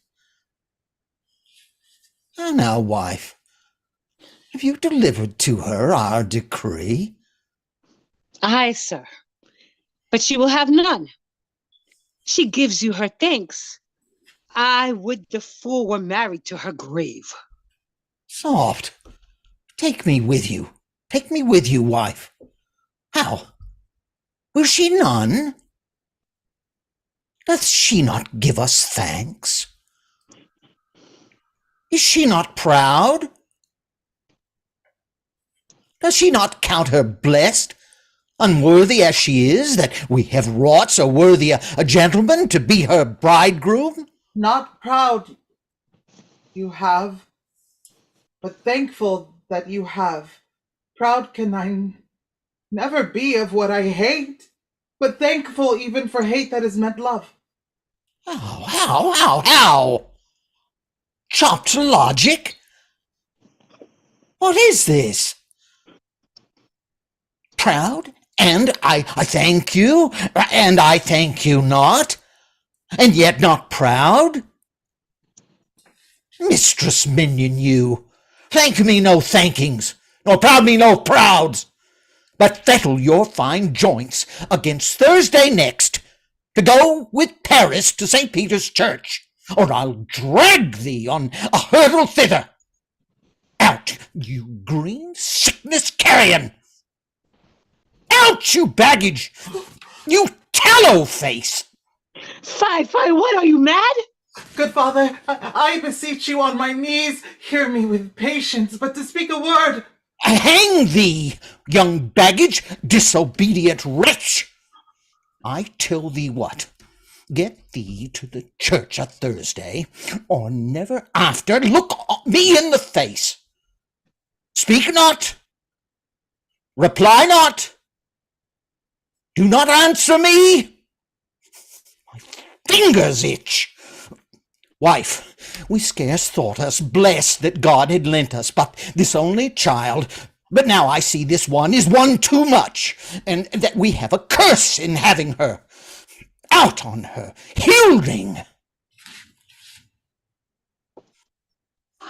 How now, wife? Have you delivered to her our decree? Aye, sir, but she will have none. She gives you her thanks. I would the fool were married to her grave. Soft. Take me with you. Take me with you, wife. How? Will she none? Doth she not give us thanks? Is she not proud? Does she not count her blessed, unworthy as she is, that we have wrought so worthy a gentleman to be her bridegroom? Not proud you have, but thankful that you have. Proud can I never be of what I hate, but thankful even for hate that is meant love. How? Chopped logic? What is this? Proud, and I thank you, and I thank you not, and yet not proud? Mistress minion, you, thank me no thankings, nor proud me no prouds, but fettle your fine joints against Thursday next, to go with Paris to St. Peter's Church, or I'll drag thee on a hurdle thither. Out, you green sickness carrion! Out, you baggage! You tallow face! Fie, what, are you mad? Good father, I beseech you on my knees, hear me with patience, but to speak a word. Hang thee, young baggage, disobedient wretch! I tell thee what, get thee to the church a Thursday, or never after look me in the face. Speak not, reply not, do not answer me. My fingers itch. Wife, we scarce thought us blessed that God had lent us but this only child, but now I see this one is one too much, and that we have a curse in having her. Out on her, Hilding!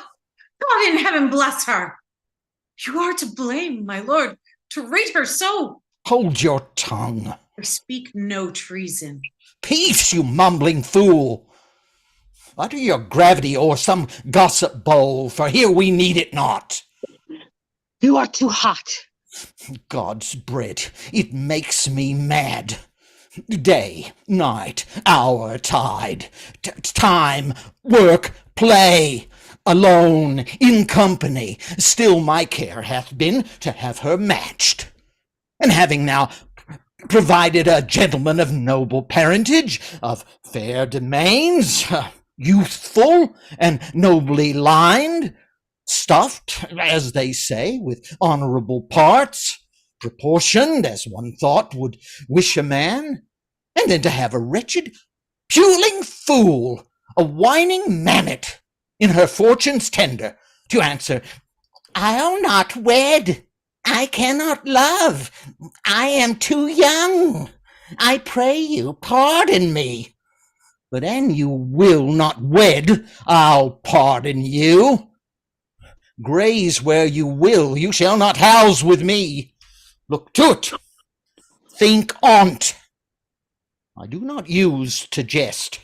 God in heaven bless her! You are to blame, my lord, to rate her so. Hold your tongue. I speak no treason. Peace, you mumbling fool! Utter your gravity o'er some gossip bowl, for here we need it not. You are too hot. God's bread, it makes me mad. Day, night, hour, tide, time, work, play, alone, in company, still my care hath been to have her matched. And having now provided a gentleman of noble parentage, of fair domains, youthful and nobly lined, stuffed, as they say, with honorable parts, proportioned as one thought would wish a man, and then to have a wretched, puling fool, a whining mammet, in her fortune's tender, to answer, I'll not wed, I cannot love, I am too young, I pray you pardon me. But an you will not wed, I'll pardon you. Graze where you will, you shall not house with me. Look to it. Think on't. I do not use to jest.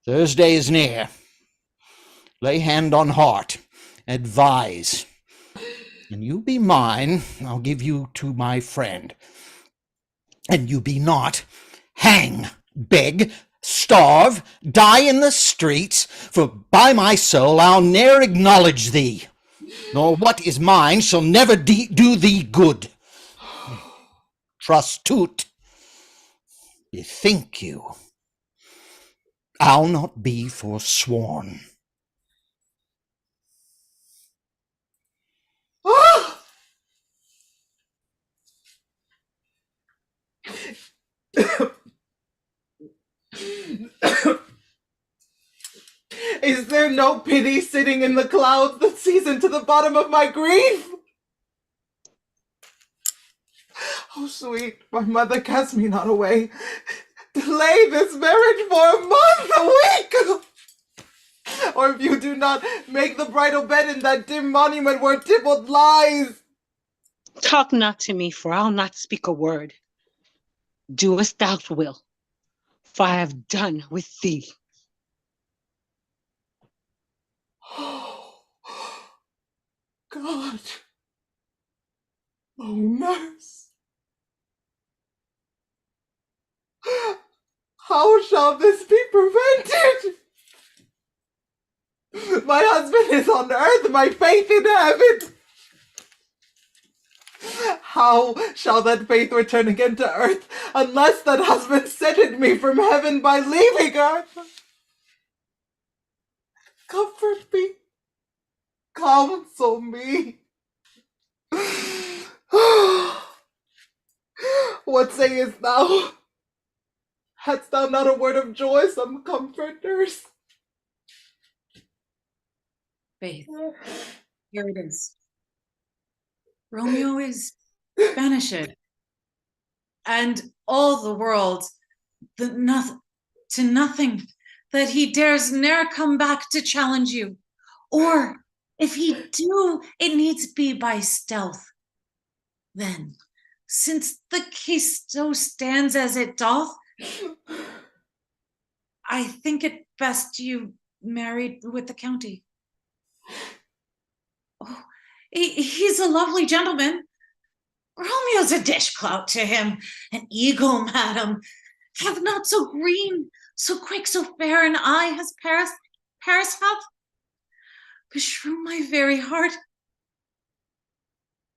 Thursday is near. Lay hand on heart. Advise. And you be mine, I'll give you to my friend. and you be not, hang, beg, starve, die in the streets, for by my soul I'll ne'er acknowledge thee, nor what is mine shall never do thee good. Trust to't, bethink you, I'll not be forsworn. Is there no pity sitting in the clouds that sees into the bottom of my grief? Oh, sweet, my mother, cast me not away. Delay this marriage for a month, a week! Or if you do not, make the bridal bed in that dim monument where Tybalt lies. Talk not to me, for I'll not speak a word. Do as thou wilt, for I have done with thee. God. Oh, nurse. How shall this be prevented? My husband is on earth, my faith in heaven. How shall that faith return again to earth unless that husband scented me from heaven by leaving earth? Comfort me. Counsel me. What sayest thou? Hadst thou not a word of joy, some comfort, nurse? Faith, here it is. Romeo is banished, and all the world to nothing, that he dares ne'er come back to challenge you. Or if he do, it needs be by stealth. Then, since the case so stands as it doth, I think it best you married with the county. Oh, he's a lovely gentleman. Romeo's a dishclout to him, an eagle, madam. Have not so green, so quick, so fair an eye as Paris hath. Beshrew my very heart.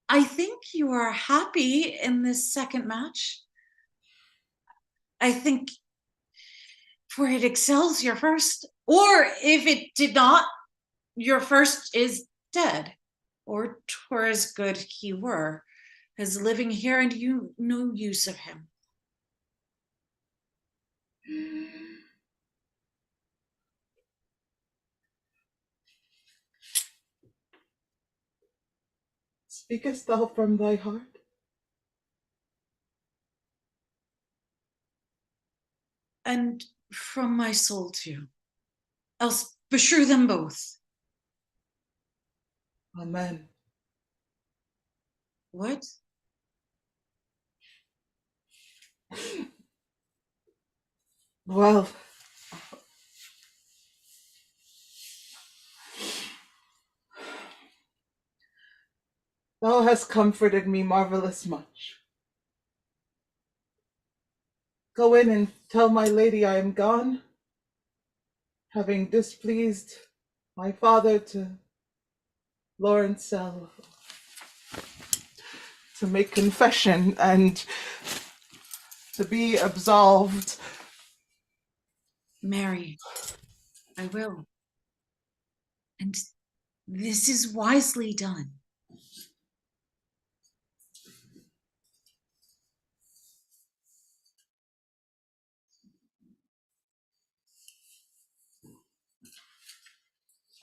I think you are happy in this second match. I think, for it excels your first, or if it did not, your first is dead, or 'twere as good he were, as living here and you no use of him. Speakest thou from thy heart? And from my soul too, else beshrew them both. Amen. What? Well, thou hast comforted me marvelous much. Go in and tell my lady I am gone, having displeased my father to Florence to make confession and to be absolved. Mary, I will. And this is wisely done.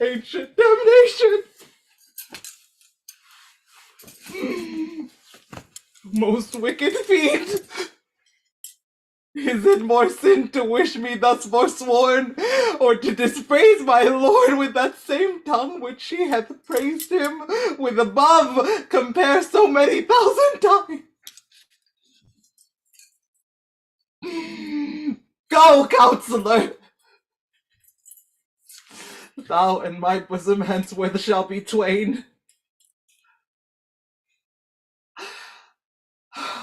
Ancient damnation! Most wicked fiend! Is it more sin to wish me thus forsworn, or to dispraise my lord with that same tongue which she hath praised him with above compare so many thousand times? Go, counselor! Thou and my bosom henceforth shall be twain.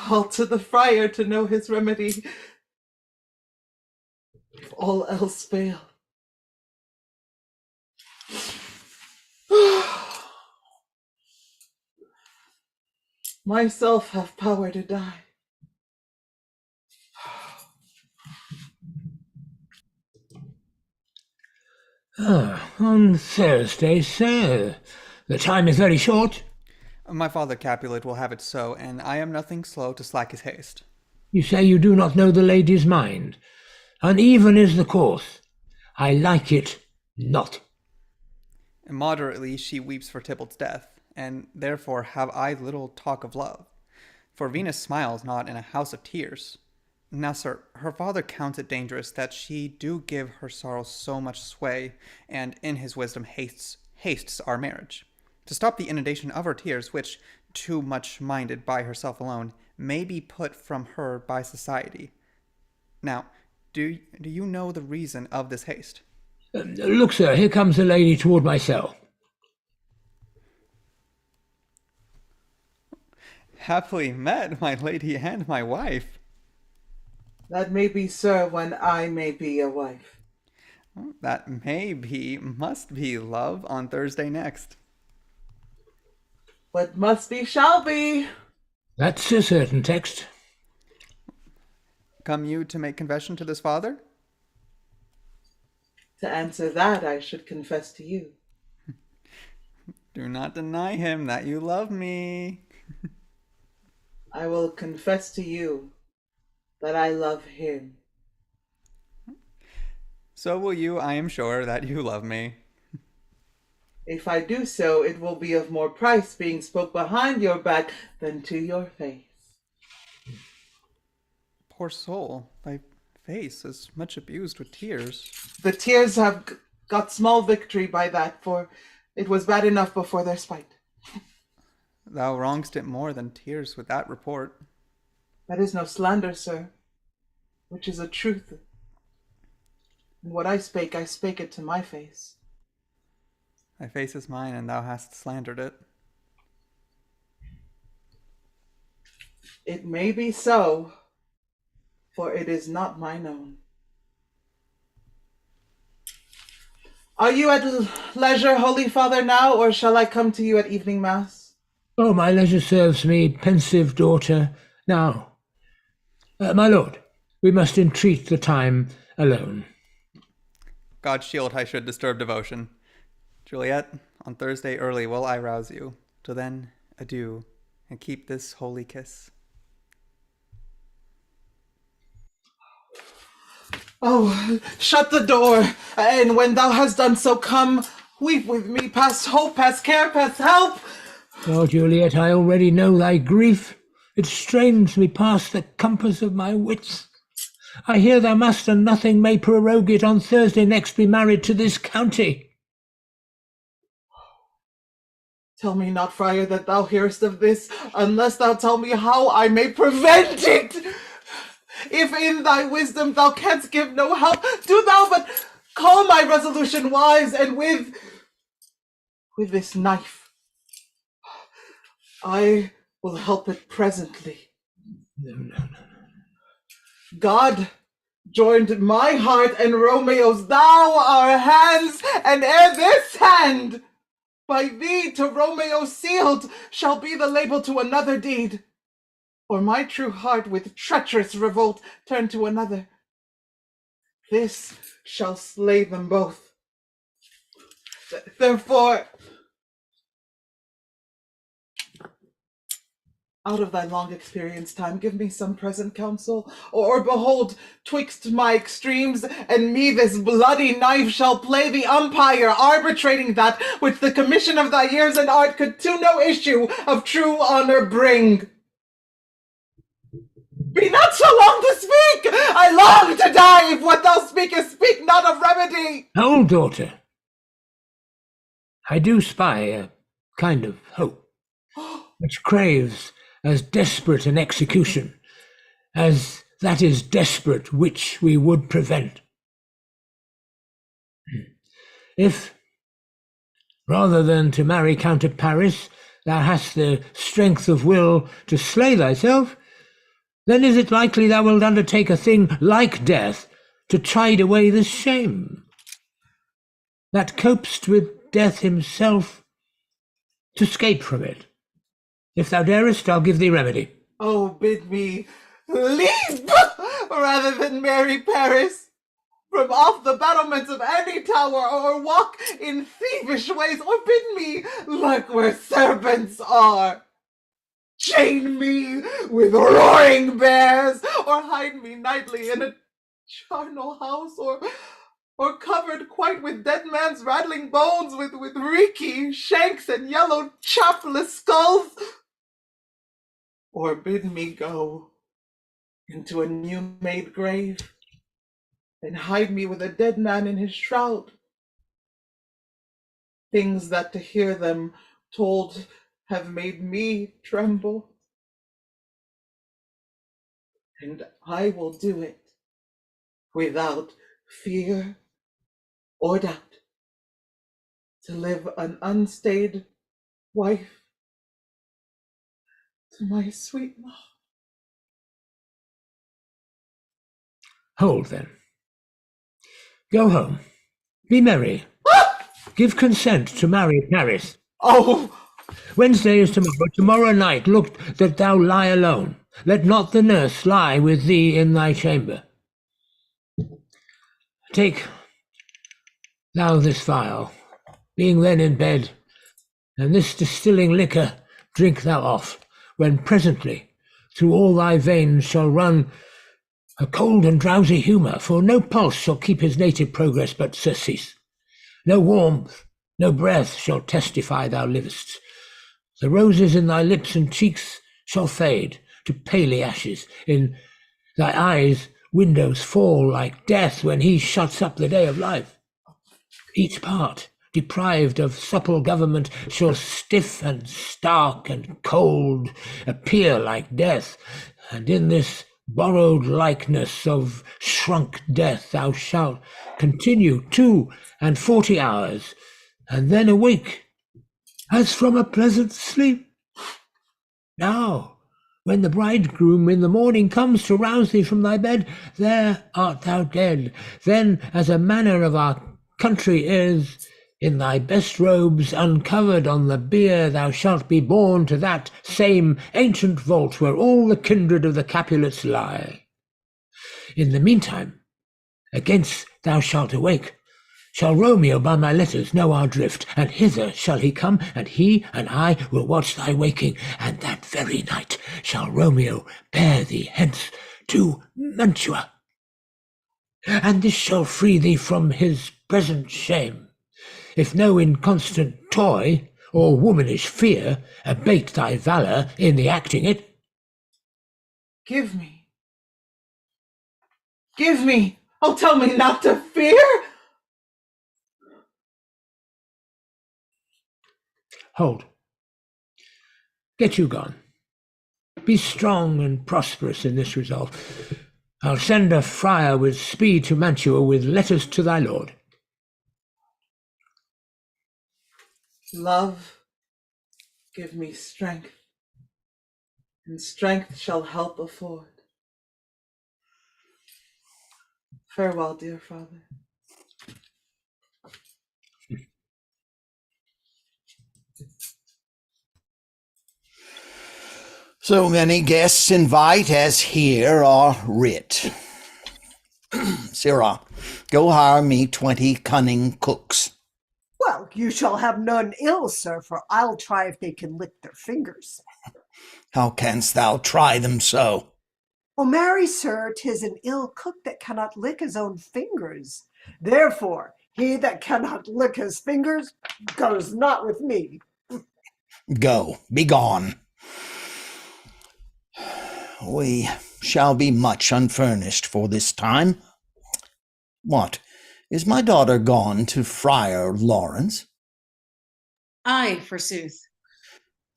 All to the friar to know his remedy. If all else fail. Myself have power to die. On Thursday, sir. The time is very short. My father Capulet will have it so, and I am nothing slow to slack his haste. You say you do not know the lady's mind. Uneven is the course. I like it not. Immoderately she weeps for Tybalt's death, and therefore have I little talk of love. For Venus smiles not in a house of tears. Now, sir, her father counts it dangerous that she do give her sorrow so much sway, and in his wisdom hastes our marriage, to stop the inundation of her tears, which, too much minded by herself alone, may be put from her by society. Now, do you know the reason of this haste? Look, sir, here comes the lady toward my cell. Happily met, my lady and my wife. That may be, sir, when I may be a wife. That must be, love, on Thursday next. What must be shall be. That's a certain text. Come you to make confession to this father? To answer that, I should confess to you. Do not deny him that you love me. I will confess to you that I love him. So will you, I am sure, that you love me. If I do so, it will be of more price being spoke behind your back than to your face. Poor soul, thy face is much abused with tears. The tears have got small victory by that, for it was bad enough before their spite. Thou wrongst it more than tears with that report. That is no slander, sir, which is a truth. And what I spake it to my face. Thy face is mine, and thou hast slandered it. It may be so, for it is not mine own. Are you at leisure, Holy Father, now, or shall I come to you at evening mass? Oh, my leisure serves me, pensive daughter. Now, my lord, we must entreat the time alone. God shield I should disturb devotion. Juliet, on Thursday early will I rouse you. Till then, adieu, and keep this holy kiss. Oh, shut the door, and when thou hast done so, come, weep with me, past hope, past care, past help. Oh, Juliet, I already know thy grief. It strains me past the compass of my wits. I hear thou must, and nothing may prorogue it, on Thursday next be married to this county. Tell me not, friar, that thou hearest of this, unless thou tell me how I may prevent it. If in thy wisdom thou canst give no help, do thou but call my resolution wise, and with this knife I will help it presently. No. God joined my heart and Romeo's, thou our hands, and ere this hand by thee to Romeo sealed shall be the label to another deed, or my true heart with treacherous revolt turn to another. This shall slay them both. Therefore, out of thy long experience time, give me some present counsel, or behold, twixt my extremes and me this bloody knife shall play the umpire, arbitrating that which the commission of thy years and art could to no issue of true honor bring. Be not so long to speak! I long to die if what thou speakest speak not of remedy! Hold, daughter. I do spy a kind of hope, which craves as desperate an execution as that is desperate which we would prevent. If, rather than to marry Count of Paris, thou hast the strength of will to slay thyself, then is it likely thou wilt undertake a thing like death to chide away this shame, that copest with death himself to scape from it? If thou darest, I'll give thee remedy. Oh, bid me leap rather than marry Paris from off the battlements of any tower, or walk in thievish ways, or bid me lurk where serpents are. Chain me with roaring bears, or hide me nightly in a charnel house, or covered quite with dead man's rattling bones, with reeky shanks and yellow chapless skulls. Or bid me go into a new-made grave, and hide me with a dead man in his shroud. Things that to hear them told have made me tremble. And I will do it without fear or doubt, to live an unstayed wife to my sweet love. Hold then. Go home. Be merry. Give consent to marry Paris. Oh! Wednesday is tomorrow. Tomorrow night look that thou lie alone. Let not the nurse lie with thee in thy chamber. Take thou this phial, being then in bed, and this distilling liquor drink thou off, when presently through all thy veins shall run a cold and drowsy humour, for no pulse shall keep his native progress but surcease. No warmth, no breath shall testify thou livest. The roses in thy lips and cheeks shall fade to paly ashes. In thy eyes windows fall like death when he shuts up the day of life. Each part, deprived of supple government, shall stiff and stark and cold appear like death, and in this borrowed likeness of shrunk death thou shalt continue 42 hours, and then awake as from a pleasant sleep. Now, when the bridegroom in the morning comes to rouse thee from thy bed, there art thou dead. Then, as a manner of our country is, in thy best robes, uncovered on the bier, thou shalt be borne to that same ancient vault where all the kindred of the Capulets lie. In the meantime, against thou shalt awake, shall Romeo by my letters know our drift, and hither shall he come, and he and I will watch thy waking, and that very night shall Romeo bear thee hence to Mantua. And this shall free thee from his present shame, if no inconstant toy or womanish fear abate thy valour in the acting it. Give me. Oh, tell me not to fear. Hold. Get you gone. Be strong and prosperous in this resolve. I'll send a friar with speed to Mantua with letters to thy lord. Love, give me strength, and strength shall help afford. Farewell, dear father. So many guests invite as here are writ. Sirrah, go hire me 20 cunning cooks. Well, you shall have none ill, sir, for I'll try if they can lick their fingers. How canst thou try them so? Oh, marry, sir, 'tis an ill cook that cannot lick his own fingers. Therefore, he that cannot lick his fingers goes not with me. Go, be gone. We shall be much unfurnished for this time. What, is my daughter gone to Friar Lawrence? Aye, forsooth.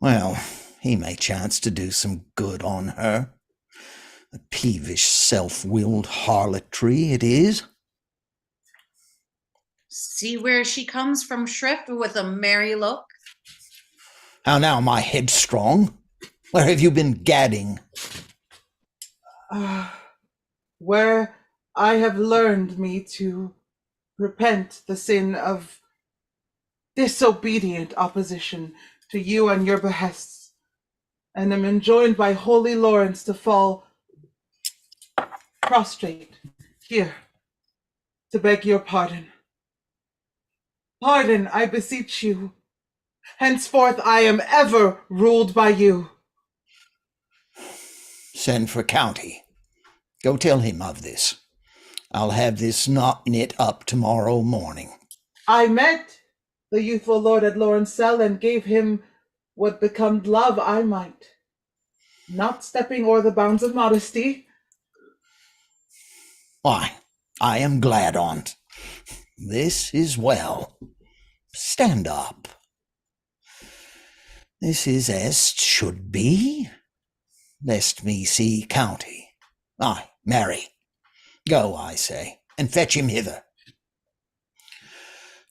Well, he may chance to do some good on her. A peevish, self-willed harlotry it is. See where she comes from shrift with a merry look. How now, my headstrong? Where have you been gadding? where I have learned me to repent the sin of disobedient opposition to you and your behests, and am enjoined by holy Florence to fall prostrate here to beg your pardon. Pardon, I beseech you. Henceforth I am ever ruled by you. Send for County. Go tell him of this. I'll have this knot knit up tomorrow morning. I met the youthful lord at Lawrence cell and gave him what becomed love I might, not stepping o'er the bounds of modesty. Why, I am glad on't. This is well. Stand up. This is as 't should be. Lest me see County. Ay, Mary, go, I say, and fetch him hither.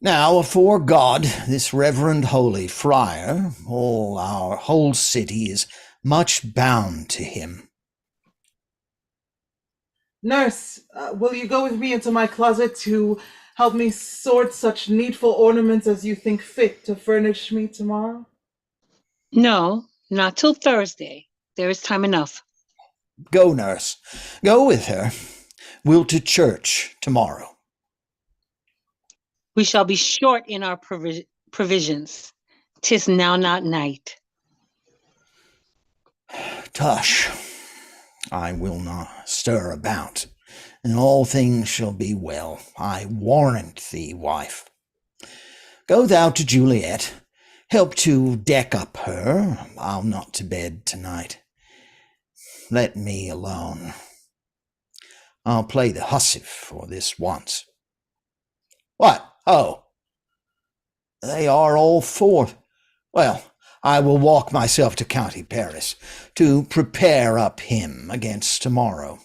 Now, afore God, this reverend holy friar, all our whole city is much bound to him. Nurse, will you go with me into my closet to help me sort such needful ornaments as you think fit to furnish me tomorrow? No, not till Thursday. There is time enough. Go, nurse. Go with her. We'll to church tomorrow. We shall be short in our provisions. 'Tis now not night. Tush, I will not stir about, and all things shall be well. I warrant thee, wife. Go thou to Juliet. Help to deck up her. I'll not to bed tonight. Let me alone. I'll play the hussif for this once. What? Oh, they are all forth. Well, I will walk myself to County Paris to prepare up him against tomorrow.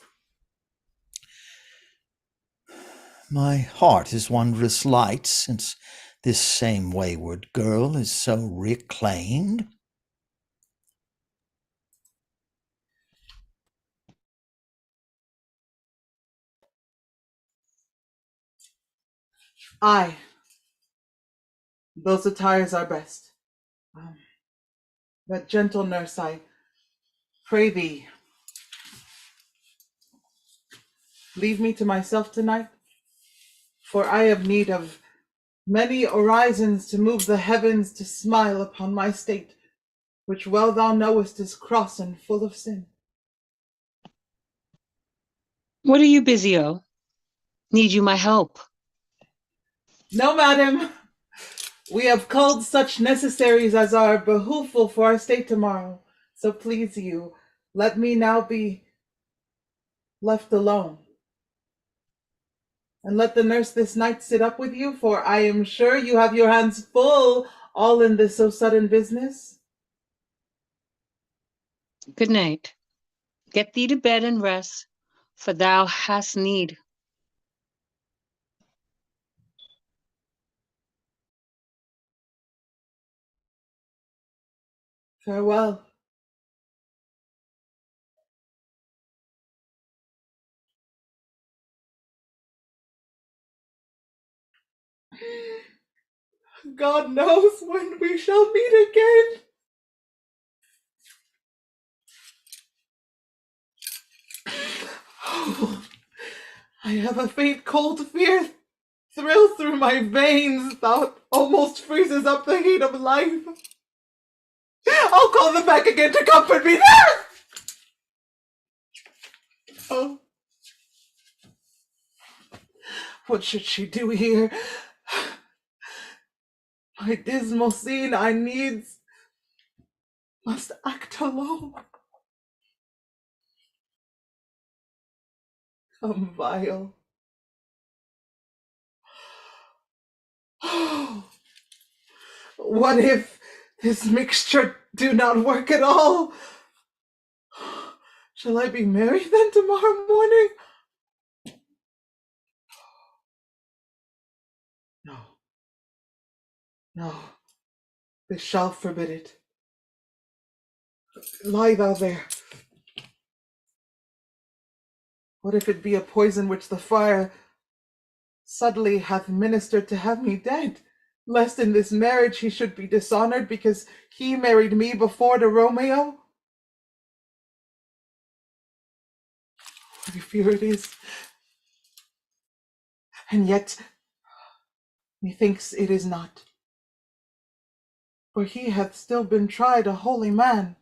My heart is wondrous light since this same wayward girl is so reclaimed. Aye, those attires are best. But gentle nurse, I pray thee, leave me to myself tonight, for I have need of many orisons to move the heavens to smile upon my state, which well thou knowest is cross and full of sin. What are you busy o? Need you my help? No, madam. We have culled such necessaries as are behooful for our state tomorrow. So please you, let me now be left alone. And let the nurse this night sit up with you, for I am sure you have your hands full all in this so sudden business. Good night. Get thee to bed and rest, for thou hast need. Farewell. God knows when we shall meet again. Oh, I have a faint cold fear thrill through my veins. Thou almost freezes up the heat of life. I'll call them back again to comfort me there. Oh, what should she do here? My dismal scene I needs must act alone. Come, vile. Oh, what if this mixture do not work at all? Shall I be married then tomorrow morning? No. No. This shall forbid it. Lie thou there. What if it be a poison which the fire subtly hath ministered to have me dead, lest in this marriage he should be dishonored because he married me before to Romeo? I fear it is. And yet, methinks it is not. For he hath still been tried a holy man.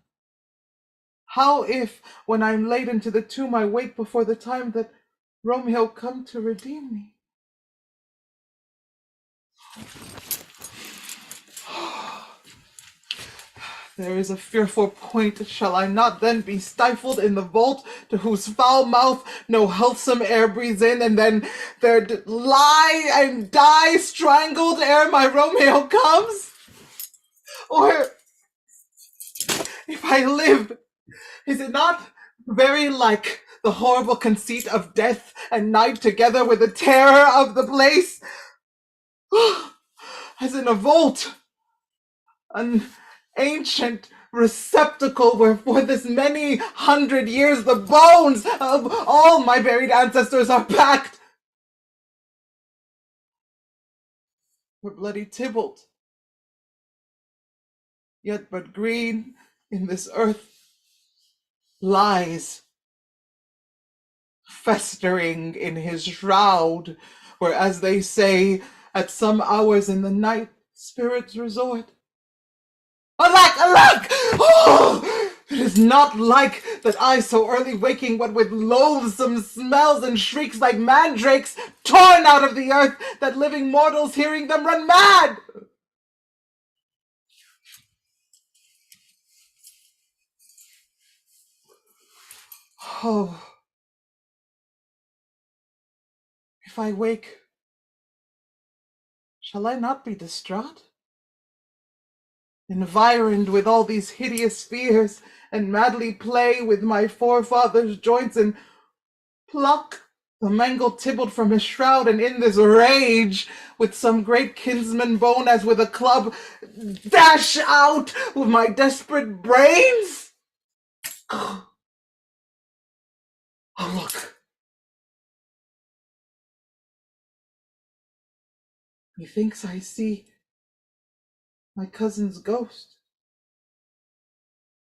How if, when I am laid into the tomb, I wake before the time that Romeo come to redeem me? There is a fearful point. Shall I not then be stifled in the vault, to whose foul mouth no healthsome air breathes in, and then there lie and die strangled ere my Romeo comes? Or, if I live, is it not very like the horrible conceit of death and night together with the terror of the place? As in a vault, an ancient receptacle where for this many 100 years the bones of all my buried ancestors are packed. Where bloody Tybalt, yet but green in this earth, lies festering in his shroud, where, as they say, at some hours in the night spirits resort. Alack, alack! Oh! It is not like that I so early waking, what with loathsome smells and shrieks like mandrakes torn out of the earth, that living mortals hearing them run mad! Oh, if I wake, shall I not be distraught? Environed with all these hideous fears, and madly play with my forefathers' joints, and pluck the mangled Tybalt from his shroud, and in this rage, with some great kinsman bone, as with a club, dash out with my desperate brains? Oh, look. Methinks I see my cousin's ghost,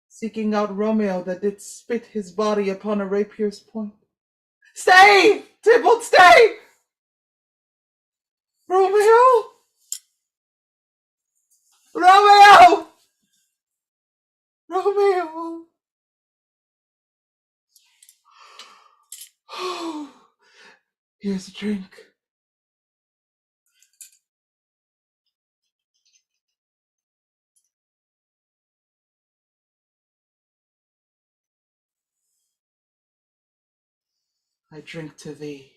seeking out Romeo that did spit his body upon a rapier's point. Stay, Tybalt, stay! Romeo! Romeo! Romeo! Oh, here's a drink. I drink to thee.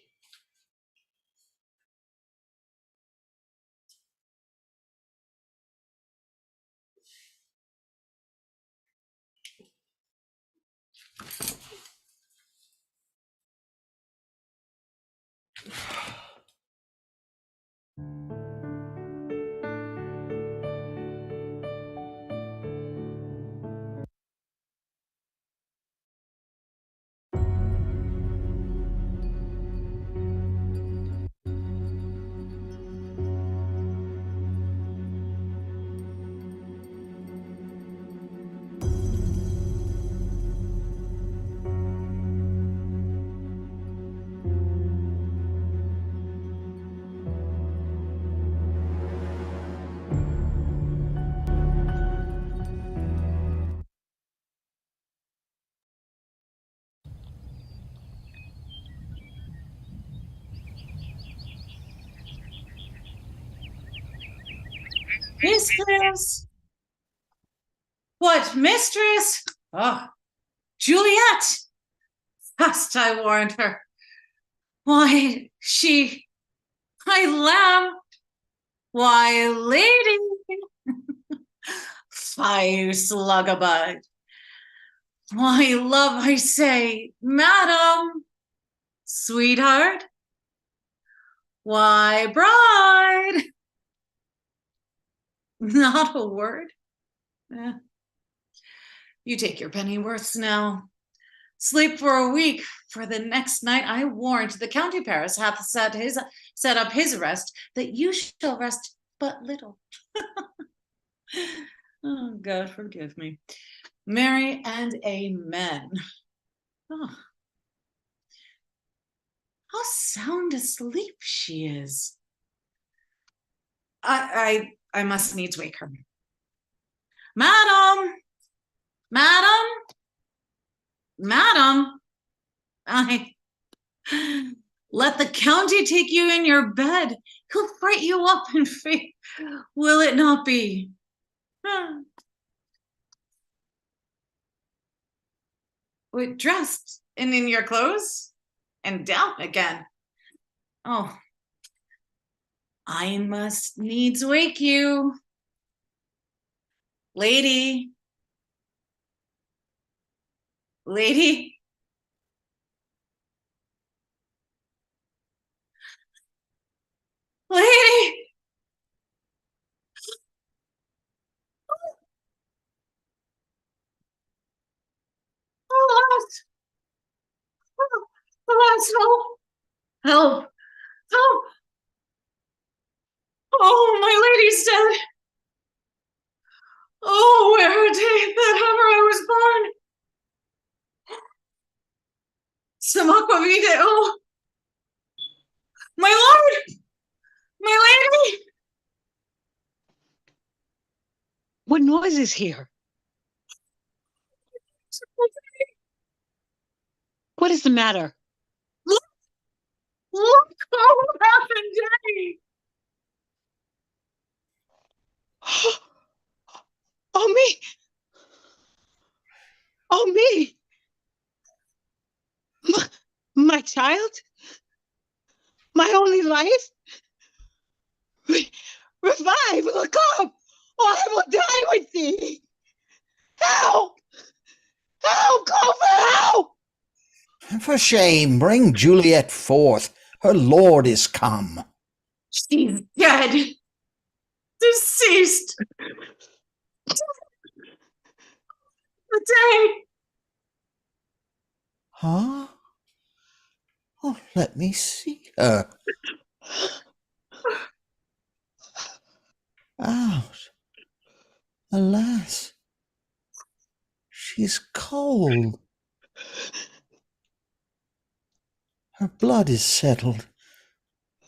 Mistress! What, mistress? Oh, Juliet! Fast I warned her. Why, my lamb, why, lady, fie, slugabug. Why, love, I say, madam, sweetheart, why, bride. Not a word? You take your pennyworths now. Sleep for a week, for the next night I warrant the county Paris hath set up his rest, that you shall rest but little. Oh, God forgive me. Marry and amen. Oh, how sound asleep she is. I must needs wake her. Madam, let the county take you in your bed. He'll fright you up in faith. Will it not be? Wait, dressed and in your clothes and down again. Oh, I must needs wake you. Lady. Lady. Lady. Alas. Alas, help. Help. Help. Oh, my lady's dead. Oh, where a day that ever I was born. Some aquavite, oh. My lord. My lady. What noise is here? What is the matter? Look what happened, Jenny. Oh, me. Oh, me. My child? My only life? Revive, look up, or I will die with thee. Help! Help! Call for help! For shame, bring Juliet forth. Her lord is come. She's dead. Deceased. The day. Huh? Oh, let me see her. Out. Alas, she's cold. Her blood is settled,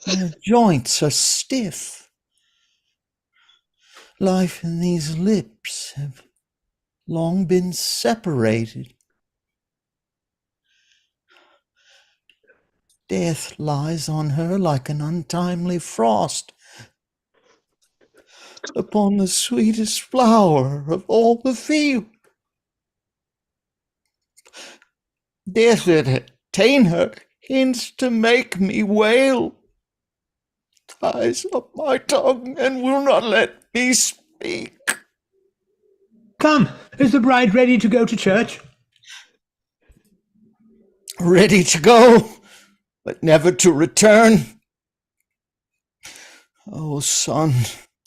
and her joints are stiff. Life and these lips have long been separated. Death lies on her like an untimely frost upon the sweetest flower of all the field. Death that ta'en her hints to make me wail, ties up my tongue and will not let me speak. Come, is the bride ready to go to church? Ready to go, but never to return. O son,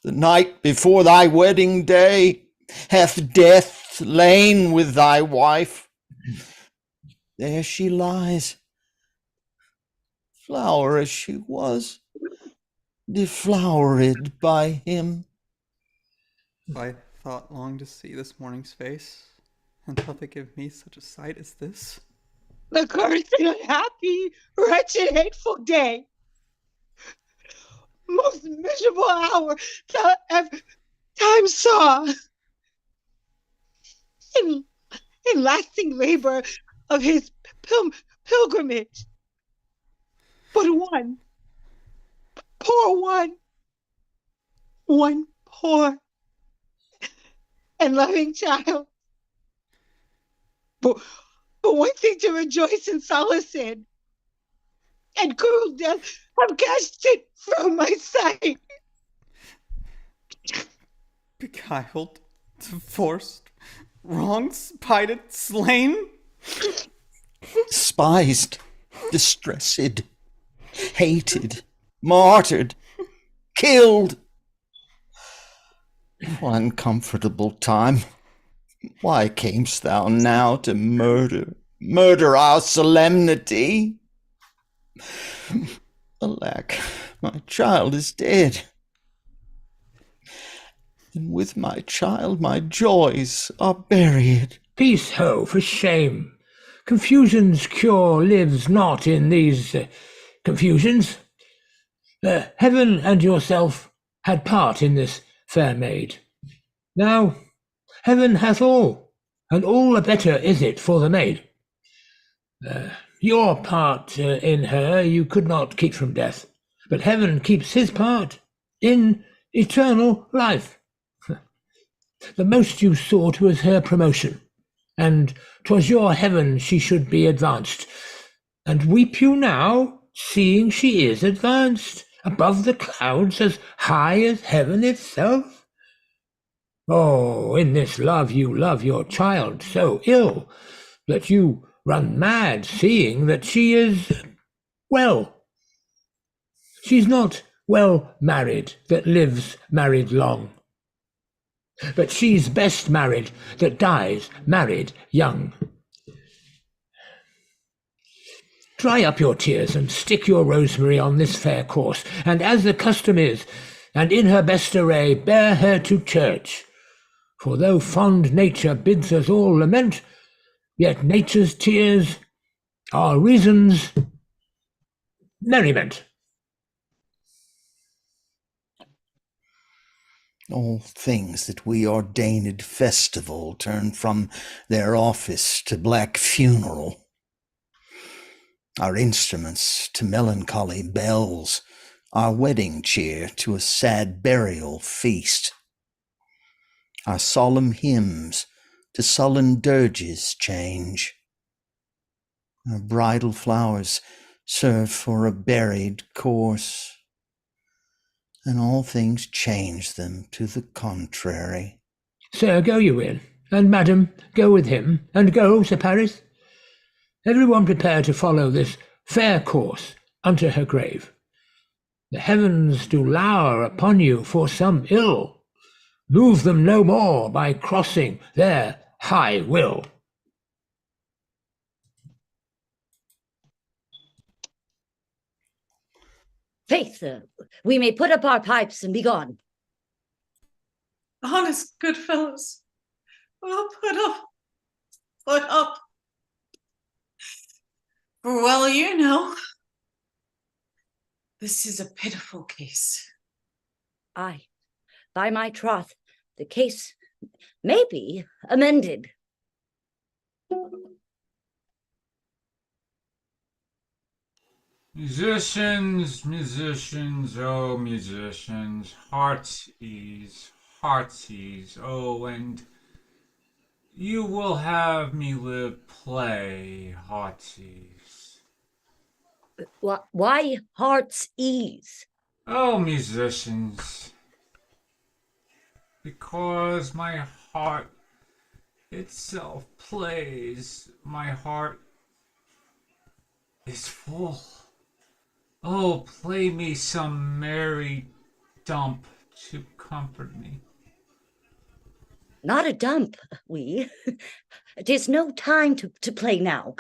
the night before thy wedding day hath death lain with thy wife. There she lies, flower as she was, deflowered by him. I thought long to see this morning's face, until they give me such a sight as this. The cursed, unhappy, wretched, hateful day. Most miserable hour that ever time saw. In lasting labor of his pilgrimage. But one poor and loving child. But one thing to rejoice and solace in, and cruel death have cast it from my sight. Beguiled, divorced, wronged, spited, slain. Despised, distressed, hated, martyred, killed. Uncomfortable time, why camest thou now to murder murder our solemnity. Alack, my child is dead. And with my child my joys are buried. Peace, ho, for shame. Confusion's cure lives not in these confusions. Heaven and yourself had part in this fair maid. Now heaven hath all, and all the better is it for the maid. Your part in her you could not keep from death, but heaven keeps his part in eternal life. The most you sought was her promotion, and 'twas your heaven she should be advanced. And weep you now, seeing she is advanced above the clouds as high as heaven itself? Oh, in this love you love your child so ill that you run mad, seeing that she is well. She's not well married that lives married long, but she's best married that dies married young. Dry up your tears and stick your rosemary on this fair course, and as the custom is, and in her best array, bear her to church. For though fond nature bids us all lament, yet nature's tears are reason's merriment. All things that we ordained festival turn from their office to black funeral. Our instruments to melancholy bells, our wedding cheer to a sad burial feast. Our solemn hymns to sullen dirges change. Our bridal flowers serve for a buried corse, and all things change them to the contrary. Sir, go you in, and madam, go with him, and go, Sir Paris. Every one prepare to follow this fair course unto her grave. The heavens do lour upon you for some ill. Move them no more by crossing their high will. Faith, we may put up our pipes and be gone. Honest good fellows, well, put up. For well you know, this is a pitiful case. Aye, by my troth, the case may be amended. Musicians, oh musicians, heart's ease, oh, and you will have me live play, heart's ease. Why heart's ease? Oh, musicians, because my heart itself plays, my heart is full. Oh, play me some merry dump to comfort me. Not a dump, we. 'Tis no time to play now.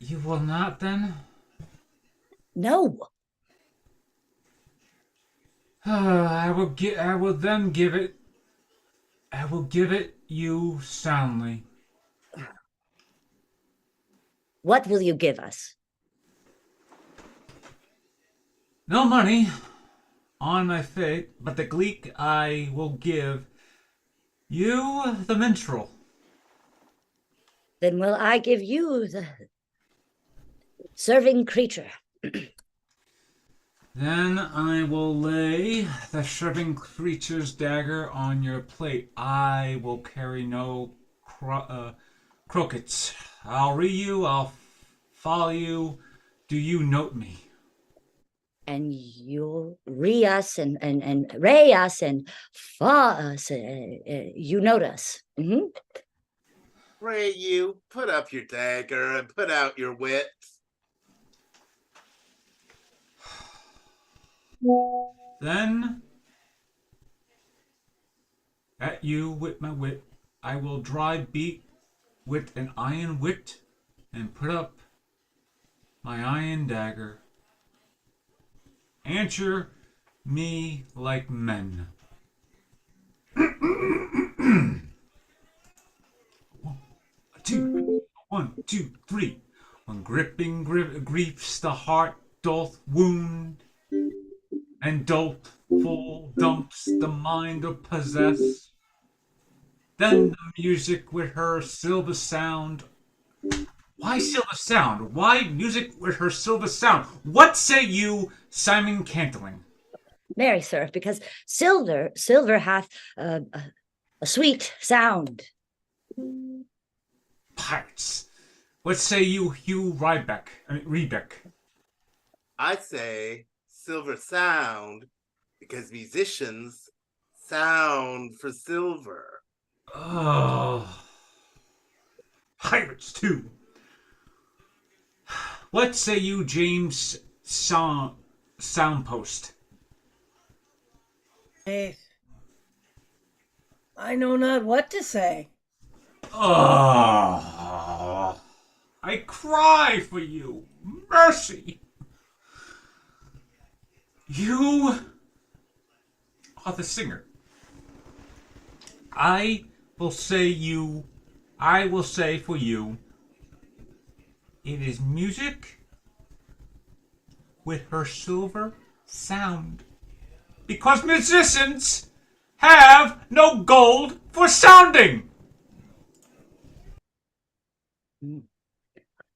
You will not, then? No. I will give it you soundly. What will you give us? No money, on my faith, but the gleek I will give you the minstrel. Then will I give you the serving creature. Then I will lay the serving creature's dagger on your plate. I will carry no croquets. I'll read you, I'll follow you. Do you note me? And you'll re us and ray us and fa us. You note us. Mm-hmm. Pray you, put up your dagger and put out your wit. Then, at you with my wit, I will drive beat with an iron wit and put up my iron dagger. Answer me like men. One, two, three. When gripping griefs the heart doth wound, and doleful dumps the mind or possess, then the music with her silver sound. Why silver sound? Why music with her silver sound? What say you, Simon Cantling? Marry, sir, because silver hath a sweet sound. Pirates. What say you, Hugh Rebeck? I say silver sound because musicians sound for silver. Oh. Pirates, too. What say you, James Soundpost? Faith, I know not what to say. Oh, I cry for you. Mercy. You are the singer. I will say for you, it is music with her silver sound. Because musicians have no gold for sounding.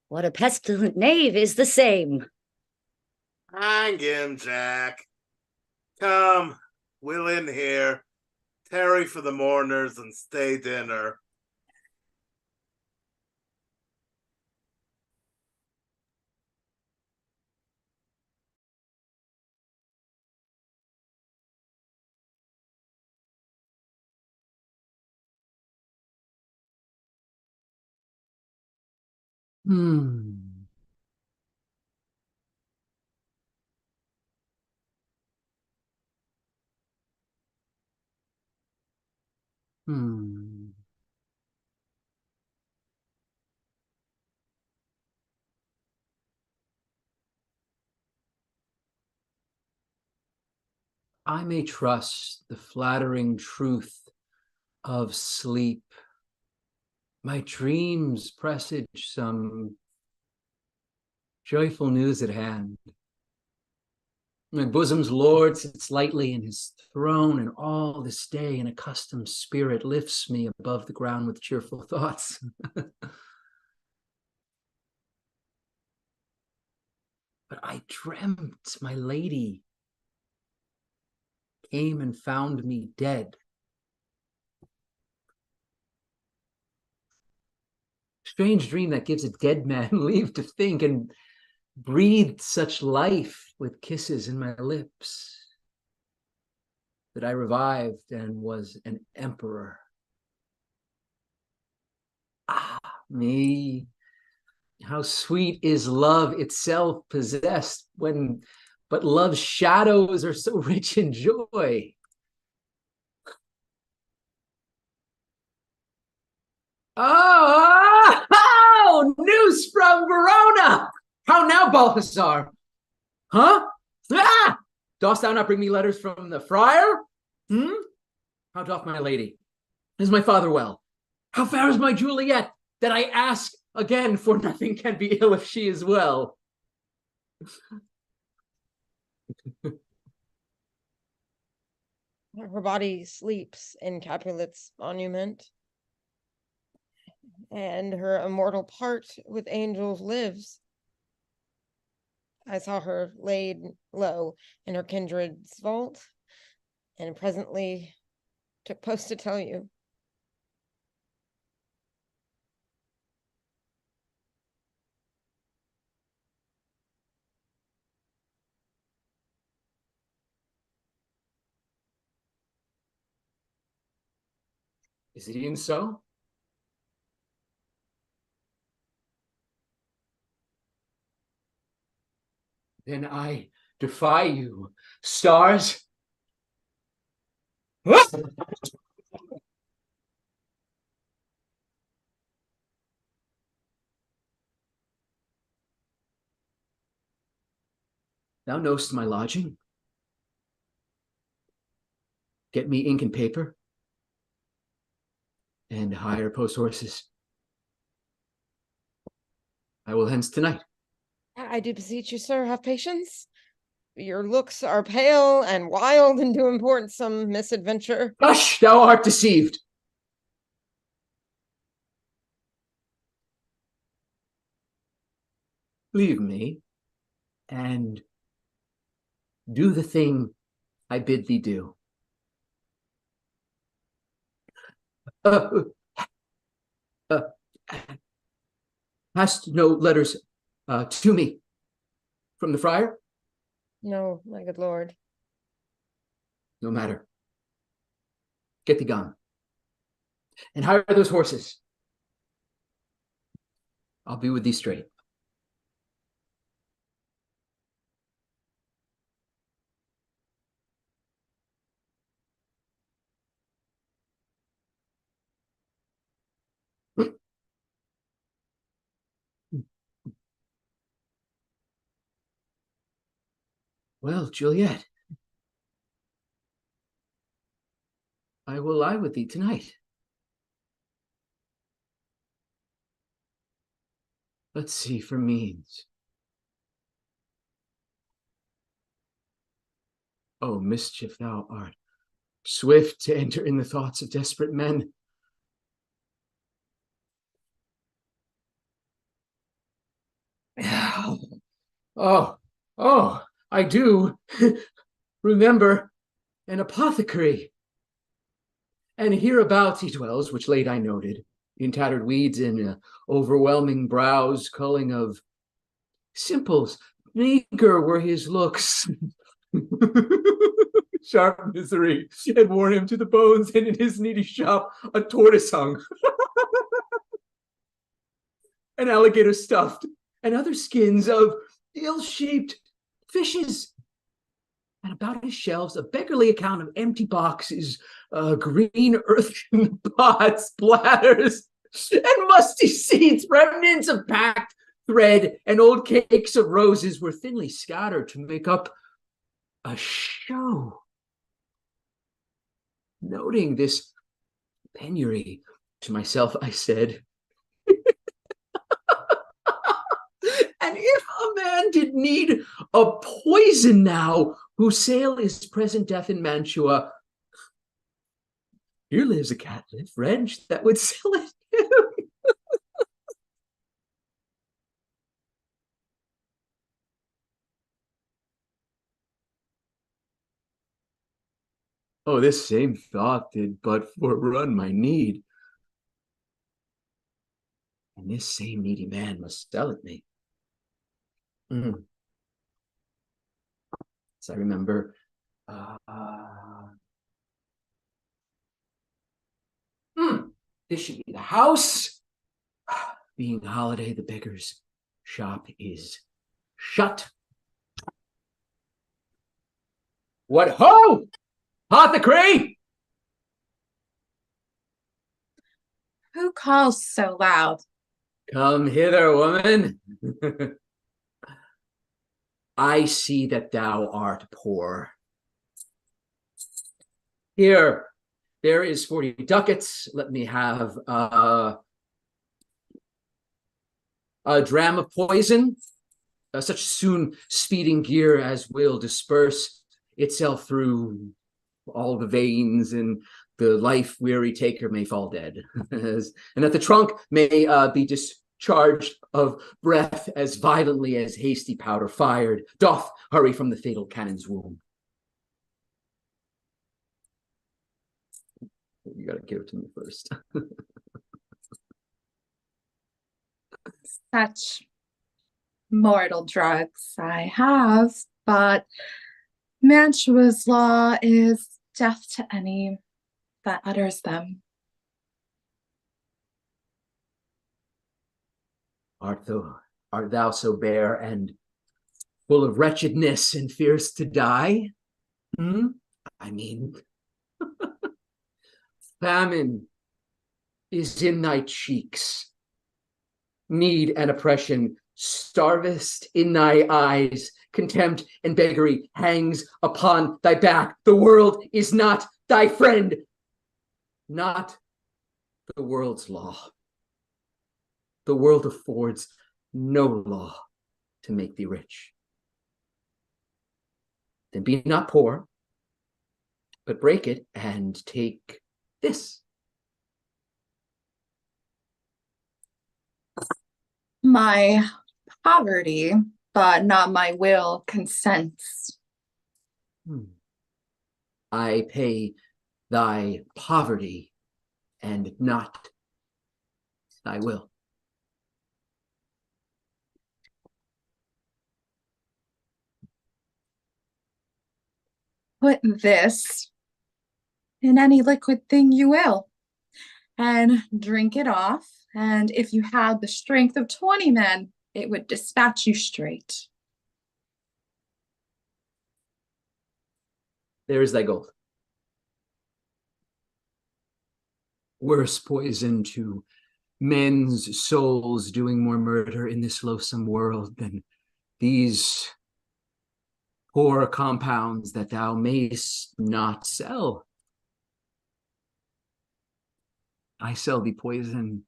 What a pestilent knave is the same. Hang him, Jack. Come, we'll in here. Tarry for the mourners and stay dinner. Hmm. Hmm. I may trust the flattering truth of sleep. My dreams presage some joyful news at hand. My bosom's lord sits lightly in his throne, and all this day an accustomed spirit lifts me above the ground with cheerful thoughts. But I dreamt my lady came and found me dead. Strange dream that gives a dead man leave to think and breathed such life with kisses in my lips that I revived and was an emperor. Ah, me, how sweet is love itself possessed when but love's shadows are so rich in joy. Oh, news from Verona! How now, Balthasar? Huh? Ah! Dost thou not bring me letters from the friar? How doth my lady? Is my father well? How fares my Juliet? That I ask again, for nothing can be ill if she is well. Her body sleeps in Capulet's monument, and her immortal part with angels lives. I saw her laid low in her kindred's vault, and presently took post to tell you. Is it even so? Then I defy you, stars. Thou know'st my lodging. Get me ink and paper, and hire post horses. I will hence tonight. I do beseech you, sir, have patience. Your looks are pale and wild, and do import some misadventure. Hush, thou art deceived. Leave me, and do the thing I bid thee do. Hast no letters to me from the friar? No, my good lord. No matter. Get thee gone. And hire those horses. I'll be with thee straight. Well, Juliet, I will lie with thee tonight. Let's see for means. Oh, mischief, thou art swift to enter in the thoughts of desperate men. Oh, I do remember an apothecary. And hereabouts he dwells, which late I noted, in tattered weeds and overwhelming brows, culling of simples, meager were his looks. Sharp misery had worn him to the bones, and in his needy shop a tortoise hung, an alligator stuffed, and other skins of ill-shaped fishes. And about his shelves, a beggarly account of empty boxes, green earthen pots, bladders, and musty seeds, remnants of packed thread, and old cakes of roses were thinly scattered to make up a show. Noting this penury, to myself I said, and if a man did need a poison now, whose sale is present death in Mantua, here lives a caitiff wretch that would sell it. Oh, this same thought did but forerun my need. And this same needy man must sell it me. So I remember this should be the house. Being holiday, the beggar's shop is shut. What ho! Apothecary! Who calls so loud? Come hither, woman. I see that thou art poor. Here, there is 40 ducats. Let me have a dram of poison, such soon speeding gear as will disperse itself through all the veins, and the life-weary taker may fall dead, and that the trunk may be discharged of breath as violently as hasty powder fired doth hurry from the fatal cannon's womb. You gotta give it to me first. Such mortal drugs I have, but Mantua's law is death to any that utters them. Art thou so bare and full of wretchedness and fearest to die? I mean, famine is in thy cheeks. Need and oppression starvest in thy eyes, contempt, and beggary hangs upon thy back. The world is not thy friend, not the world's law. The world affords no law to make thee rich. Then be not poor, but break it and take this. My poverty, but not my will, consents. I pay thy poverty and not thy will. Put this in any liquid thing you will, and drink it off, and if you had the strength of 20 men, it would dispatch you straight. There is thy gold. Worse poison to men's souls doing more murder in this loathsome world than these poor compounds that thou mayst not sell. I sell thee poison.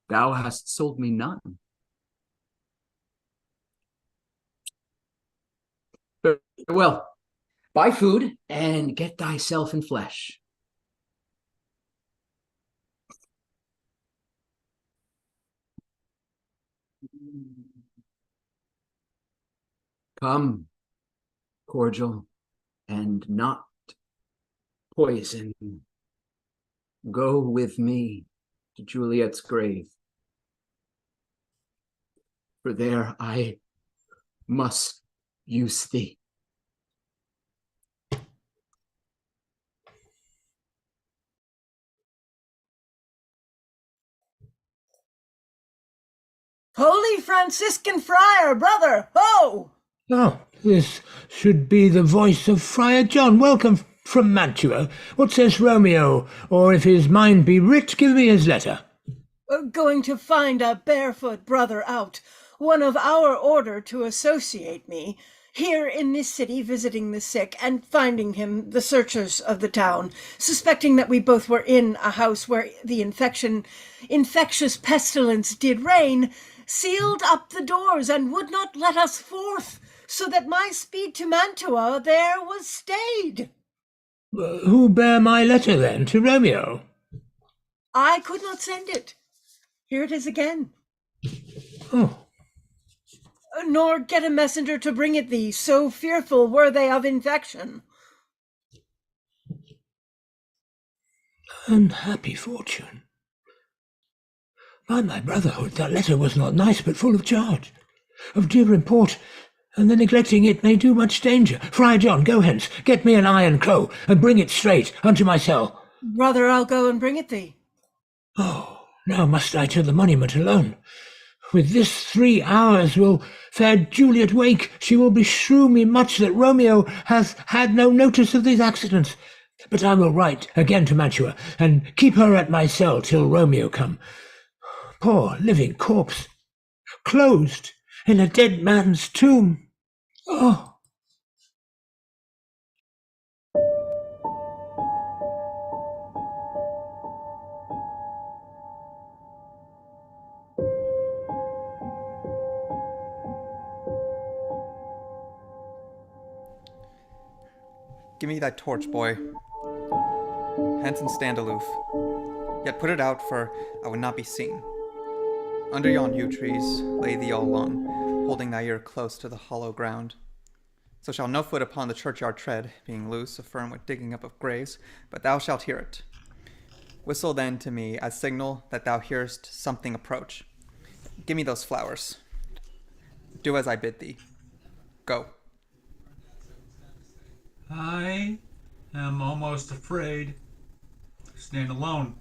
Thou hast sold me none. Farewell. Buy food and get thyself in flesh. Come, cordial, and not poison. Go with me to Juliet's grave, for there I must use thee. Holy Franciscan friar, brother, ho! Oh, this should be the voice of Friar John. Welcome from Mantua. What says Romeo? Or if his mind be writ, give me his letter. Going to find a barefoot brother out, one of our order to associate me, here in this city visiting the sick, and finding him the searchers of the town, suspecting that we both were in a house where the infectious pestilence did reign, sealed up the doors and would not let us forth, so that my speed to Mantua there was stayed. Who bear my letter, then, to Romeo? I could not send it. Here it is again. Oh. Nor get a messenger to bring it thee, so fearful were they of infection. Unhappy fortune. By my brotherhood, that letter was not nice, but full of charge, of dear import, and the neglecting it may do much danger. Friar John, go hence, get me an iron crow, and bring it straight unto my cell. Brother, I'll go and bring it thee. Oh, now must I to the monument alone. With this 3 hours will fair Juliet wake. She will beshrew me much that Romeo hath had no notice of these accidents. But I will write again to Mantua, and keep her at my cell till Romeo come. Poor living corpse, closed in a dead man's tomb. Oh! Give me that torch, boy. Hence and stand aloof. Yet put it out, for I would not be seen. Under yon yew trees lay thee all alone, holding thy ear close to the hollow ground. So shall no foot upon the churchyard tread, being loose, affirm with digging up of graves, but thou shalt hear it. Whistle then to me as signal that thou hearest something approach. Give me those flowers. Do as I bid thee. Go. I am almost afraid. Stand alone.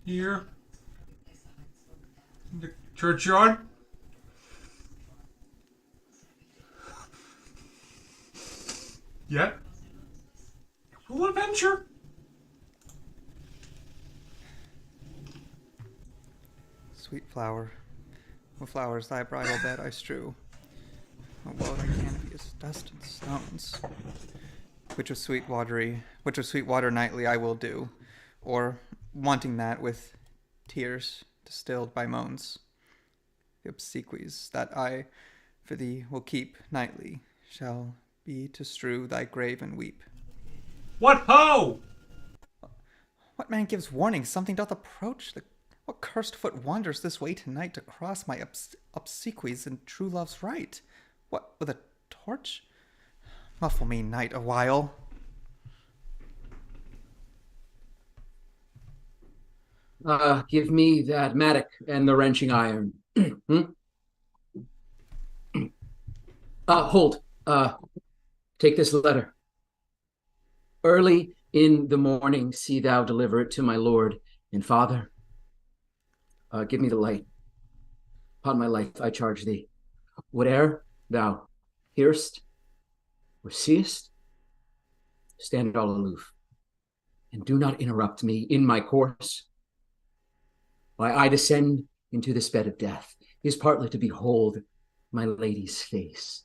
Here. In the churchyard. Yet. It will adventure. Sweet flower, with flowers thy bridal bed I strew. Oh, woe thy canopy is dust and stones. Which of sweet water nightly I will do, or, wanting that, with tears distilled by moans. The obsequies that I for thee will keep nightly shall be to strew thy grave and weep. What ho! What man gives warning something doth approach? What cursed foot wanders this way tonight to cross my obsequies and true love's right? What, with a torch? Muffle me, night, a while. Give me that mattock and the wrenching iron. Hold. Take this letter. Early in the morning, see thou deliver it to my lord and father. Give me the light. Upon my life, I charge thee. Whate'er thou hearest or seest, stand all aloof, and do not interrupt me in my course. Why I descend into this bed of death is partly to behold my lady's face,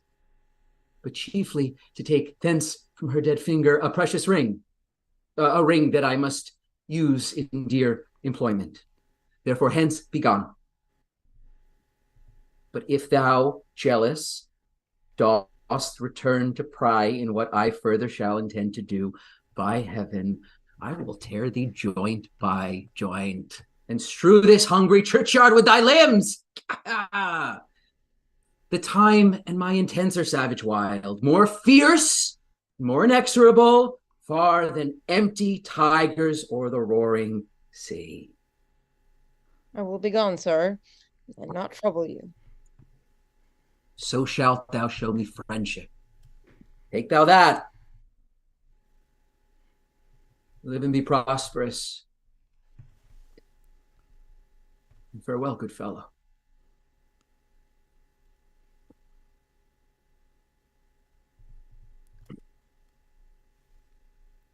but chiefly to take thence from her dead finger a precious ring, a ring that I must use in dear employment. Therefore, hence, be gone. But if thou, jealous, dost return to pry in what I further shall intend to do, by heaven, I will tear thee joint by joint, and strew this hungry churchyard with thy limbs. The time and my intents are savage wild, more fierce, more inexorable, far than empty tigers or the roaring sea. I will be gone, sir, and not trouble you. So shalt thou show me friendship. Take thou that. Live and be prosperous. And farewell, good fellow.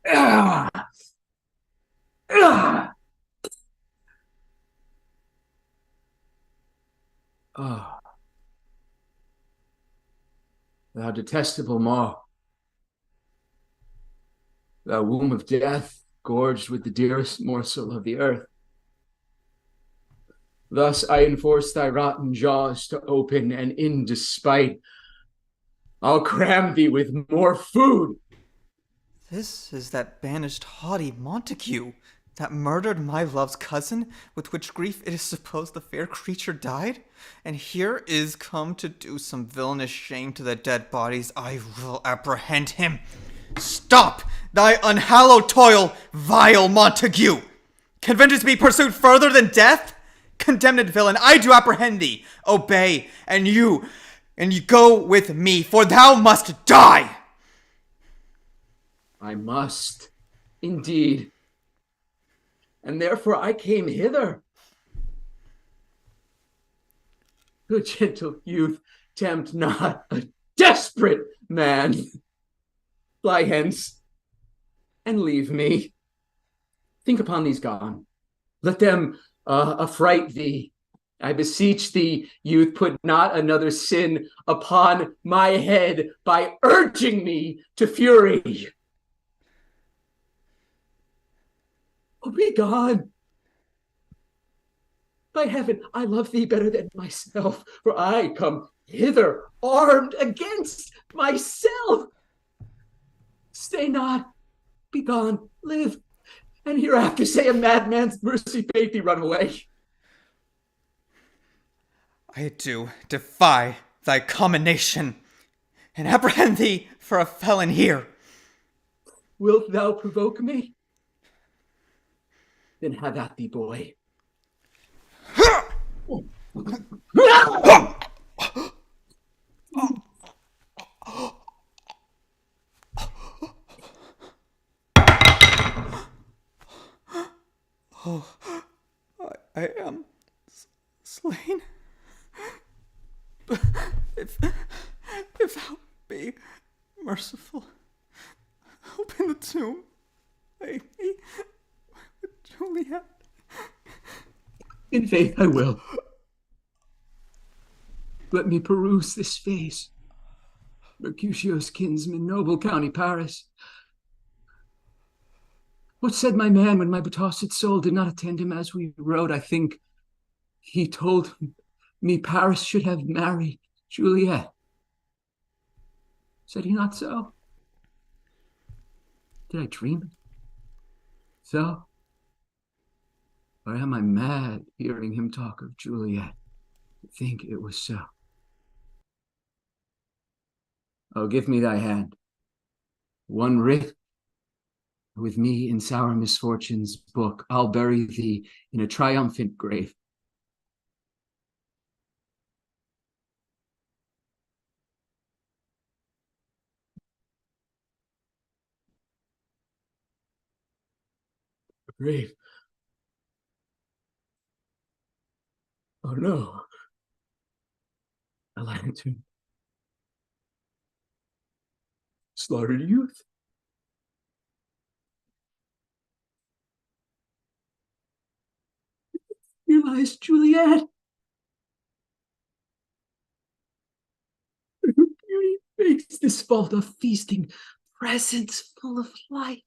Ah! Ah! Ah! Thou detestable maw, thou womb of death, gorged with the dearest morsel of the earth. Thus I enforce thy rotten jaws to open, and in despite, I'll cram thee with more food. This is that banished haughty Montague, that murdered my love's cousin, with which grief it is supposed the fair creature died, and here is come to do some villainous shame to the dead bodies. I will apprehend him. Stop thy unhallowed toil, vile Montague! Can vengeance be pursued further than death? Condemned villain, I do apprehend thee. Obey, and you go with me, for thou must die. I must, indeed. And therefore I came hither. Good gentle youth, tempt not a desperate man. Fly hence, and leave me. Think upon these gone. Let them affright thee. I beseech thee, youth, put not another sin upon my head by urging me to fury. Oh, be gone. By heaven, I love thee better than myself, for I come hither armed against myself. Stay not, be gone, live, and hereafter say a madman's mercy bade thee run away. I do defy thy commination, and apprehend thee for a felon here. Wilt thou provoke me? Then have at thee, boy. Oh, I am slain. If thou be merciful, open the tomb. Lay me with Juliet. In faith I will. Let me peruse this face. Mercutio's kinsman, noble county Paris. What said my man when my betossed soul did not attend him as we rode? I think he told me Paris should have married Juliet. Said he not so? Did I dream it? So? Or am I mad hearing him talk of Juliet? I think it was so. Oh, give me thy hand. One writ with me in sour misfortune's book. I'll bury thee in a triumphant grave. A grave. Oh no. A lantern. Slaughtered youth. Here lies Juliet. Her beauty makes this vault a feasting presence full of light.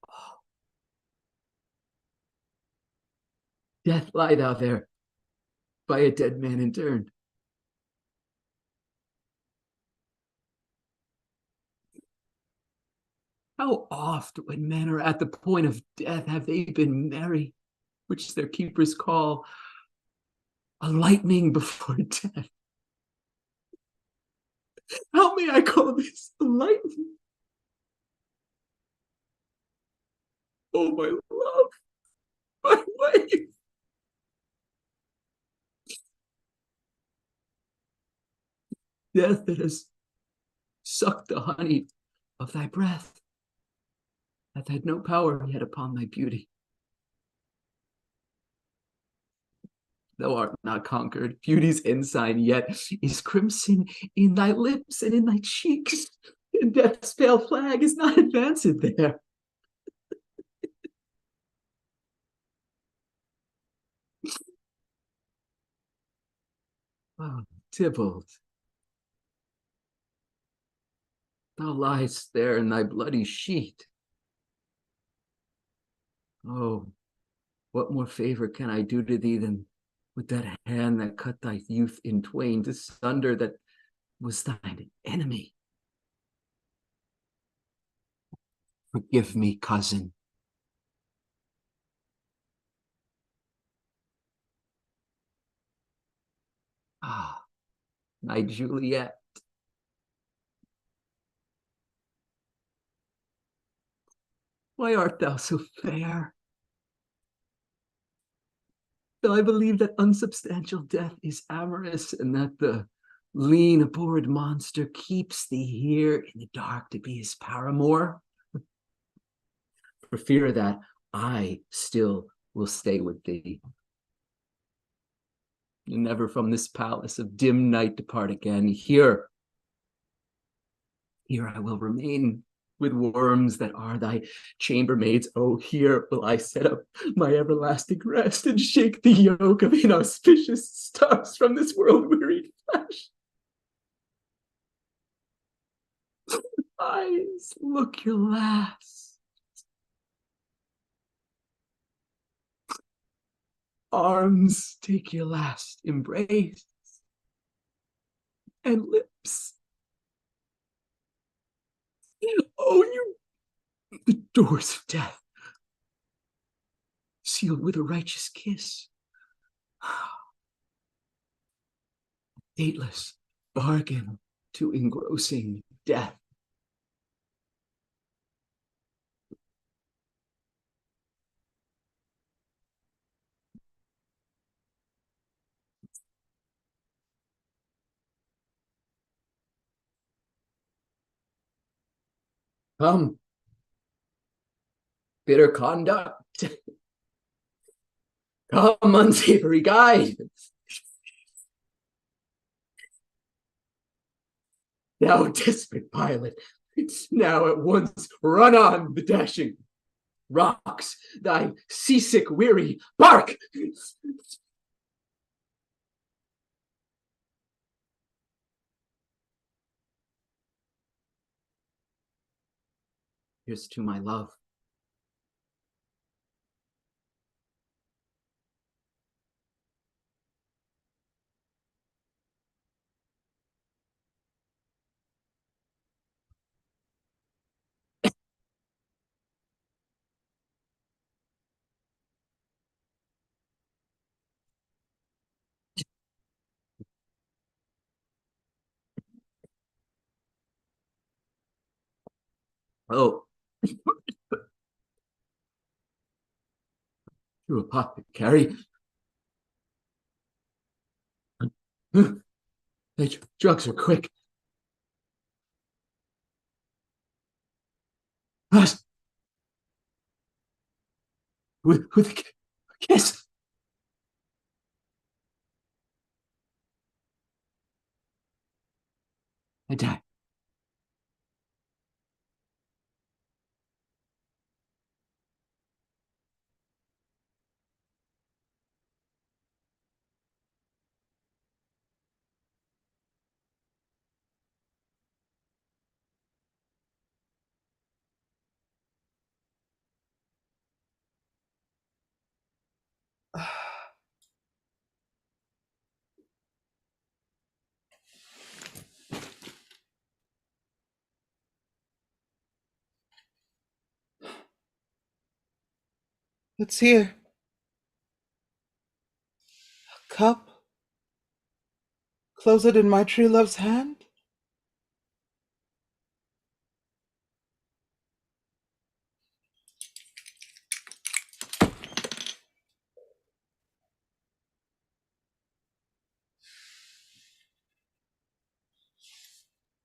Oh. Death, lie thou there, by a dead man interned. How oft, when men are at the point of death, have they been merry, which their keepers call a lightning before death? How may I call this a lightning? Oh, my love, my wife. Death that has sucked the honey of thy breath, hath had no power yet upon thy beauty. Thou art not conquered, beauty's ensign yet is crimson in thy lips and in thy cheeks, and death's pale flag is not advanced there. Oh, Tybalt, thou liest there in thy bloody sheet. Oh, what more favor can I do to thee than with that hand that cut thy youth in twain to sunder that was thine enemy? Forgive me, cousin. Ah, my Juliet. Why art thou so fair? Till I believe that unsubstantial death is amorous, and that the lean, abhorred monster keeps thee here in the dark to be his paramour? For fear of that, I still will stay with thee, and never from this palace of dim night depart again. Here I will remain with worms that are thy chambermaids. Oh, here will I set up my everlasting rest and shake the yoke of inauspicious stars from this world-wearied flesh. Eyes, look your last. Arms, take your last embrace. And lips, oh, the doors of death, sealed with a righteous kiss. Dateless bargain to engrossing death. Come, bitter conduct. Come, unsavory guide. Thou desperate pilot, now at once run on the dashing rocks, thy seasick weary bark. Here's to my love. Oh, you apothecary. Hey, drugs are quick. Us. With a kiss. I die. It's here. A cup. Close it in my true love's hand.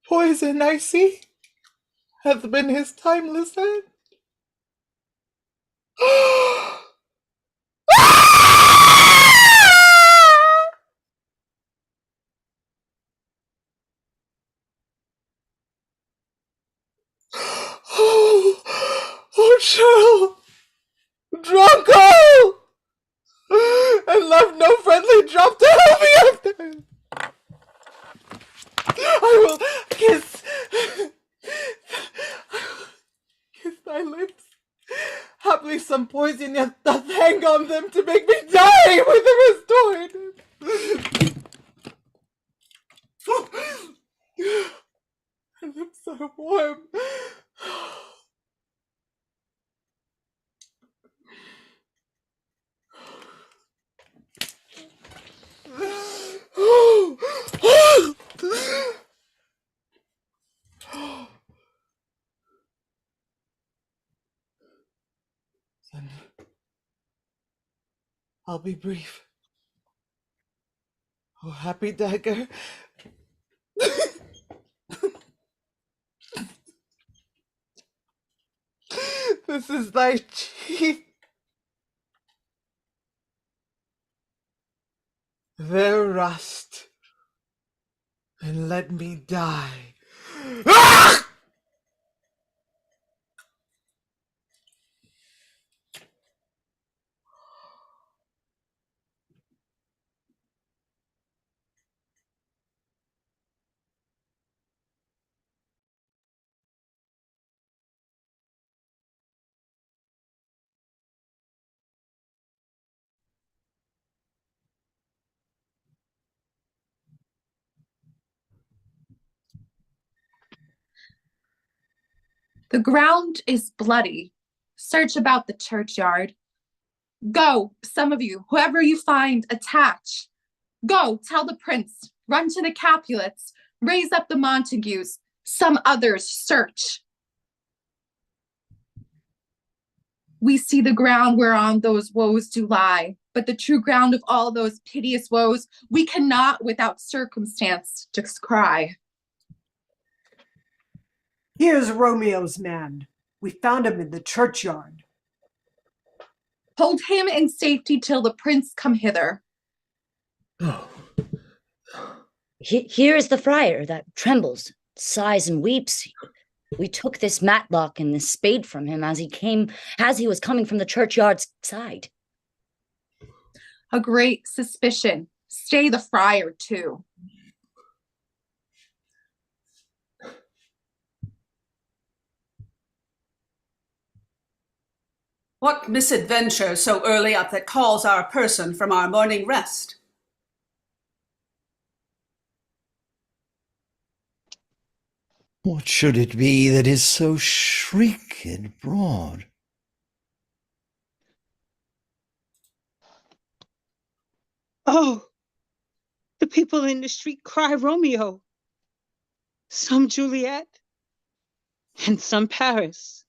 Poison, I see, hath been his timeless end. Oh, child, drunko, and left no friendly drop to help me after. I will kiss thy lips. Haply some poison yet doth hang on them to make me die with the restored. My lips are warm. Then I'll be brief. Oh, happy dagger. This is thy chief. There rust, and let me die. Ah! The ground is bloody. Search about the churchyard. Go, some of you, whoever you find, attach. Go, tell the prince, run to the Capulets, raise up the Montagues, some others search. We see the ground whereon those woes do lie, but the true ground of all those piteous woes we cannot without circumstance descry. Here's Romeo's man. We found him in the churchyard. Hold him in safety till the prince come hither. Here is the friar that trembles, sighs, and weeps. We took this matlock and this spade from him as he was coming from the churchyard's side. A great suspicion. Stay the friar too. What misadventure so early up that calls our person from our morning rest? What should it be that is so shrieked broad? Oh, the people in the street cry Romeo, some Juliet, and some Paris,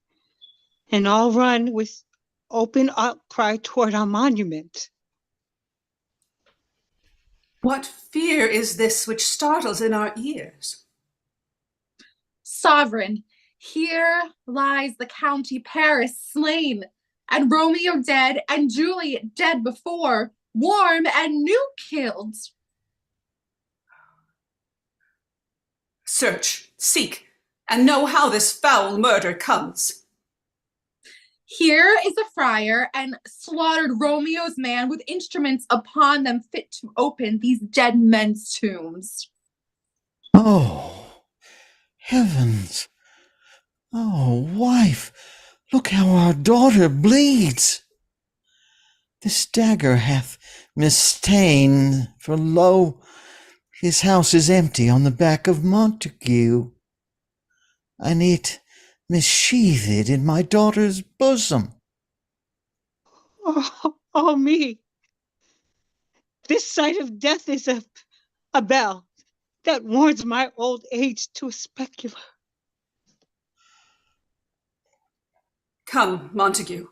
and all run with open outcry toward our monument. What fear is this which startles in our ears? Sovereign, here lies the county Paris slain, and Romeo dead, and Juliet dead before, warm and new killed. Search, seek, and know how this foul murder comes. Here is a friar, and slaughtered Romeo's man with instruments upon them fit to open these dead men's tombs. Oh, heavens! Oh, wife, look how our daughter bleeds! This dagger hath mistain, for lo, his house is empty on the back of Montague, and it missheathed in my daughter's bosom. Oh, me! This sight of death is a bell that warns my old age to a specular. Come, Montague,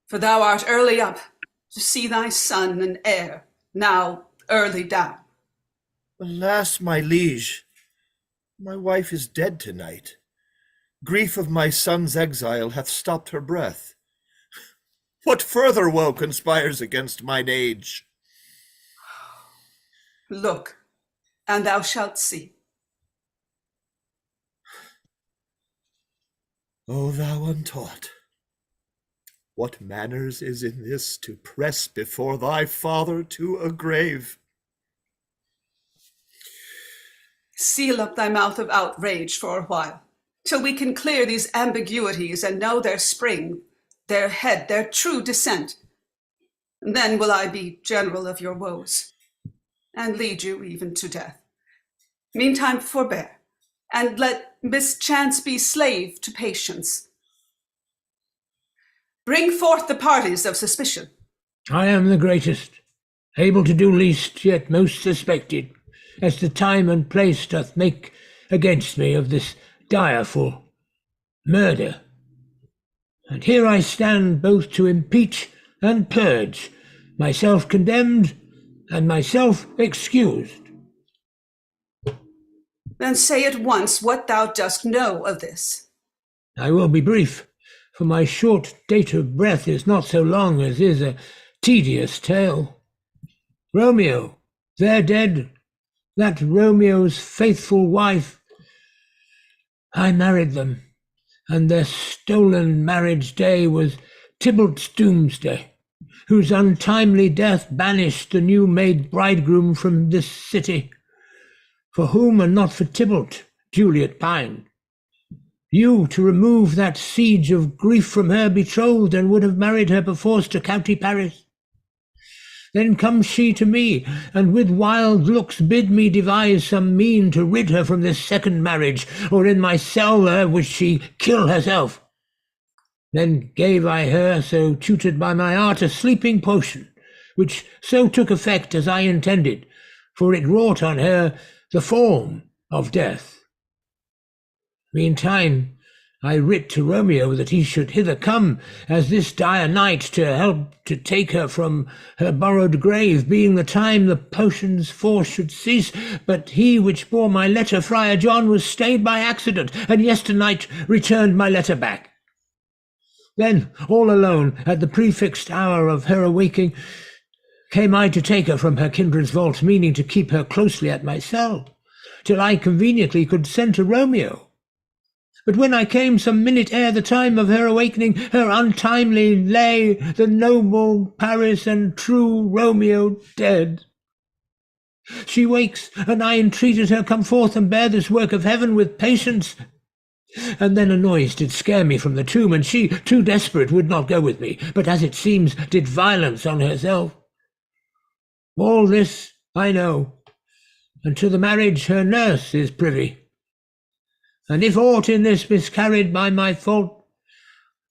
for thou art early up to see thy son and heir, now early down. Alas, my liege, my wife is dead tonight. Grief of my son's exile hath stopped her breath. What further woe conspires against mine age? Look, and thou shalt see. O thou untaught, what manners is in this to press before thy father to a grave? Seal up thy mouth of outrage for a while, till we can clear these ambiguities and know their spring, their head, their true descent. And then will I be general of your woes, and lead you even to death. Meantime forbear, and let mischance be slave to patience. Bring forth the parties of suspicion. I am the greatest, able to do least, yet most suspected, as the time and place doth make against me of this direful murder. And here I stand both to impeach and purge, myself condemned and myself excused. Then say at once what thou dost know of this. I will be brief, for my short date of breath is not so long as is a tedious tale. Romeo, there dead, that Romeo's faithful wife, I married them, and their stolen marriage day was Tybalt's doomsday, whose untimely death banished the new-made bridegroom from this city, for whom and not for Tybalt Juliet pined. You, to remove that siege of grief from her betrothed, and would have married her perforce to county Paris. Then comes she to me, and with wild looks bid me devise some mean to rid her from this second marriage, or in my cell there would she kill herself. Then gave I her, so tutored by my art, a sleeping potion, which so took effect as I intended, for it wrought on her the form of death. Meantime, I writ to Romeo that he should hither come, as this dire night, to help to take her from her borrowed grave, being the time the potion's force should cease. But he which bore my letter, Friar John, was stayed by accident, and yesternight returned my letter back. Then, all alone, at the prefixed hour of her awaking, came I to take her from her kindred's vault, meaning to keep her closely at my cell, till I conveniently could send to Romeo. But when I came some minute ere the time of her awakening, her untimely lay the noble Paris and true Romeo dead. She wakes, and I entreated her come forth and bear this work of heaven with patience. And then a noise did scare me from the tomb, and she, too desperate, would not go with me, but as it seems did violence on herself. All this I know, and to the marriage her nurse is privy. And if aught in this miscarried by my fault,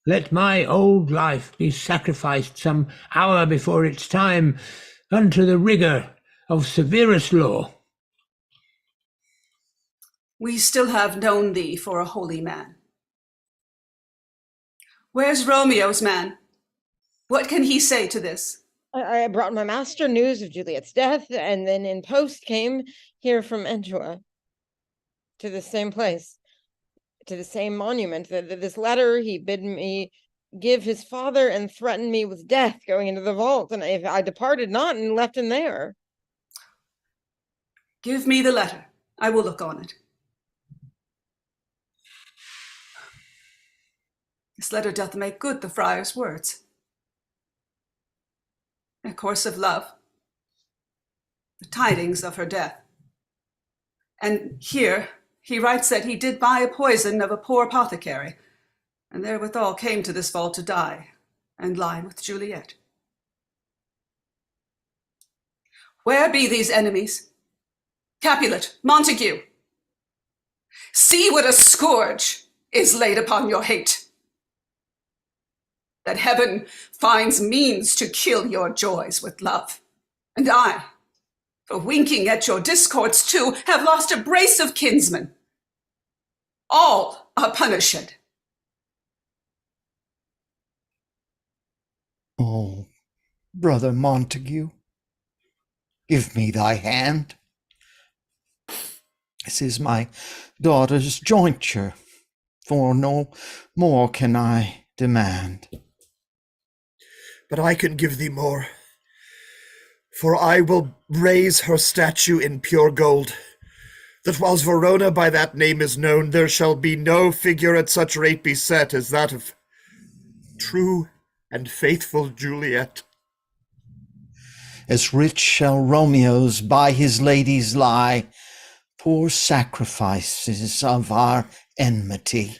let my old life be sacrificed some hour before its time unto the rigour of severest law. We still have known thee for a holy man. Where's Romeo's man? What can he say to this? I brought my master news of Juliet's death, and then in post came here from Mantua to the same place, to the same monument. This letter he bid me give his father and threatened me with death going into the vault, and if I departed not and left him there. Give me the letter. I will look on it. This letter doth make good the friar's words. A course of love, the tidings of her death. And here he writes that he did buy a poison of a poor apothecary, and therewithal came to this vault to die, and lie with Juliet. Where be these enemies? Capulet, Montague, see what a scourge is laid upon your hate, that heaven finds means to kill your joys with love. And I, for winking at your discords too, have lost a brace of kinsmen. All are punished. Oh, brother Montague, give me thy hand. This is my daughter's jointure, for no more can I demand. But I can give thee more, for I will raise her statue in pure gold, that whilst Verona by that name is known, there shall be no figure at such rate be set as that of true and faithful Juliet. As rich shall Romeo's by his ladies lie, poor sacrifices of our enmity.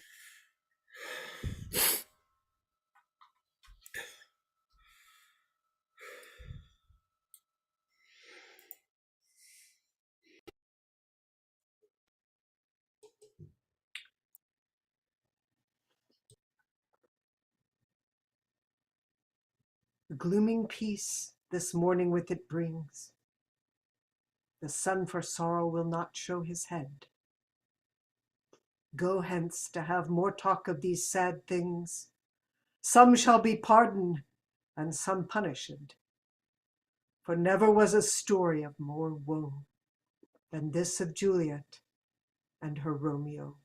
The glooming peace this morning with it brings. The sun for sorrow will not show his head. Go hence to have more talk of these sad things. Some shall be pardoned, and some punished. For never was a story of more woe than this of Juliet and her Romeo.